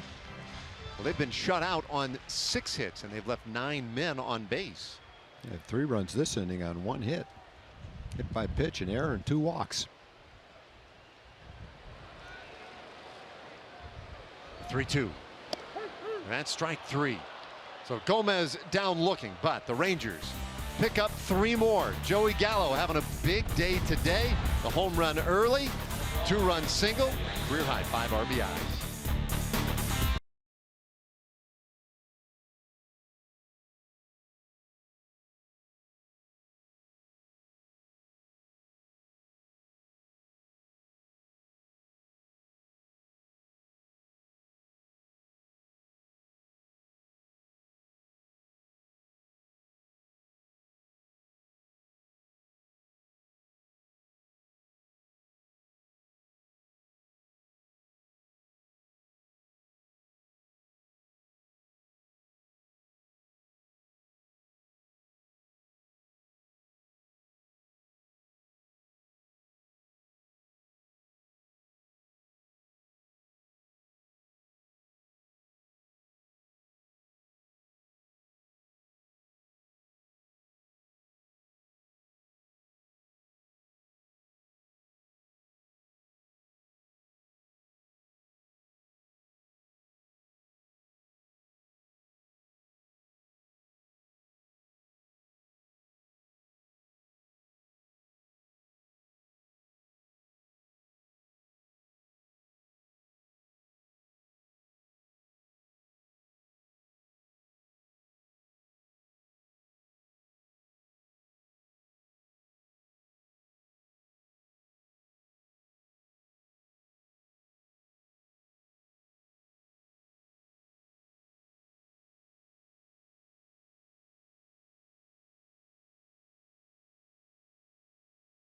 well, they've been shut out on 6 hits, and they've left 9 men on base. Yeah, 3 runs this inning on 1 hit. Hit by pitch, an error, and 2 walks. 3-2. That's strike 3. So Gomez down looking, but the Rangers pick up 3 more. Joey Gallo having a big day today. The home run early, 2-run single, career high 5 RBIs.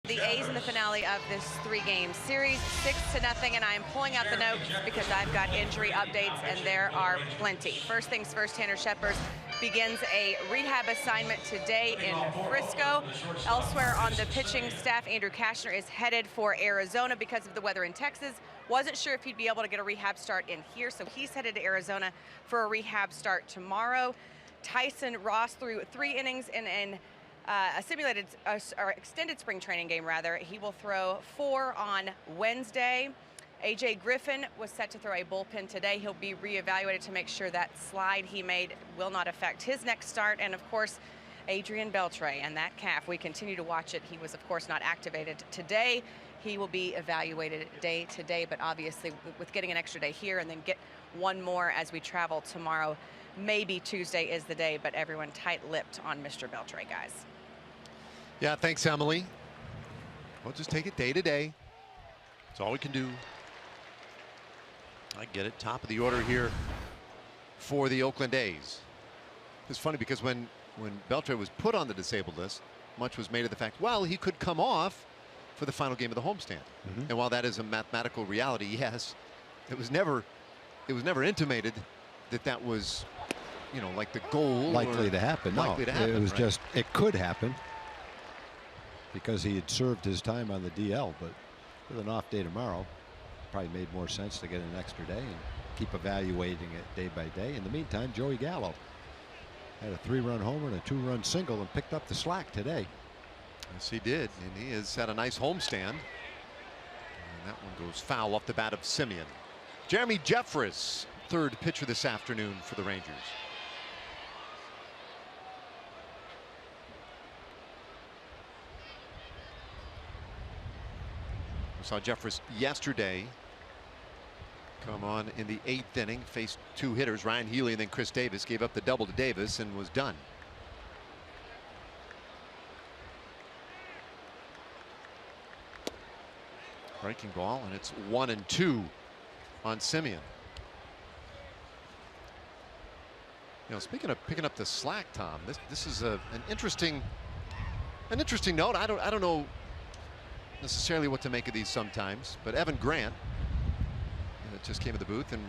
The A's in the finale of this 3-game series, 6-0, and I am pulling out the notes because I've got injury updates, and there are plenty. First things first, Tanner Sheppers begins a rehab assignment today in Frisco. Elsewhere on the pitching staff, Andrew Kashner is headed for Arizona because of the weather in Texas. Wasn't sure if he'd be able to get a rehab start in here, so he's headed to Arizona for a rehab start tomorrow. Tyson Ross threw 3 innings in a simulated or extended spring training game, rather. He will throw 4 on Wednesday. AJ Griffin was set to throw a bullpen today. He'll be reevaluated to make sure that slide he made will not affect his next start. And of course, Adrian Beltre and that calf, we continue to watch it. He was of course not activated today. He will be evaluated day to day, but obviously with getting an extra day here and then get 1 more as we travel tomorrow, maybe Tuesday is the day, but everyone tight-lipped on Mr. Beltre, guys. Yeah, thanks, Emily. We'll just take it day to day. That's all we can do. I get it. Top of the order here for the Oakland A's. It's funny because when Beltre was put on the disabled list, much was made of the fact, well, he could come off for the final game of the homestand. And while that is a mathematical reality, yes, it was never intimated that that was, you know, like the goal likely to happen. Likely to happen. It was right? just, it could happen because he had served his time on the DL, but with an off day tomorrow, probably made more sense to get an extra day and keep evaluating it day by day. In the meantime, Joey Gallo had a 3-run homer and a 2-run single and picked up the slack today. Yes, he did, and he has had a nice homestand. And that one goes foul off the bat of Simeon. Jeremy Jeffress, 3rd pitcher this afternoon for the Rangers. We saw Jeffress yesterday come on in the 8th inning, faced 2 hitters, Ryan Healy and then Chris Davis, gave up the double to Davis and was done. Breaking ball, and it's 1-2 on Simeon. You know, speaking of picking up the slack, Tom, this is an interesting note. I don't know necessarily what to make of these sometimes, but Evan Grant just came to the booth, and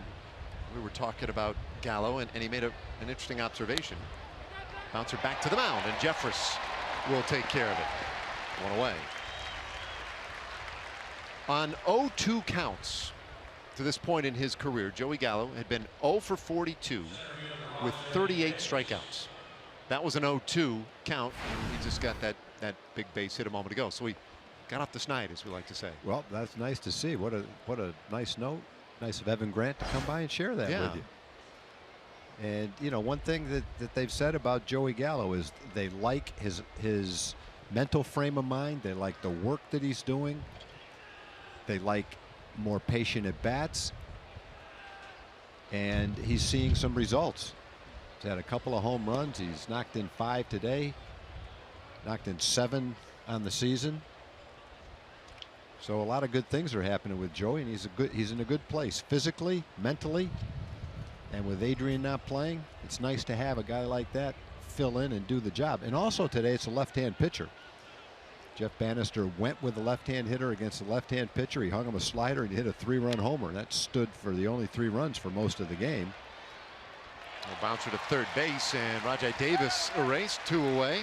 we were talking about Gallo, and he made an interesting observation. Bouncer back to the mound, and Jeffress will take care of it. 1 away. On 0-2 counts to this point in his career, Joey Gallo had been 0 for 42 with 38 strikeouts. That was an 0-2 count. He just got that big base hit a moment ago. So he got off the schneid, as we like to say. Well, that's nice to see. What a nice note. Nice of Evan Grant to come by and share that with you. And you know, one thing that they've said about Joey Gallo is they like his mental frame of mind. They like the work that he's doing. They like more patient at bats, and he's seeing some results. He's had a couple of home runs. He's knocked in 5 today, knocked in 7 on the season. So a lot of good things are happening with Joey, and he's in a good place physically, mentally, and with Adrian not playing, it's nice to have a guy like that fill in and do the job. And also today, it's a left-hand pitcher. Jeff Bannister went with the left-hand hitter against the left-hand pitcher. He hung him a slider and he hit a 3-run homer, and that stood for the only 3 runs for most of the game. A bouncer to third base, and Rajai Davis erased, 2 away.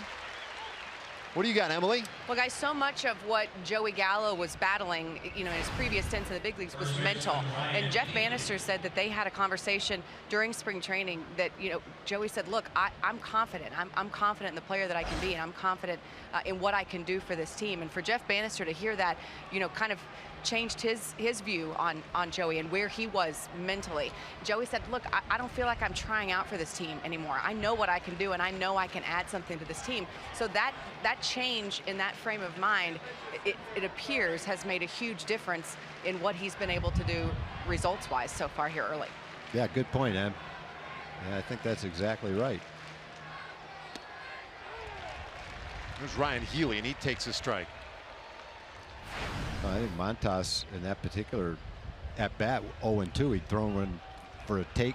What do you got, Emily? Well, guys, so much of what Joey Gallo was battling, you know, in his previous stints in the big leagues was mental. And Jeff Bannister said that they had a conversation during spring training that, you know, Joey said, look, I'm confident. I'm confident in the player that I can be, and I'm confident in what I can do for this team. And for Jeff Bannister to hear that, you know, kind of changed his view on Joey and where he was mentally. Joey said, look, I don't feel like I'm trying out for this team anymore. I know what I can do, and I know I can add something to this team. So that change in that frame of mind, it appears, has made a huge difference in what he's been able to do results-wise so far here early. Yeah, good point, Em. Yeah, I think that's exactly right. There's Ryan Healy, and he takes a strike. I think Montas in that particular at bat, 0-2, he'd thrown one for a take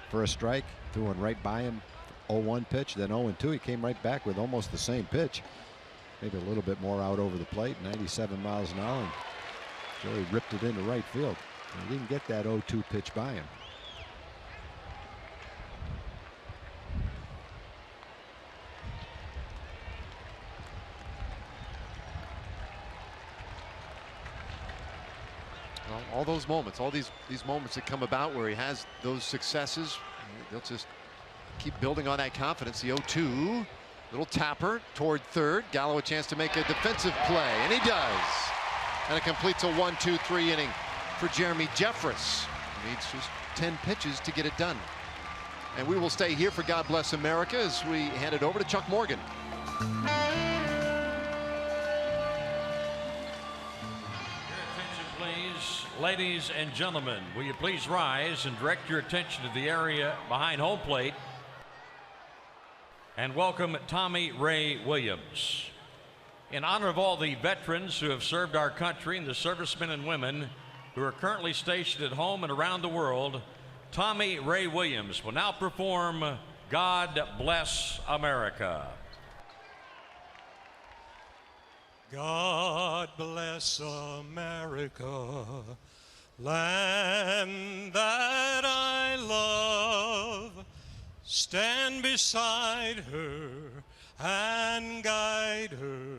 for a strike, threw one right by him, 0-1 pitch, then 0-2. He came right back with almost the same pitch, maybe a little bit more out over the plate, 97 miles an hour, and Joey ripped it into right field. And he didn't get that 0-2 pitch by him. All those moments, all these moments that come about where he has those successes, they'll just keep building on that confidence. The 0-2, little tapper toward third. Gallo a chance to make a defensive play, and he does. And it completes a 1-2-3 inning for Jeremy Jeffress. He needs just 10 pitches to get it done. And we will stay here for God Bless America as we hand it over to Chuck Morgan. Ladies and gentlemen, will you please rise and direct your attention to the area behind home plate and welcome Tommy Ray Williams. In honor of all the veterans who have served our country and the servicemen and women who are currently stationed at home and around the world, Tommy Ray Williams will now perform God Bless America. God bless America, land that I love. Stand beside her and guide her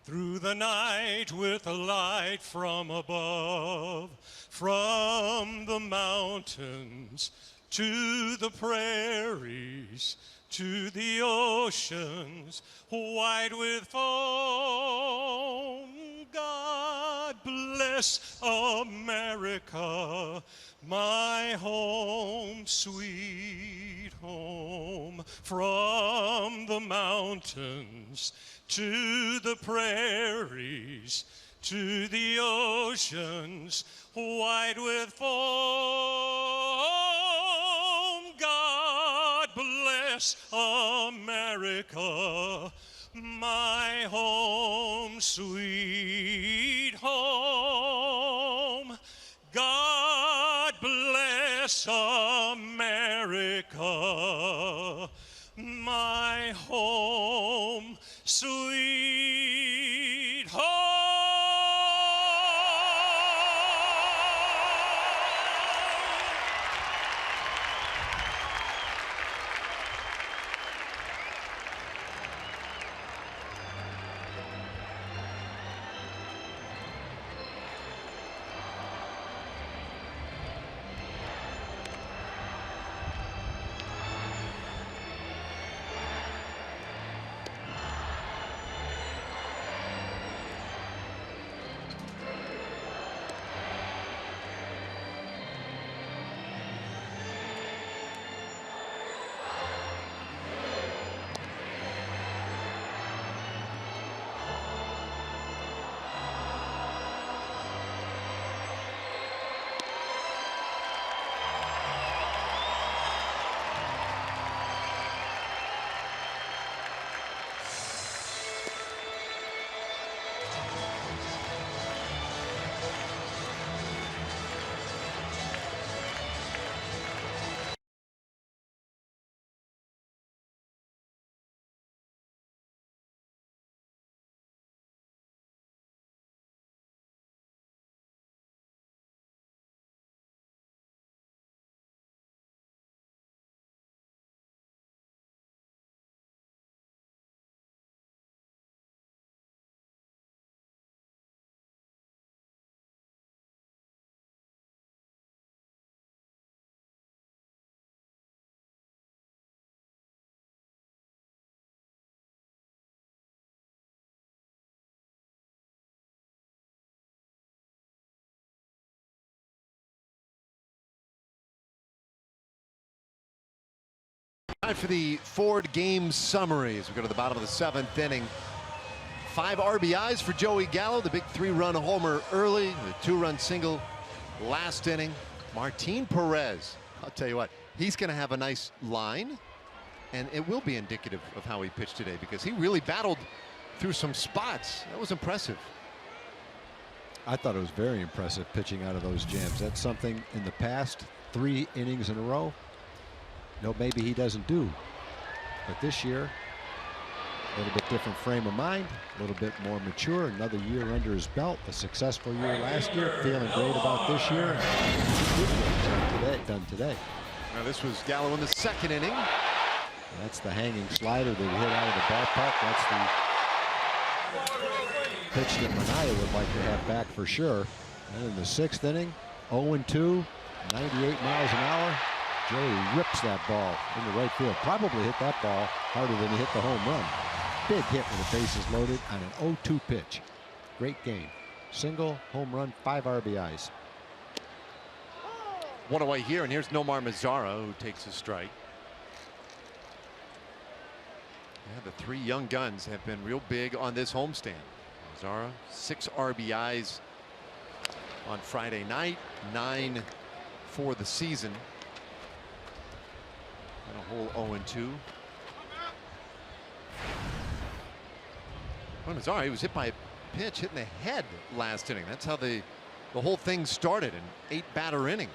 through the night with a light from above. From the mountains to the prairies, to the oceans white with foam. God bless America, my home, sweet home. From the mountains to the prairies, to the oceans white with foam. God bless America, my home, sweet home. God bless America, my home, sweet home. Time for the Ford game summaries. We go to the bottom of the 7th inning. 5 RBIs for Joey Gallo, the big 3-run homer early, the 2-run single last inning. Martin Perez, I'll tell you what, he's going to have a nice line, and it will be indicative of how he pitched today because he really battled through some spots. That was impressive. I thought it was very impressive pitching out of those jams. That's something in the past 3 innings in a row, maybe he doesn't do. But this year, a little bit different frame of mind, a little bit more mature, another year under his belt, a successful year last year, feeling great about this year. Done today. Now this was Gallo in the 2nd inning. That's the hanging slider that he hit out of the ballpark. That's the pitch that Manaea would like to have back for sure. And in the 6th inning, 0-2, 98 miles an hour. Joey rips that ball into right field. Probably hit that ball harder than he hit the home run. Big hit with the bases loaded on an 0-2 pitch. Great game. Single, home run, 5 RBIs. One away here, and here's Nomar Mazara, who takes a strike. Yeah, the 3 young guns have been real big on this homestand. Mazara, 6 RBIs on Friday night, 9 for the season. And a whole 0-2. Well, Mazara, he was hit by a pitch hit in the head last inning. That's how the whole thing started, an 8-batter inning.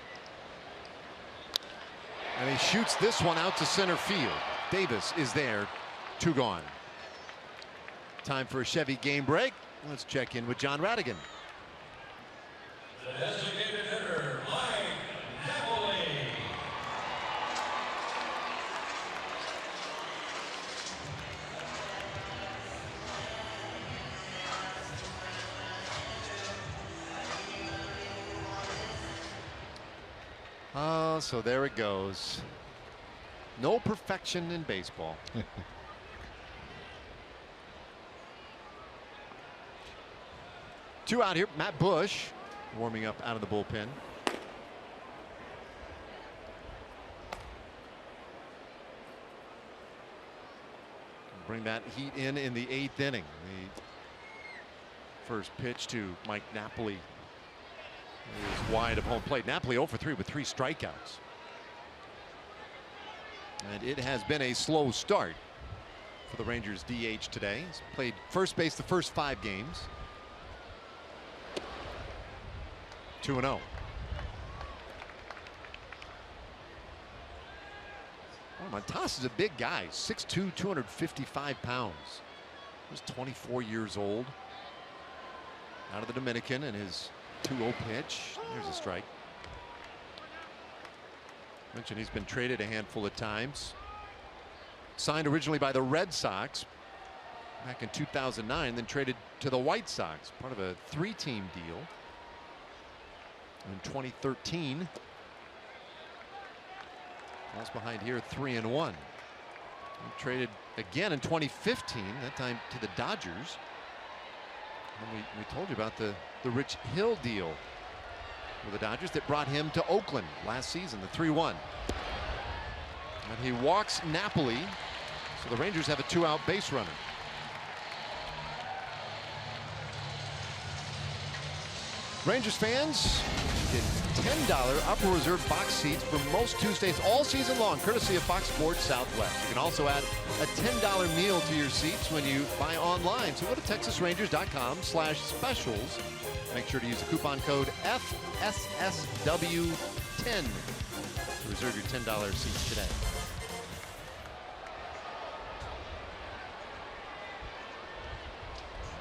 And he shoots this one out to center field. Davis is there, 2 gone. Time for a Chevy game break. Let's check in with John Radigan. The designated hitter, Mike Napoli. Oh, so there it goes. No perfection in baseball. 2 out here. Matt Bush warming up out of the bullpen. Bring that heat in the 8th inning. First pitch to Mike Napoli is wide of home plate. Napoli 0 for 3 with 3 strikeouts. And it has been a slow start for the Rangers DH today. He's played first base the first 5 games. 2-0. Montas is a big guy, 6'2", 255 pounds. He's 24 years old. Out of the Dominican, and his 2-0 pitch. There's a strike. Mentioned he's been traded a handful of times. Signed originally by the Red Sox back in 2009, then traded to the White Sox, part of a 3-team deal in 2013. Falls behind here 3-1. Traded again in 2015, that time to the Dodgers. And we told you about the Rich Hill deal with the Dodgers that brought him to Oakland last season, the 3-1. And he walks Napoli, so the Rangers have a 2-out base runner. Rangers fans get $10 Upper Reserve box seats for most Tuesdays all season long, courtesy of Fox Sports Southwest. You can also add a $10 meal to your seats when you buy online. So go to TexasRangers.com/specials. Make sure to use the coupon code FSSW10 to reserve your $10 seats today.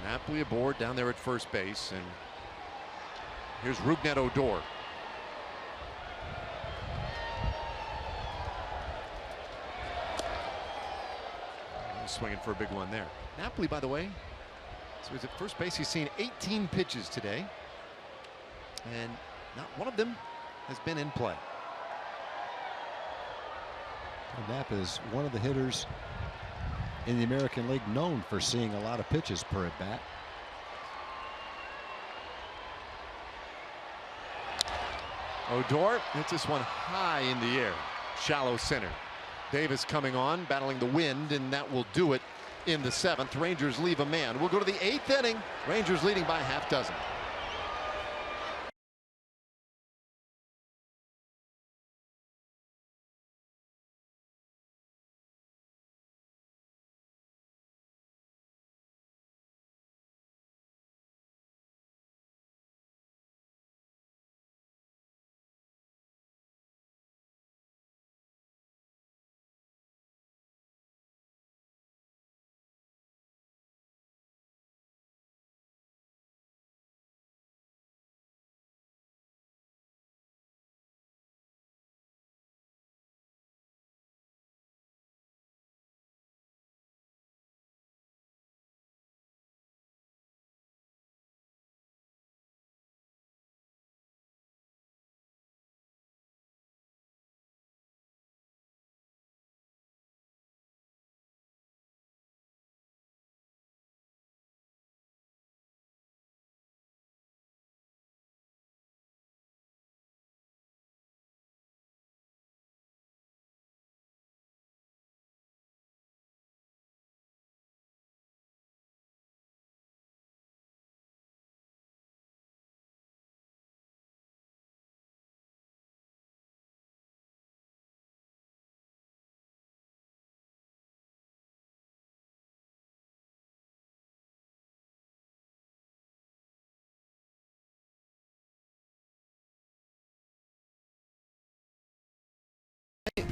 Napoli aboard down there at first base, and here's Rougned Odor. He's swinging for a big one there. Napoli, by the way, so he's at first base. He's seen 18 pitches today, and not one of them has been in play. Napa is one of the hitters in the American League known for seeing a lot of pitches per at bat. Odor hits this one high in the air, shallow center. Davis coming on, battling the wind, and that will do it in the 7th. Rangers leave a man. We'll go to the 8th inning. Rangers leading by half dozen.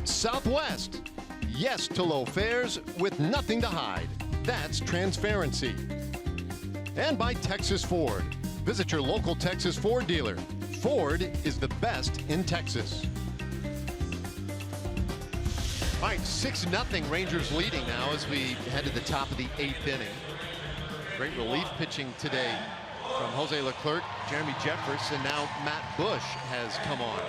Southwest. Yes to low fares with nothing to hide. That's transparency. And by Texas Ford. Visit your local Texas Ford dealer. Ford is the best in Texas. All right, 6-0 Rangers leading now as we head to the top of the 8th inning. Great relief pitching today from Jose Leclerc, Jeremy Jeffress, and now Matt Bush has come on.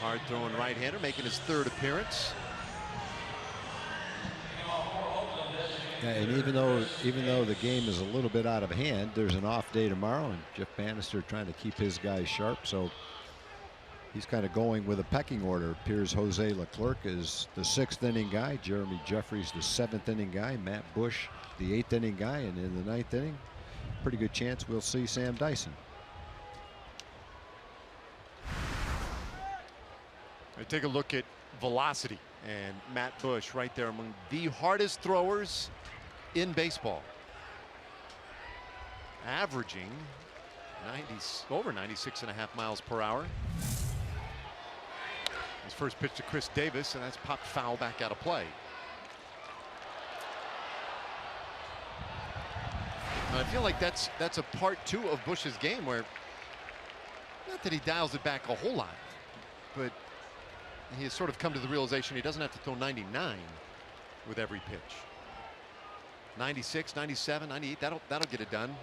Hard throwing right-hander making his 3rd appearance. Yeah, and even though the game is a little bit out of hand, there's an off day tomorrow, and Jeff Bannister trying to keep his guys sharp, so he's kind of going with a pecking order. Appears Jose Leclerc is the 6th inning guy, Jeremy Jeffress the 7th inning guy, Matt Bush the 8th inning guy, and in the 9th inning pretty good chance we'll see Sam Dyson. Take a look at velocity, and Matt Bush right there among the hardest throwers in baseball, averaging over 96.5 miles per hour. His first pitch to Chris Davis, and that's popped foul back out of play. I feel like that's a part 2 of Bush's game, where not that he dials it back a whole lot, but he has sort of come to the realization he doesn't have to throw 99 with every pitch. 96, 97, 98, that'll get it done.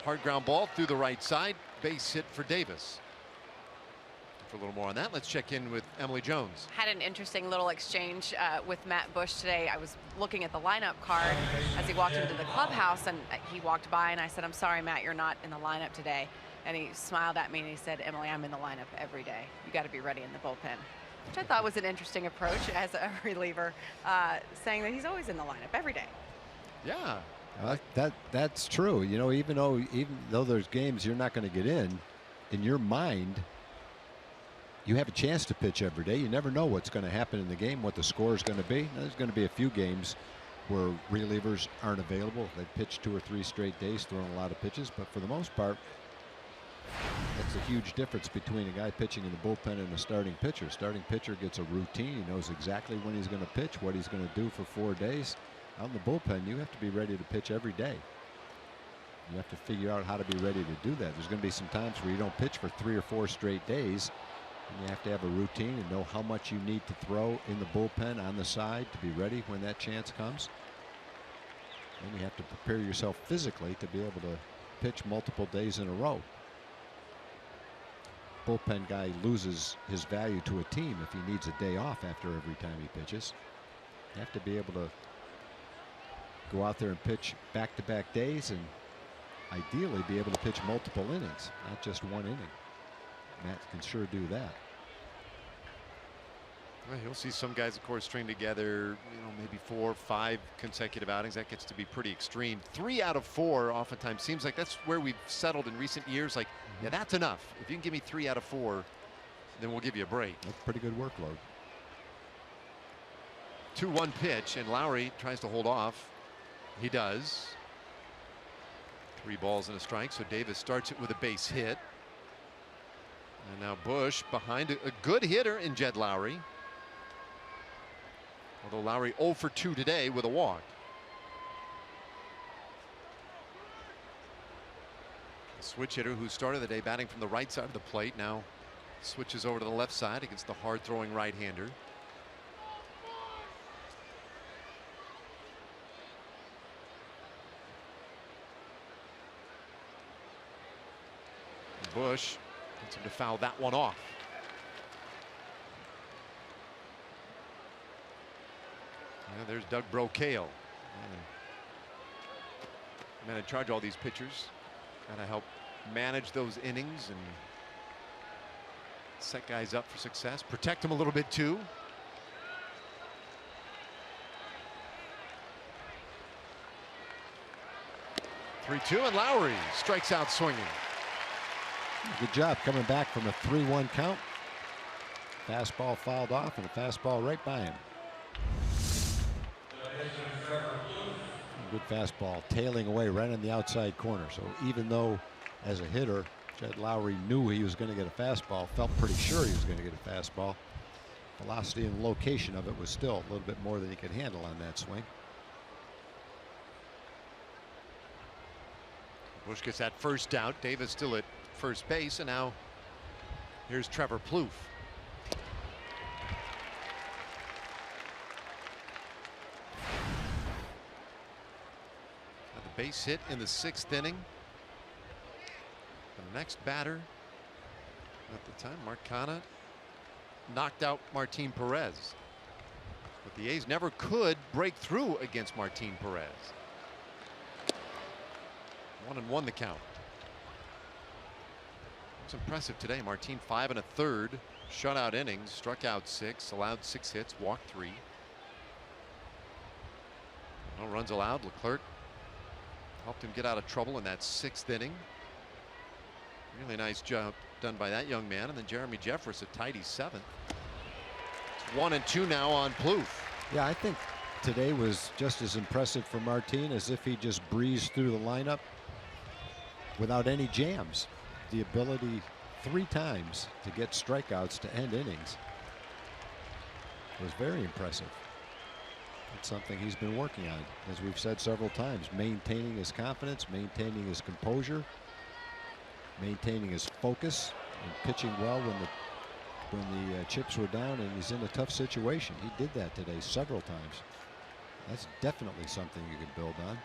Hard ground ball through the right side, base hit for Davis. For a little more on that, let's check in with Emily Jones. Had an interesting little exchange with Matt Bush today. I was looking at the lineup card as he walked into the clubhouse, and he walked by, and I said, "I'm sorry, Matt, you're not in the lineup today." And he smiled at me and he said, "Emily, I'm in the lineup every day. You got to be ready in the bullpen." Which I thought was an interesting approach as a reliever, saying that he's always in the lineup every day. Yeah. That's true. You know, even though there's games you're not going to get in your mind, you have a chance to pitch every day. You never know what's going to happen in the game, what the score is going to be. Now, there's going to be a few games where relievers aren't available. They pitch 2 or 3 straight days, throwing a lot of pitches, but for the most part, that's a huge difference between a guy pitching in the bullpen and a starting pitcher. Starting pitcher gets a routine. He knows exactly when he's going to pitch, what he's going to do for 4 days. Out in the bullpen, you have to be ready to pitch every day. You have to figure out how to be ready to do that. There's going to be some times where you don't pitch for 3 or 4 straight days, and you have to have a routine and know how much you need to throw in the bullpen on the side to be ready when that chance comes. And you have to prepare yourself physically to be able to pitch multiple days in a row. Bullpen guy loses his value to a team if he needs a day off after every time he pitches. You have to be able to go out there and pitch back-to-back days, and ideally be able to pitch multiple innings, not just 1 inning. Matt can sure do that. Well, you'll see some guys, of course, string together, maybe 4 or 5 consecutive outings. That gets to be pretty extreme. 3 out of 4 oftentimes seems like that's where we've settled in recent years. Like, yeah, that's enough. If you can give me 3 out of 4, then we'll give you a break. That's a pretty good workload. 2-1 pitch, and Lowry tries to hold off. He does. 3 balls and a strike, so Davis starts it with a base hit. And now Bush behind a good hitter in Jed Lowry. Although Lowry 0 for 2 today with a walk. The switch hitter who started the day batting from the right side of the plate now switches over to the left side against the hard throwing right-hander. Bush gets him to foul that one off. Yeah, there's Doug Brocail. Man in charge of all these pitchers. Got to help manage those innings and set guys up for success. Protect them a little bit too. (3-2) and Lowry strikes out swinging. Good job coming back from a 3-1 count. Fastball fouled off, and a fastball right by him. Good fastball tailing away right on the outside corner. So even though as a hitter Jed Lowry knew he was going to get a fastball, felt pretty sure he was going to get a fastball, velocity and location of it was still a little bit more than he could handle on that swing. Bush gets that first out. Davis still at first base, and now here's Trevor Plouffe. The base hit in the 6th inning. The next batter at the time, Marcana, knocked out Martin Perez, but the A's never could break through against Martin Perez. 1-1 the count. It's impressive today. Martin 5 1/3 shutout innings, struck out 6, allowed 6 hits, walked 3. No runs allowed. Leclerc Helped him get out of trouble in that 6th inning. Really nice job done by that young man. And then Jeremy Jeffress a tidy 7th. It's 1-2 now on Plouffe. Yeah, I think today was just as impressive for Martin as if he just breezed through the lineup without any jams. The ability 3 times to get strikeouts to end innings was very impressive. It's something he's been working on, as we've said several times, maintaining his confidence, maintaining his composure, maintaining his focus, and pitching well when the chips were down and he's in a tough situation. He did that today several times. That's definitely something you can build on.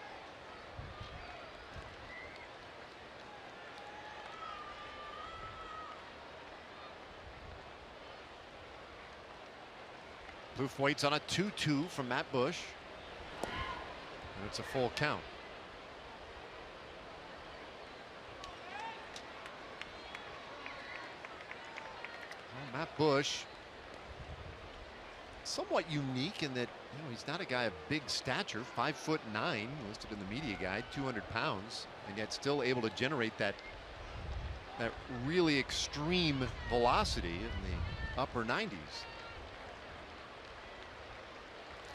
Plouffe waits on a 2-2 from Matt Bush. And it's a full count. Well, Matt Bush, somewhat unique in that, he's not a guy of big stature, 5'9", listed in the media guide, 200 pounds, and yet still able to generate that really extreme velocity in the upper 90s.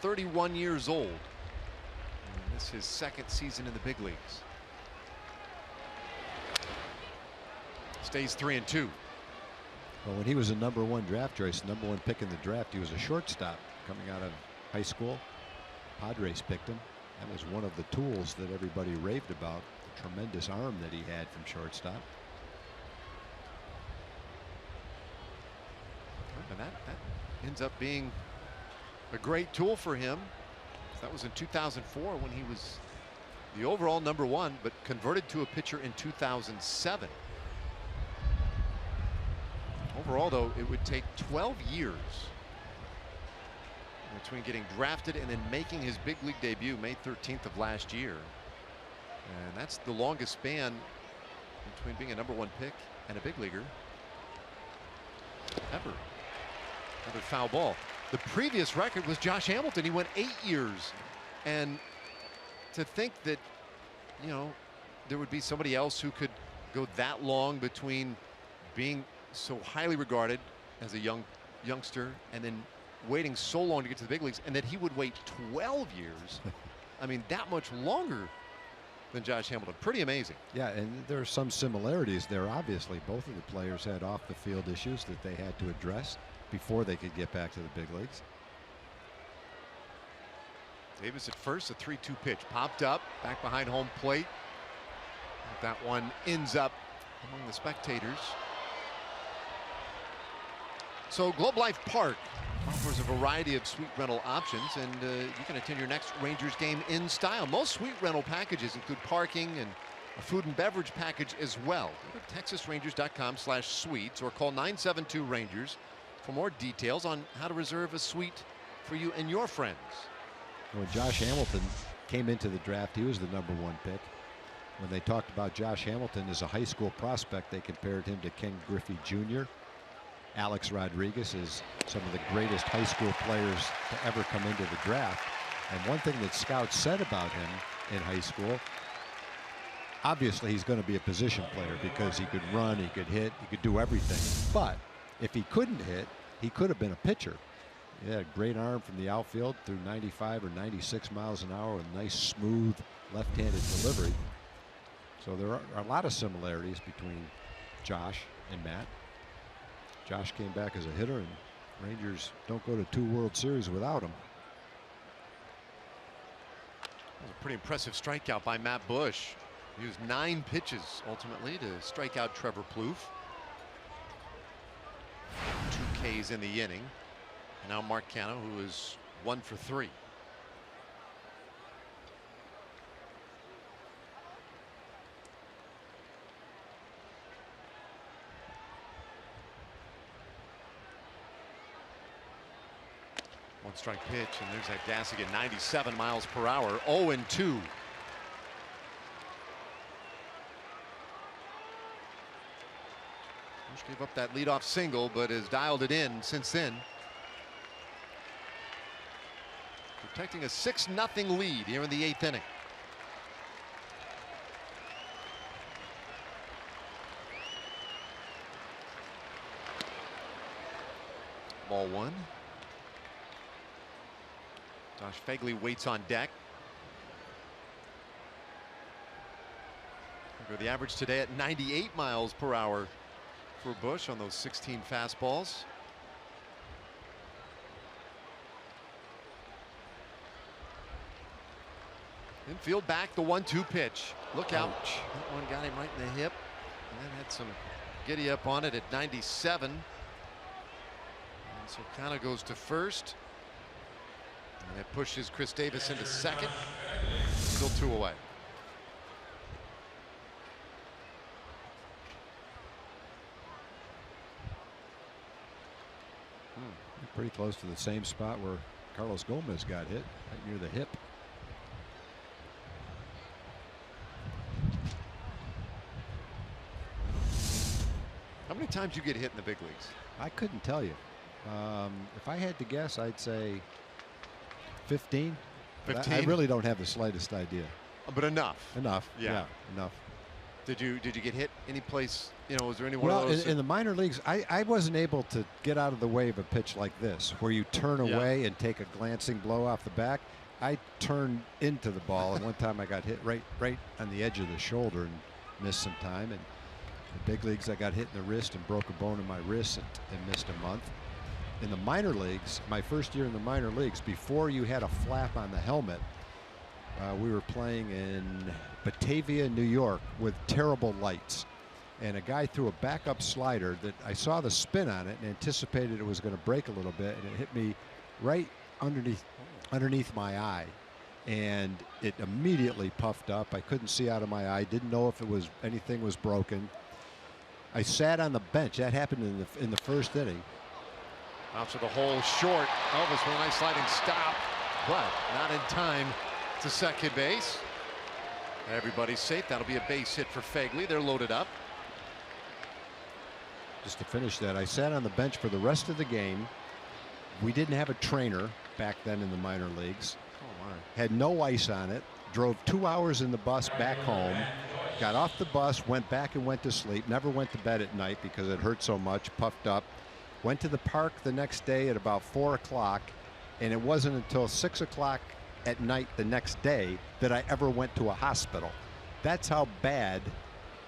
31 years old. And this is his 2nd season in the big leagues. Stays 3-2. Well, when he was a #1 draft choice, #1 pick in the draft, he was a shortstop coming out of high school. Padres picked him. That was one of the tools that everybody raved about, the tremendous arm that he had from shortstop. And that ends up being a great tool for him. That was in 2004 when he was the overall #1, but converted to a pitcher in 2007. Overall, though, it would take 12 years between getting drafted and then making his big league debut May 13th of last year. And that's the longest span between being a #1 pick and a big leaguer ever. Another foul ball. The previous record was Josh Hamilton. He went 8 years. And to think that, there would be somebody else who could go that long between being so highly regarded as a youngster and then waiting so long to get to the big leagues, and that he would wait 12 years. I mean, that much longer than Josh Hamilton. Pretty amazing. Yeah, and there are some similarities there. Obviously, both of the players had off the field issues that they had to address before they could get back to the big leagues. Davis at first, a 3-2 pitch popped up back behind home plate. That one ends up among the spectators. So Globe Life Park offers a variety of suite rental options, and you can attend your next Rangers game in style. Most suite rental packages include parking and a food and beverage package as well. Go to texasrangers.com/suites or call 972-RANGERS for more details on how to reserve a suite for you and your friends. When Josh Hamilton came into the draft, he was the #1 pick. When they talked about Josh Hamilton as a high school prospect, they compared him to Ken Griffey Jr. Alex Rodriguez is some of the greatest high school players to ever come into the draft. And one thing that scouts said about him in high school, obviously he's going to be a position player because he could run, he could hit, he could do everything. But if he couldn't hit, he could have been a pitcher. He had a great arm from the outfield, through 95 or 96 miles an hour with nice, smooth, left-handed delivery. So there are a lot of similarities between Josh and Matt. Josh came back as a hitter, and Rangers don't go to 2 World Series without him. That was a pretty impressive strikeout by Matt Bush. He used 9 pitches ultimately to strike out Trevor Plouffe. 2 Ks in the inning. And now Mark Canha, who is 1 for 3. One strike pitch, and there's that gas again. 97 miles per hour. 0-2. Bush gave up that leadoff single, but has dialed it in since then. Protecting a 6-0 lead here in the 8th inning. Ball one. Josh Phegley waits on deck. The average today at 98 miles per hour for Bush on those 16 fastballs. Infield back, the 1-2 pitch. Look out. That one got him right in the hip. And then had some giddy up on it at 97. And so kind of goes to first. And that pushes Chris Davis into second. Still 2 away. Pretty close to the same spot where Carlos Gomez got hit, right near the hip. How many times you get hit in the big leagues? I couldn't tell you. If I had to guess, I'd say 15. 15? I really don't have the slightest idea. But enough. Enough. Yeah. Enough. Did you get hit any place? You know, was there any one Well, of those? in the minor leagues, I wasn't able to get out of the way of a pitch like this, where you turn away and take a glancing blow off the back. I turned into the ball, and one time I got hit right on the edge of the shoulder and missed some time. And the big leagues, I got hit in the wrist and broke a bone in my wrist and missed a month. In the minor leagues, my first year in the minor leagues, before you had a flap on the helmet, we were playing in Batavia, New York, with terrible lights. And a guy threw a backup slider that I saw the spin on it and anticipated it was going to break a little bit, and it hit me right underneath my eye, and it immediately puffed up. I couldn't see out of my eye, didn't know if anything was broken. I sat on the bench. That happened in the first inning. Out to the hole short. Elvis with a nice sliding stop, but not in time to second base. Everybody's safe. That'll be a base hit for Phegley. They're loaded up. Just to finish that, I sat on the bench for the rest of the game. We didn't have a trainer back then in the minor leagues. Oh my. Had no ice on it. Drove 2 hours in the bus back home. Got off the bus, went back and went to sleep. Never went to bed at night because it hurt so much, puffed up. Went to the park the next day at about 4 o'clock, and it wasn't until 6 o'clock at night the next day that I ever went to a hospital. That's how bad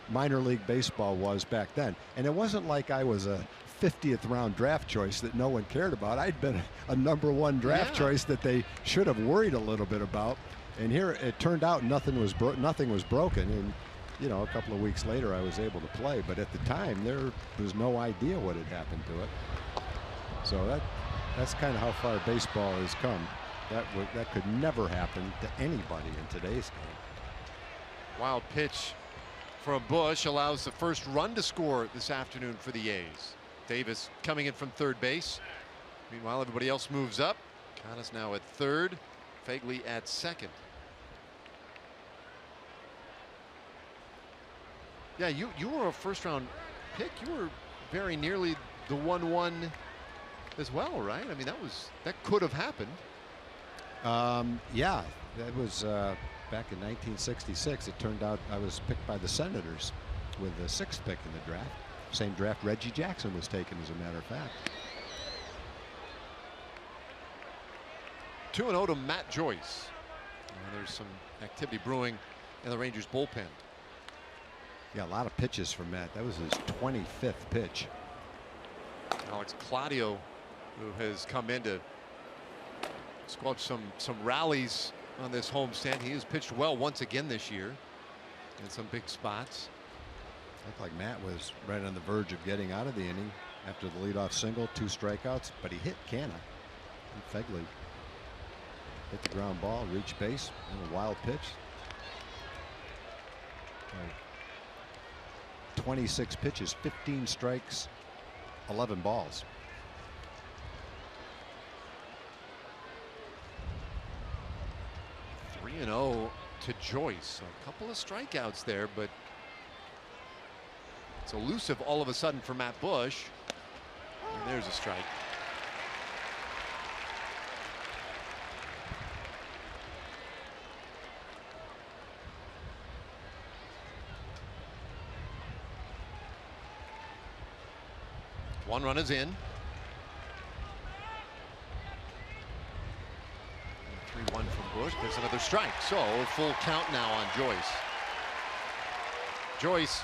minor league baseball was back then. And it wasn't like I was a 50th round draft choice that no one cared about. I'd been a #1 draft choice that they should have worried a little bit about. And here it turned out nothing was broken. And you know, a couple of weeks later I was able to play, but at the time there was no idea what had happened to it. So that's kind of how far baseball has come. That could never happen to anybody in today's game. Wild pitch from Bush allows the first run to score this afternoon for the A's. Davis coming in from third base. Meanwhile, everybody else moves up. Kana's now at third. Phegley at second. Yeah, you were a first-round pick. You were very nearly the 1-1 as well, right? I mean, that could have happened. Yeah, that was back in 1966. It turned out I was picked by the Senators with the 6th pick in the draft. Same draft Reggie Jackson was taken, as a matter of fact. 2-0 to Matt Joyce. There's some activity brewing in the Rangers bullpen. Yeah, a lot of pitches for Matt. That was his 25th pitch. Alex Claudio, who has come in to squelch some rallies on this homestand. He has pitched well once again this year in some big spots. Looked like Matt was right on the verge of getting out of the inning after the leadoff single, 2 strikeouts, but he hit Canna. And Phegley hit the ground ball, reached base, and a wild pitch. 26 pitches, 15 strikes, 11 balls. Three 3-0 to Joyce. A couple of strikeouts there, but it's elusive all of a sudden for Matt Bush. And there's a strike. One run is in. Bush. There's another strike. So full count now on Joyce. Joyce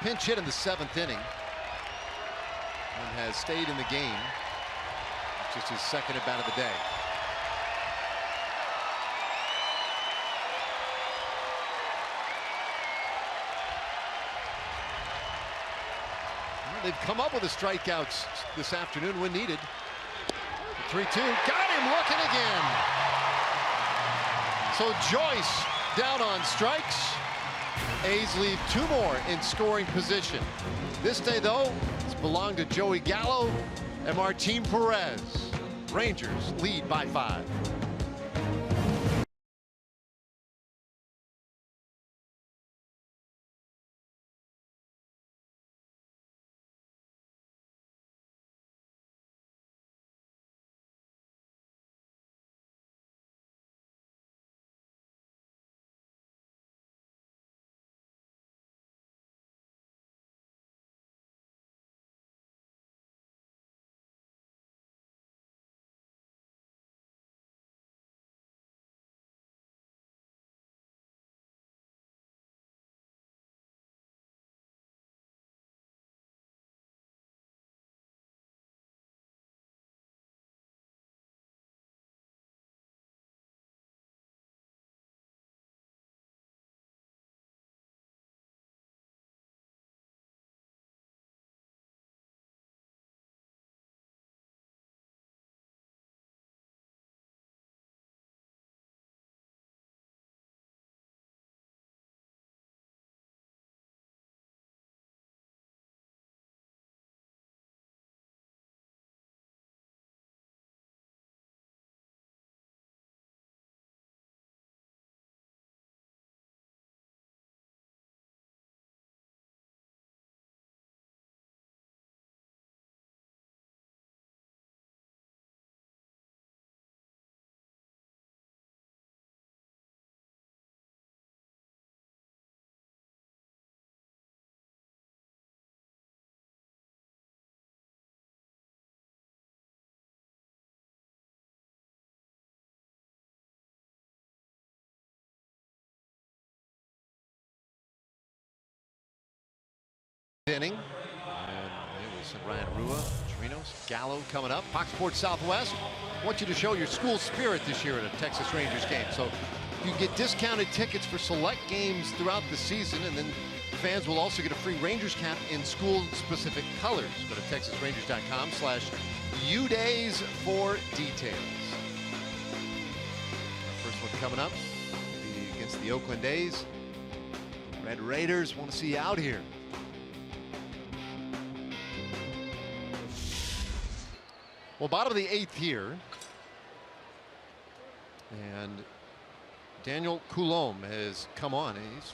pinch hit in the 7th inning and has stayed in the game. It's just his second at bat of the day. Well, they've come up with the strikeouts this afternoon when needed. 3-2, got him looking again. So Joyce down on strikes. A's leave 2 more in scoring position. This day, though, it's belonged to Joey Gallo and Martin Perez. Rangers lead by 5. Inning, and it was Ryan Rua, Trinos, Gallo coming up. Fox Sports Southwest. I want you to show your school spirit this year at a Texas Rangers game. So you get discounted tickets for select games throughout the season, and then fans will also get a free Rangers cap in school-specific colors. Go to TexasRangers.com/UDays for details. First one coming up will be against the Oakland A's. Red Raiders want to see you out here. Well, bottom of the 8th here, and Daniel Coulombe has come on. He's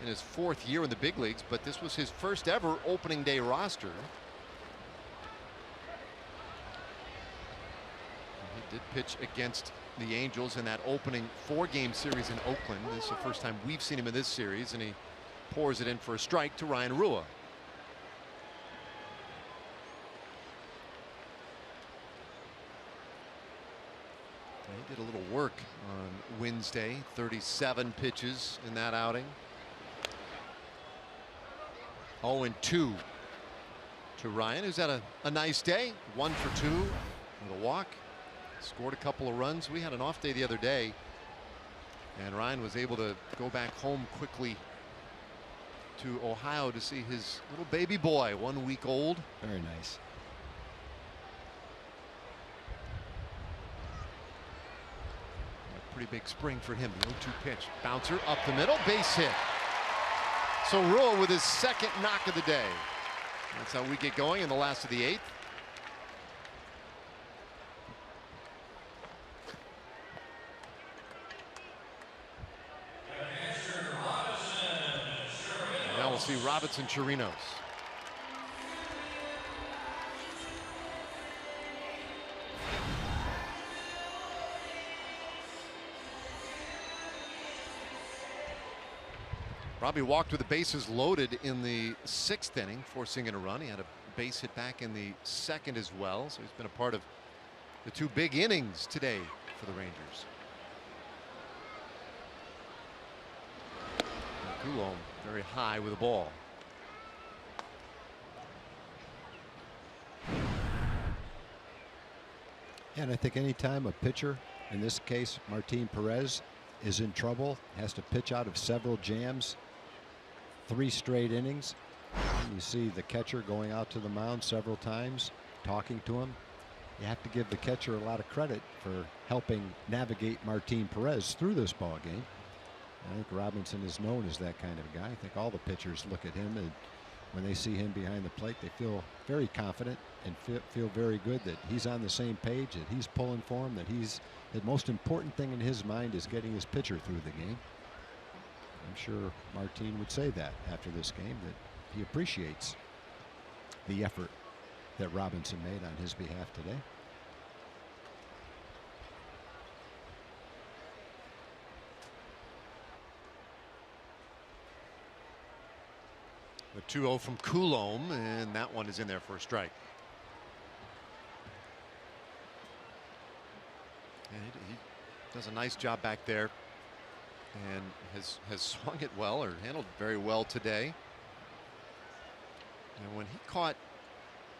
in his 4th year in the big leagues, but this was his first ever opening day roster. He did pitch against the Angels in that opening 4-game series in Oakland. This is the first time we've seen him in this series, and he pours it in for a strike to Ryan Rua. He did a little work on Wednesday, 37 pitches in that outing. 0-2 to Ryan, who's had a nice day. 1 for 2 with a walk. Scored a couple of runs. We had an off day the other day, and Ryan was able to go back home quickly to Ohio to see his little baby boy, 1 week old. Very nice. Pretty big spring for him. The 0-2 pitch. Bouncer up the middle. Base hit. So Rua with his 2nd knock of the day. That's how we get going in the last of the 8th. And now we'll see Robinson Chirinos. Robbie walked with the bases loaded in the 6th inning, forcing in a run. He had a base hit back in the 2nd as well, so he's been a part of the 2 big innings today for the Rangers. Coulomb very high with the ball. And I think anytime a pitcher, in this case Martin Perez, is in trouble, has to pitch out of several jams, 3 straight innings, and you see the catcher going out to the mound several times, talking to him, you have to give the catcher a lot of credit for helping navigate Martin Perez through this ball game. I think Robinson is known as that kind of a guy. I think all the pitchers look at him, and when they see him behind the plate, they feel very confident and feel very good that he's on the same page, that he's pulling for him, that the most important thing in his mind is getting his pitcher through the game. I'm sure Martin would say that after this game, that he appreciates the effort that Robinson made on his behalf today. The 2-0 from Coulomb, and that one is in there for a strike. And he does a nice job back there, and has swung it well, or handled very well today. And when he caught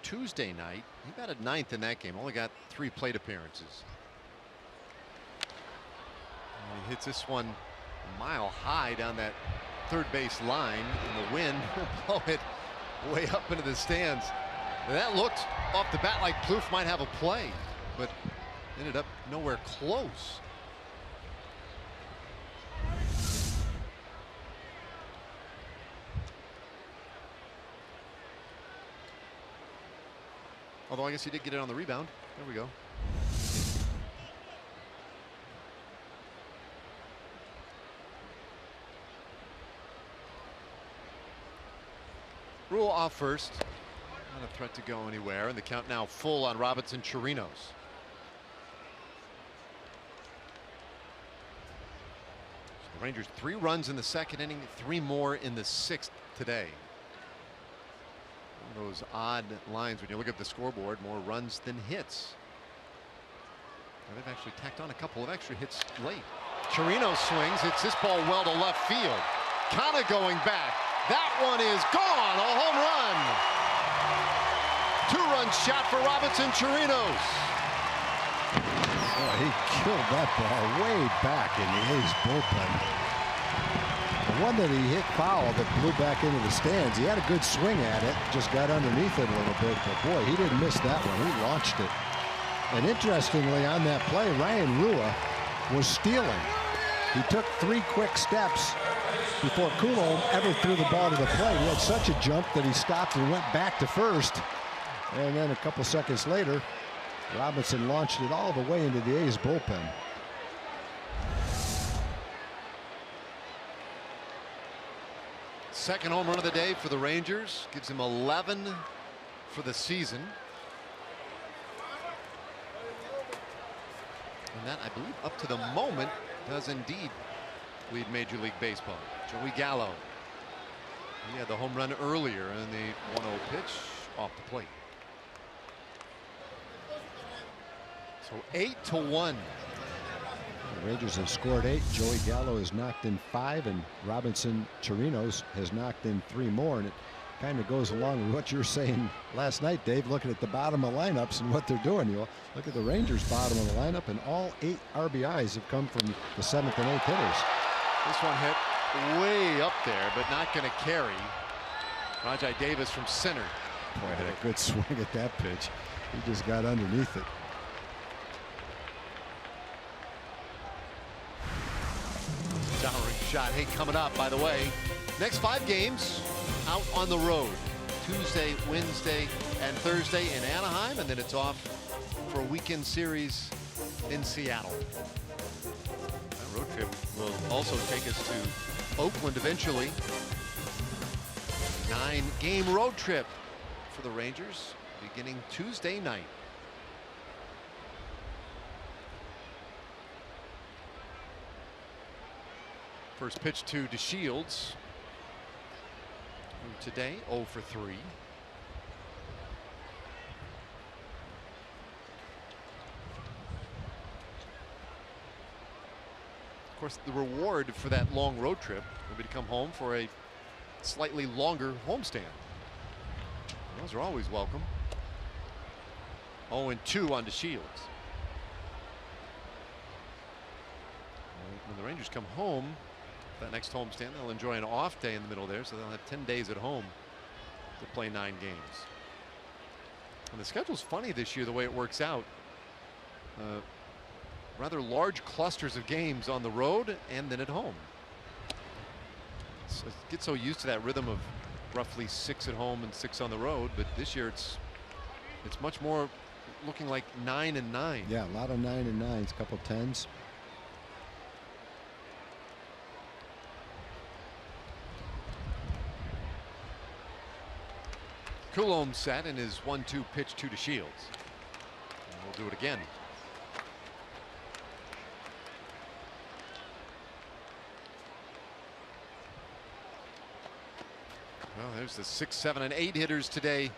Tuesday night, he batted 9th in that game. Only got 3 plate appearances. And he hits this one a mile high down that third base line, and the wind will blow it way up into the stands. And that looked off the bat like Plouffe might have a play, but ended up nowhere close. Although I guess he did get it on the rebound. There we go. Rule off first. Not a threat to go anywhere, and the count now full on Robinson Chirinos. So the Rangers 3 runs in the 2nd inning, 3 more in the 6th today. One of those odd lines when you look at the scoreboard, more runs than hits. And they've actually tacked on a couple of extra hits late. Chirinos swings, hits this ball well to left field. Kind of going back. That one is gone, a home run. 2-run shot for Robinson Chirinos. Oh, he killed that ball way back in the A's bullpen. The one that he hit foul that blew back into the stands, he had a good swing at it, just got underneath it a little bit, but boy, he didn't miss that one. He launched it. And interestingly, on that play, Ryan Rua was stealing. He took 3 quick steps before Coulomb ever threw the ball to the plate. He had such a jump that he stopped and went back to first. And then a couple seconds later, Robinson launched it all the way into the A's bullpen. Second home run of the day for the Rangers. Gives him 11 for the season. And that, I believe, up to the moment, does indeed lead Major League Baseball. Joey Gallo. He had the home run earlier in the 1-0 pitch off the plate. So 8-1. The Rangers have scored 8. Joey Gallo has knocked in 5, and Robinson Chirinos has knocked in 3 more. And it kind of goes along with what you were saying last night, Dave, looking at the bottom of lineups and what they're doing. You look at the Rangers' bottom of the lineup, and all 8 RBIs have come from the 7th and 8th hitters. This one hit way up there, but not going to carry. Rajai Davis from center. Boy, had a good swing at that pitch. He just got underneath it. Towering shot. Hey, coming up, by the way, next 5 games out on the road. Tuesday, Wednesday, and Thursday in Anaheim, and then it's off for a weekend series in Seattle. That road trip will also take us to Oakland eventually. 9-game road trip for the Rangers beginning Tuesday night. First pitch to DeShields. Today 0 for 3. course, the reward for that long road trip will be to come home for a slightly longer homestand. Those are always welcome. 0-2 on to Shields. When the Rangers come home, that next homestand, they'll enjoy an off day in the middle there, so they'll have 10 days at home to play 9 games. And the schedule's funny this year, the way it works out. Rather large clusters of games on the road and then at home. So get so used to that rhythm of roughly 6 at home and 6 on the road, but this year it's much more looking like 9 and 9. Yeah, a lot of 9 and 9s, a couple 10s. Coulomb set in his 1-2 pitch to Shields. And we'll do it again. Well, there's the 6, 7, and 8 hitters today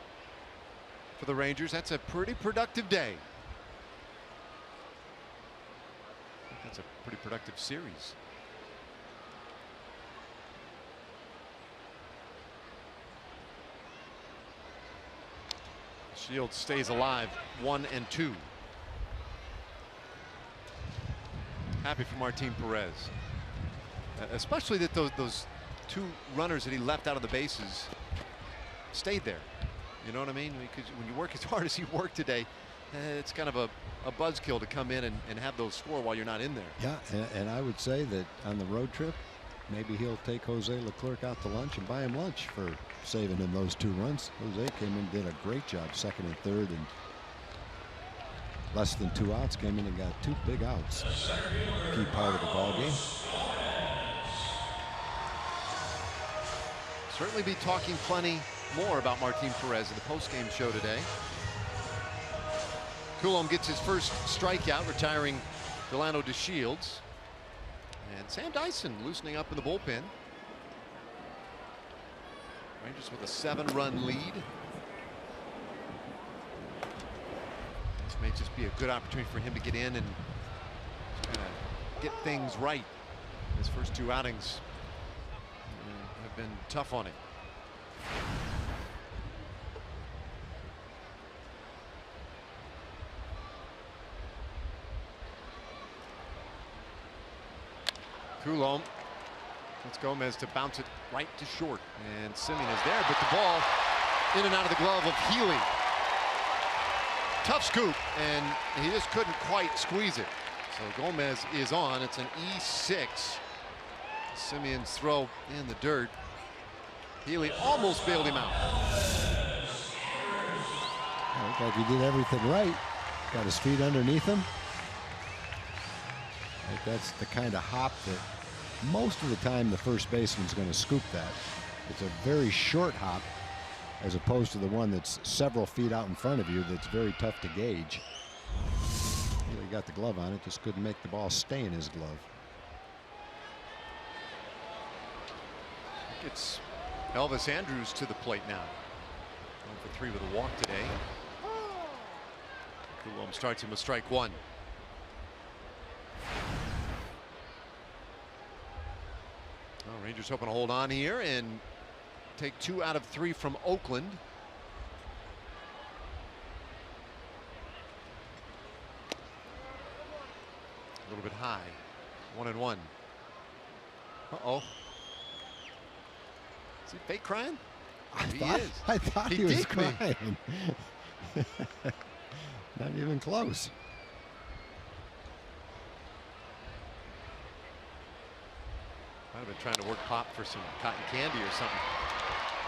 for the Rangers. That's a pretty productive day. I think that's a pretty productive series. Shields stays alive, 1-2. Happy for Martin Perez, especially that those 2 runners that he left out of the bases stayed there. You know what I mean? Because when you work as hard as he worked today, it's kind of a buzzkill to come in and have those score while you're not in there. Yeah, and I would say that on the road trip, maybe he'll take Jose Leclerc out to lunch and buy him lunch for saving him those 2 runs. Jose came in and did a great job, 2nd and 3rd, and less than 2 outs. Came in and got 2 big outs. Key part of the ball game. Certainly be talking plenty more about Martin Perez in the postgame show today. Coulomb gets his first strikeout, retiring Delano to Shields. And Sam Dyson loosening up in the bullpen. Rangers with a 7-run lead. This may just be a good opportunity for him to get in and kind of get things right. His first 2 outings have been tough on him. Coulomb gets Gomez to bounce it right to short, and Simeon is there, but the ball in and out of the glove of Healy. Tough scoop, and he just couldn't quite squeeze it. So Gomez is on. It's an E6. Simeon's throw in the dirt. Healy almost bailed him out. Looked like he did everything right. Got his feet underneath him. I think that's the kind of hop that most of the time the first baseman's going to scoop that. It's a very short hop as opposed to the one that's several feet out in front of you that's very tough to gauge. He got the glove on it, just couldn't make the ball stay in his glove. It's Elvis Andrus to the plate now. 1 for 3 with a walk today. Coulomb starts him with strike 1. Well, Rangers hoping to hold on here and take 2 out of 3 from Oakland. A little bit high. 1-1. Uh-oh. Is he fake crying? I thought he was crying. Not even close. Might have been trying to work Pop for some cotton candy or something.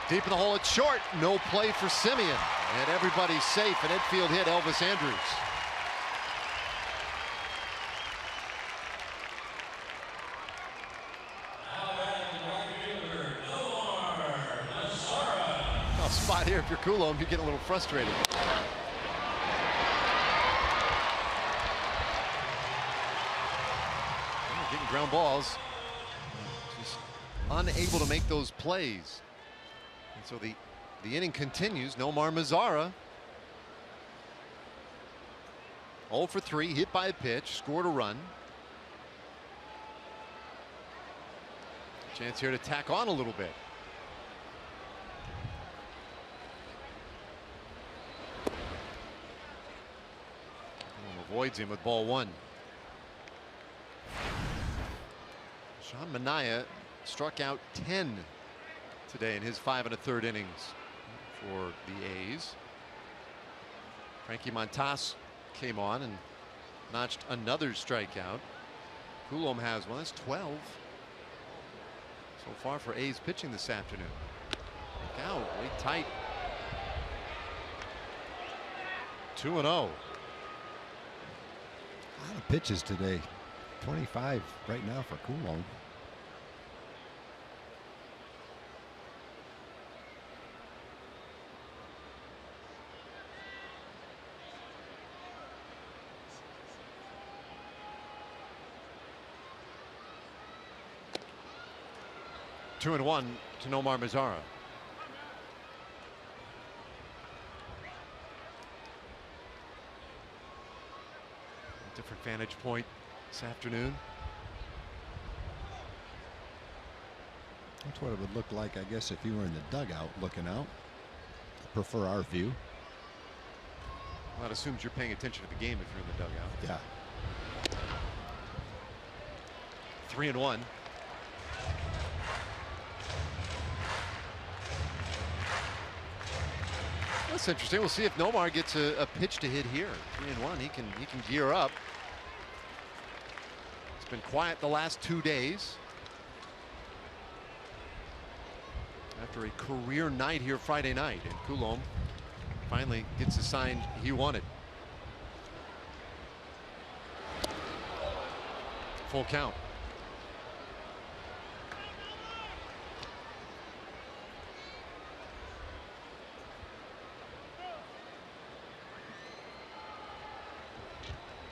Deep in the hole, it's short. No play for Simeon. And everybody's safe. An infield hit, Elvis Andrus. Tough spot here if you're Coulomb. You get a little frustrated. Getting ground balls. Just unable to make those plays. And so the inning continues. Nomar Mazara. 0 for 3, hit by a pitch, scored a run. Chance here to tack on a little bit. Avoids him with ball 1. Sean Manaea struck out 10 today in his 5 1/3 innings for the A's. Frankie Montas came on and notched another strikeout. Coulombe has one. That's 12 so far for A's pitching this afternoon. Look out, way tight. 2-0. A lot of pitches today. 25 right now for Coulombe. Two and 1 to Nomar Mazara. Different vantage point this afternoon. That's what it would look like, I guess, if you were in the dugout looking out. I prefer our view. Well, that assumes you're paying attention to the game if you're in the dugout. Yeah. 3-1. That's interesting. We'll see if Nomar gets a pitch to hit here. 3-1. He can gear up. It's been quiet the last 2 days. After a career night here Friday night, and Coulombe finally gets the sign he wanted. Full count.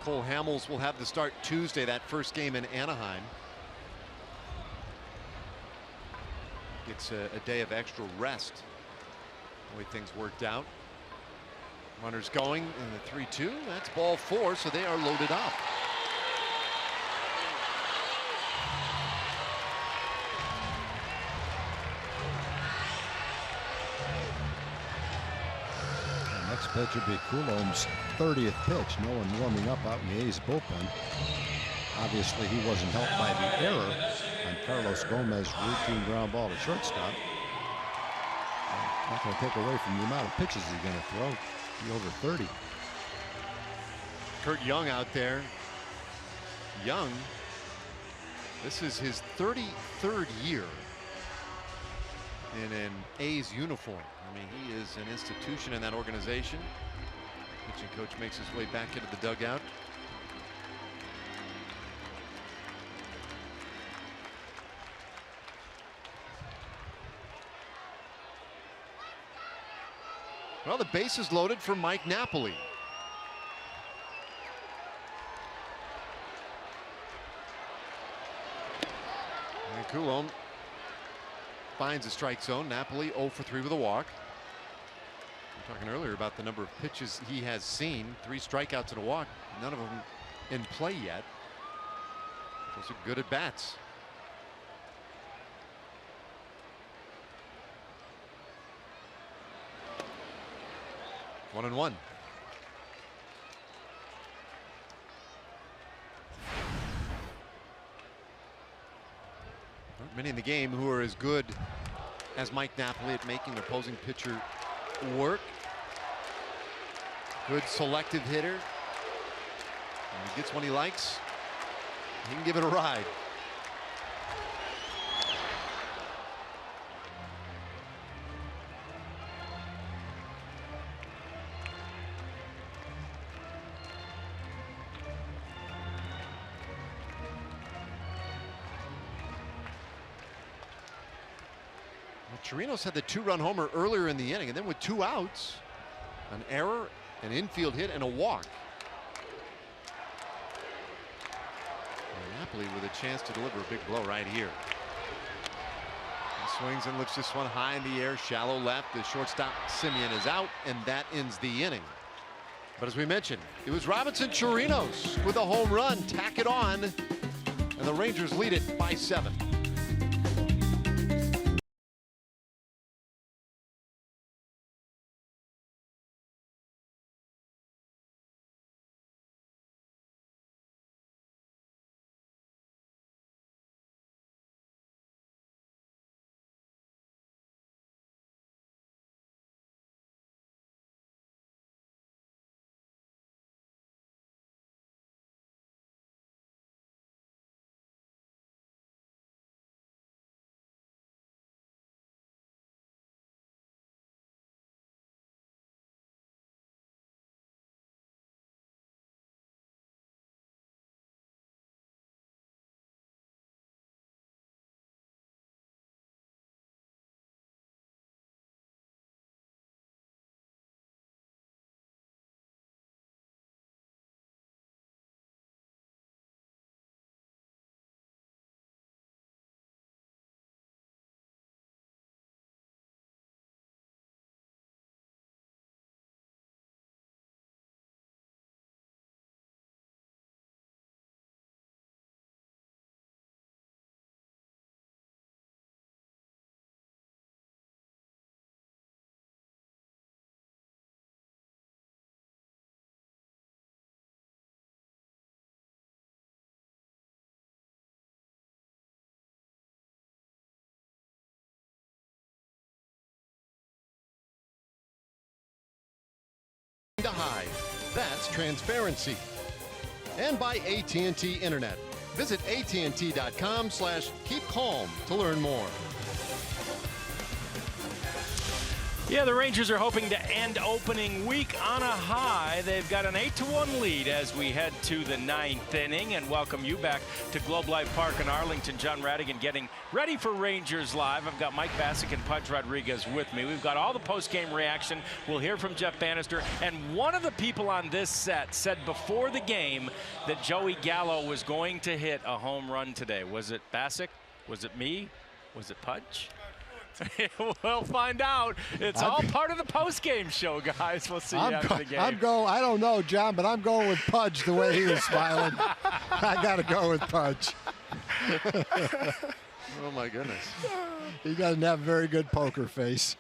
Cole Hamels will have the start Tuesday, that first game in Anaheim. It's a day of extra rest, the way things worked out. Runners going in the 3-2. That's ball 4, so they are loaded up. Next pitch would be Coulombe's 30th pitch. No one warming up out in the A's bullpen. Obviously, he wasn't helped by the error on Carlos Gomez's routine ground ball to shortstop. Not going to take away from the amount of pitches he's going to throw. Be over 30. Kurt Young out there. Young, this is his 33rd year in an A's uniform. I mean, he is an institution in that organization. Pitching coach makes his way back into the dugout. Well, the base is loaded for Mike Napoli. And Coulombe finds the strike zone. Napoli 0 for 3 with a walk. We were talking earlier about the number of pitches he has seen. 3 strikeouts and a walk. None of them in play yet. Those are good at bats. One and 1. Many in the game who are as good as Mike Napoli at making their opposing pitcher work. Good selective hitter. When he gets one he likes, he can give it a ride. Chirinos had the 2-run homer earlier in the inning, and then with 2 outs, an error, an infield hit, and a walk. And Napoli with a chance to deliver a big blow right here. He swings and lifts this one high in the air, shallow left. The shortstop Simeon is out, and that ends the inning. But as we mentioned, it was Robinson Chirinos with a home run, tack it on, and the Rangers lead it by 7. to hide. That's transparency. And by AT&T Internet. Visit AT&T.com/keep calm to learn more. Yeah, the Rangers are hoping to end opening week on a high. They've got an 8-1 lead as we head to the 9th inning, and welcome you back to Globe Life Park in Arlington. John Radigan getting ready for Rangers Live. I've got Mike Bassick and Pudge Rodriguez with me. We've got all the post-game reaction. We'll hear from Jeff Bannister, and one of the people on this set said before the game that Joey Gallo was going to hit a home run today. Was it Bassick? Was it me? Was it Pudge? We'll find out. It's all part of the post-game show, guys. We'll see you after the game. I don't know, John, but I'm going with Pudge the way he was smiling. I got to go with Pudge. Oh, my goodness. He doesn't have a very good poker face.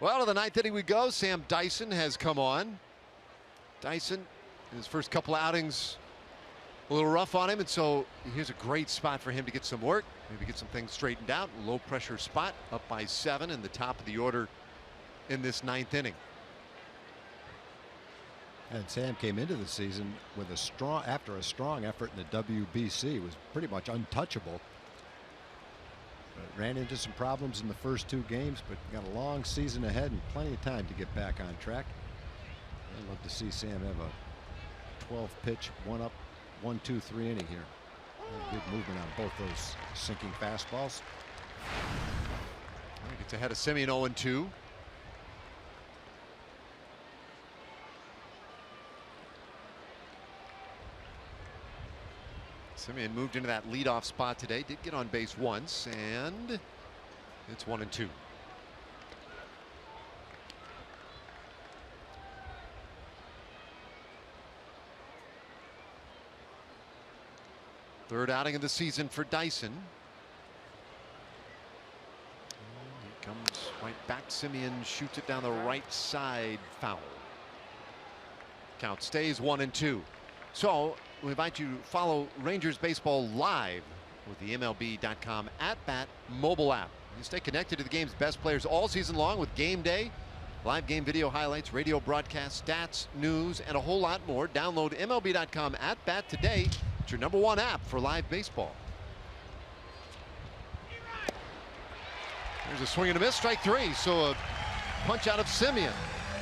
Well, to the 9th inning we go. Sam Dyson has come on. Dyson, in his first couple outings, a little rough on him, and so here's a great spot for him to get some work, maybe get some things straightened out. Low pressure spot, up by 7 in the top of the order in this 9th inning. And Sam came into the season with after a strong effort in the WBC, was pretty much untouchable. But ran into some problems in the first 2 games, but got a long season ahead and plenty of time to get back on track. I'd love to see Sam have a 12-pitch, 1-up, 1-2-3 inning here. Good movement on both those sinking fastballs. He gets ahead of Simeon 0-2. Simeon moved into that leadoff spot today. Did get on base once, and it's 1-2. Third outing of the season for Dyson. He comes right back. Simeon shoots it down the right side, foul. Count stays 1-2. So we invite you to follow Rangers baseball live with the MLB.com @bat mobile app. You stay connected to the game's best players all season long with Game Day, live game video highlights, radio broadcasts, stats, news, and a whole lot more. Download MLB.com @bat today. It's your #1 app for live baseball. There's a swing and a miss, strike 3. So a punch out of Simeon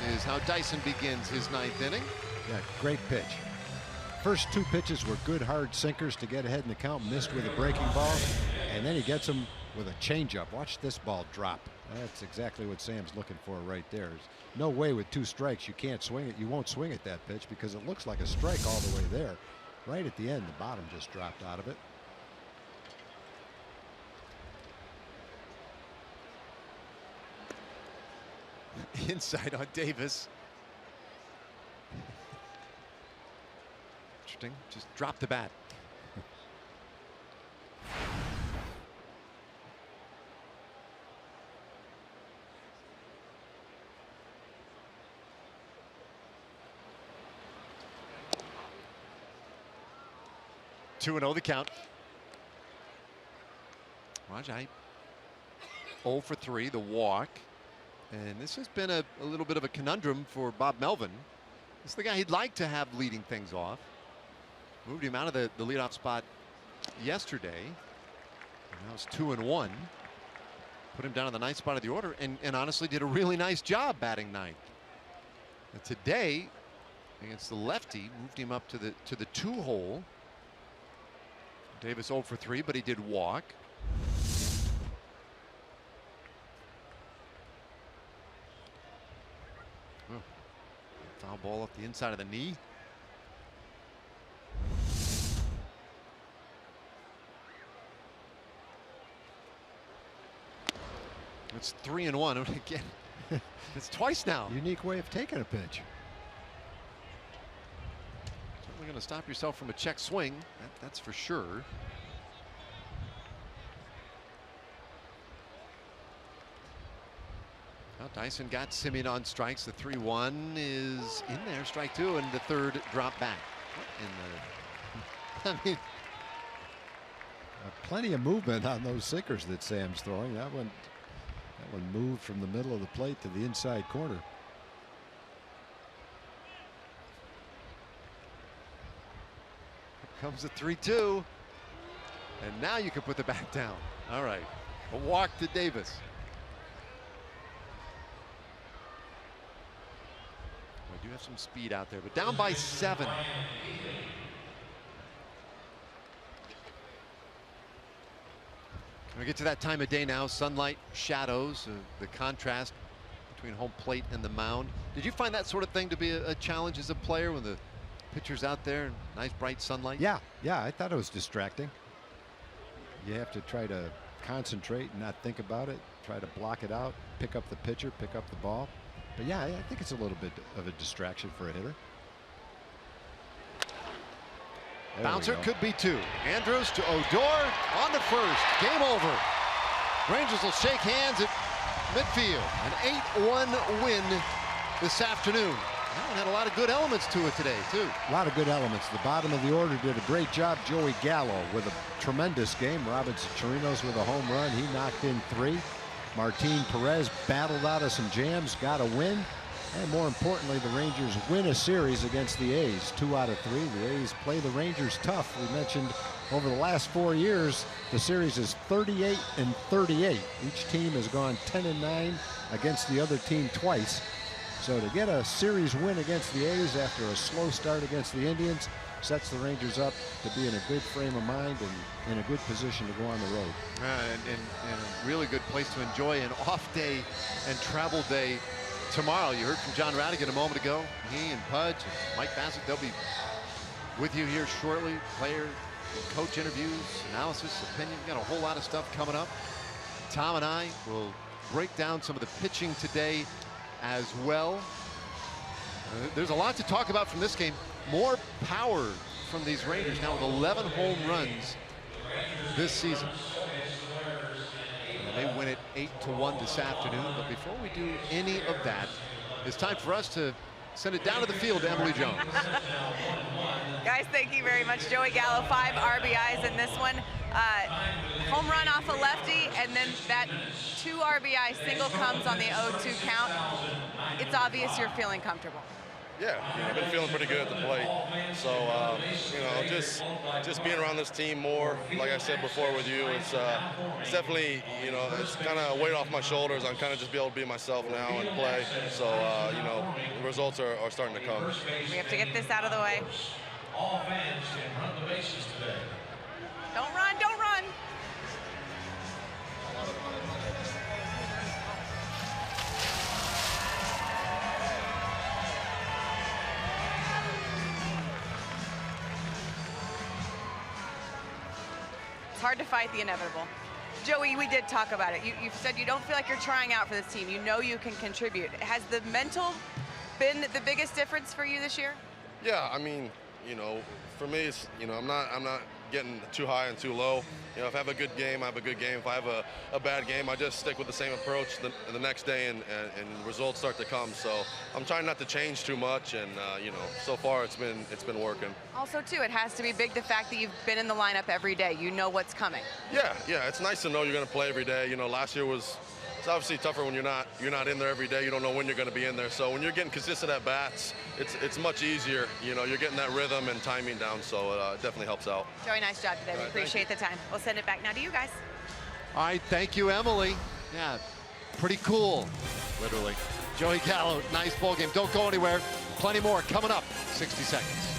is how Dyson begins his 9th inning. Yeah, great pitch. First 2 pitches were good hard sinkers to get ahead in the count, missed with a breaking ball, and then he gets them with a changeup. Watch this ball drop. That's exactly what Sam's looking for right there. There's no way with 2 strikes you can't swing it. You won't swing at that pitch because it looks like a strike all the way there. Right at the end, the bottom just dropped out of it. Inside on Davis. Interesting. Just dropped the bat. Two 2-0 the count. Rajai 0 for 3, the walk. And this has been a little bit of a conundrum for Bob Melvin. This is the guy he'd like to have leading things off. Moved him out of the leadoff spot yesterday. And now it's 2-1. Put him down in the 9th spot of the order, and honestly did a really nice job batting 9th. And today, against the lefty, moved him up to the 2 hole. Davis 0 for 3, but he did walk. Oh, foul ball off the inside of the knee. It's 3-1. And again, it's twice now. Unique way of taking a pitch. Certainly going to stop yourself from a check swing. That's for sure. Well, Dyson got Simeon on strikes. The 3-1 is in there. Strike 2, and the 3rd drop back. I mean, plenty of movement on those sinkers that Sam's throwing. That one moved from the middle of the plate to the inside corner. comes the 3-2. And now you can put the bat down. All right. A walk to Davis. We do have some speed out there, but down by 7. We get to that time of day now, sunlight, shadows, the contrast between home plate and the mound. Did you find that sort of thing to be a challenge as a player when the pitcher's out there, nice bright sunlight? Yeah, I thought it was distracting. You have to try to concentrate and not think about it, try to block it out, pick up the pitcher, pick up the ball. But yeah, I think it's a little bit of a distraction for a hitter. Bouncer could be 2. Andrews to Odor on to first. Game over. Rangers will shake hands at midfield. An 8-1 win this afternoon. That one had a lot of good elements to it today, too. A lot of good elements. The bottom of the order did a great job. Joey Gallo with a tremendous game. Robinson Chirinos with a home run. He knocked in 3. Martin Perez battled out of some jams, got a win. And more importantly, the Rangers win a series against the A's. 2 out of 3. The A's play the Rangers tough. We mentioned over the last 4 years, the series is 38-38. Each team has gone 10-9 against the other team twice. So to get a series win against the A's after a slow start against the Indians sets the Rangers up to be in a good frame of mind and in a good position to go on the road. And a really good place to enjoy an off day and travel day tomorrow. You heard from John Radigan a moment ago. He and Pudge and Mike Bassett, they'll be with you here shortly. Player, coach interviews, analysis, opinion. Got a whole lot of stuff coming up. Tom and I will break down some of the pitching today as well. There's a lot to talk about from this game. More power from these Rangers now with 11 home runs this season. And they win it 8-1 this afternoon. But before we do any of that, it's time for us to send it down to the field to Emily Jones. Guys, thank you very much. Joey Gallo, 5 RBIs in this one. Home run off a lefty, and then that 2 RBI single comes on the 0-2 count. It's obvious you're feeling comfortable. Yeah, I've been feeling pretty good at the plate. So, just being around this team more, like I said before with you, it's definitely, it's kind of a weight off my shoulders. I'm kind of just be able to be myself now and play. So, the results are starting to come. We have to get this out of the way. All fans can run the bases today. Don't run, don't run. It's hard to fight the inevitable. Joey, we did talk about it. You've said you don't feel like you're trying out for this team. You know you can contribute. Has the mental been the biggest difference for you this year? Yeah, I mean, for me, it's, I'm not getting too high and too low. If I have a good game, I have a good game. If I have a bad game, I just stick with the same approach the next day, and results start to come. So I'm trying not to change too much, and so far it's been working. Also, too, it has to be big the fact that you've been in the lineup every day. You know what's coming. Yeah, it's nice to know you're going to play every day. Last year it's obviously tougher when you're not in there every day. You don't know when you're going to be in there. So when you're getting consistent at bats, it's much easier. You're getting that rhythm and timing down. So it definitely helps out. Joey, nice job today. We appreciate the time. We'll send it back now to you guys. All right, thank you, Emily. Yeah, pretty cool, literally. Joey Gallo, nice ball game. Don't go anywhere. Plenty more coming up. 60 seconds.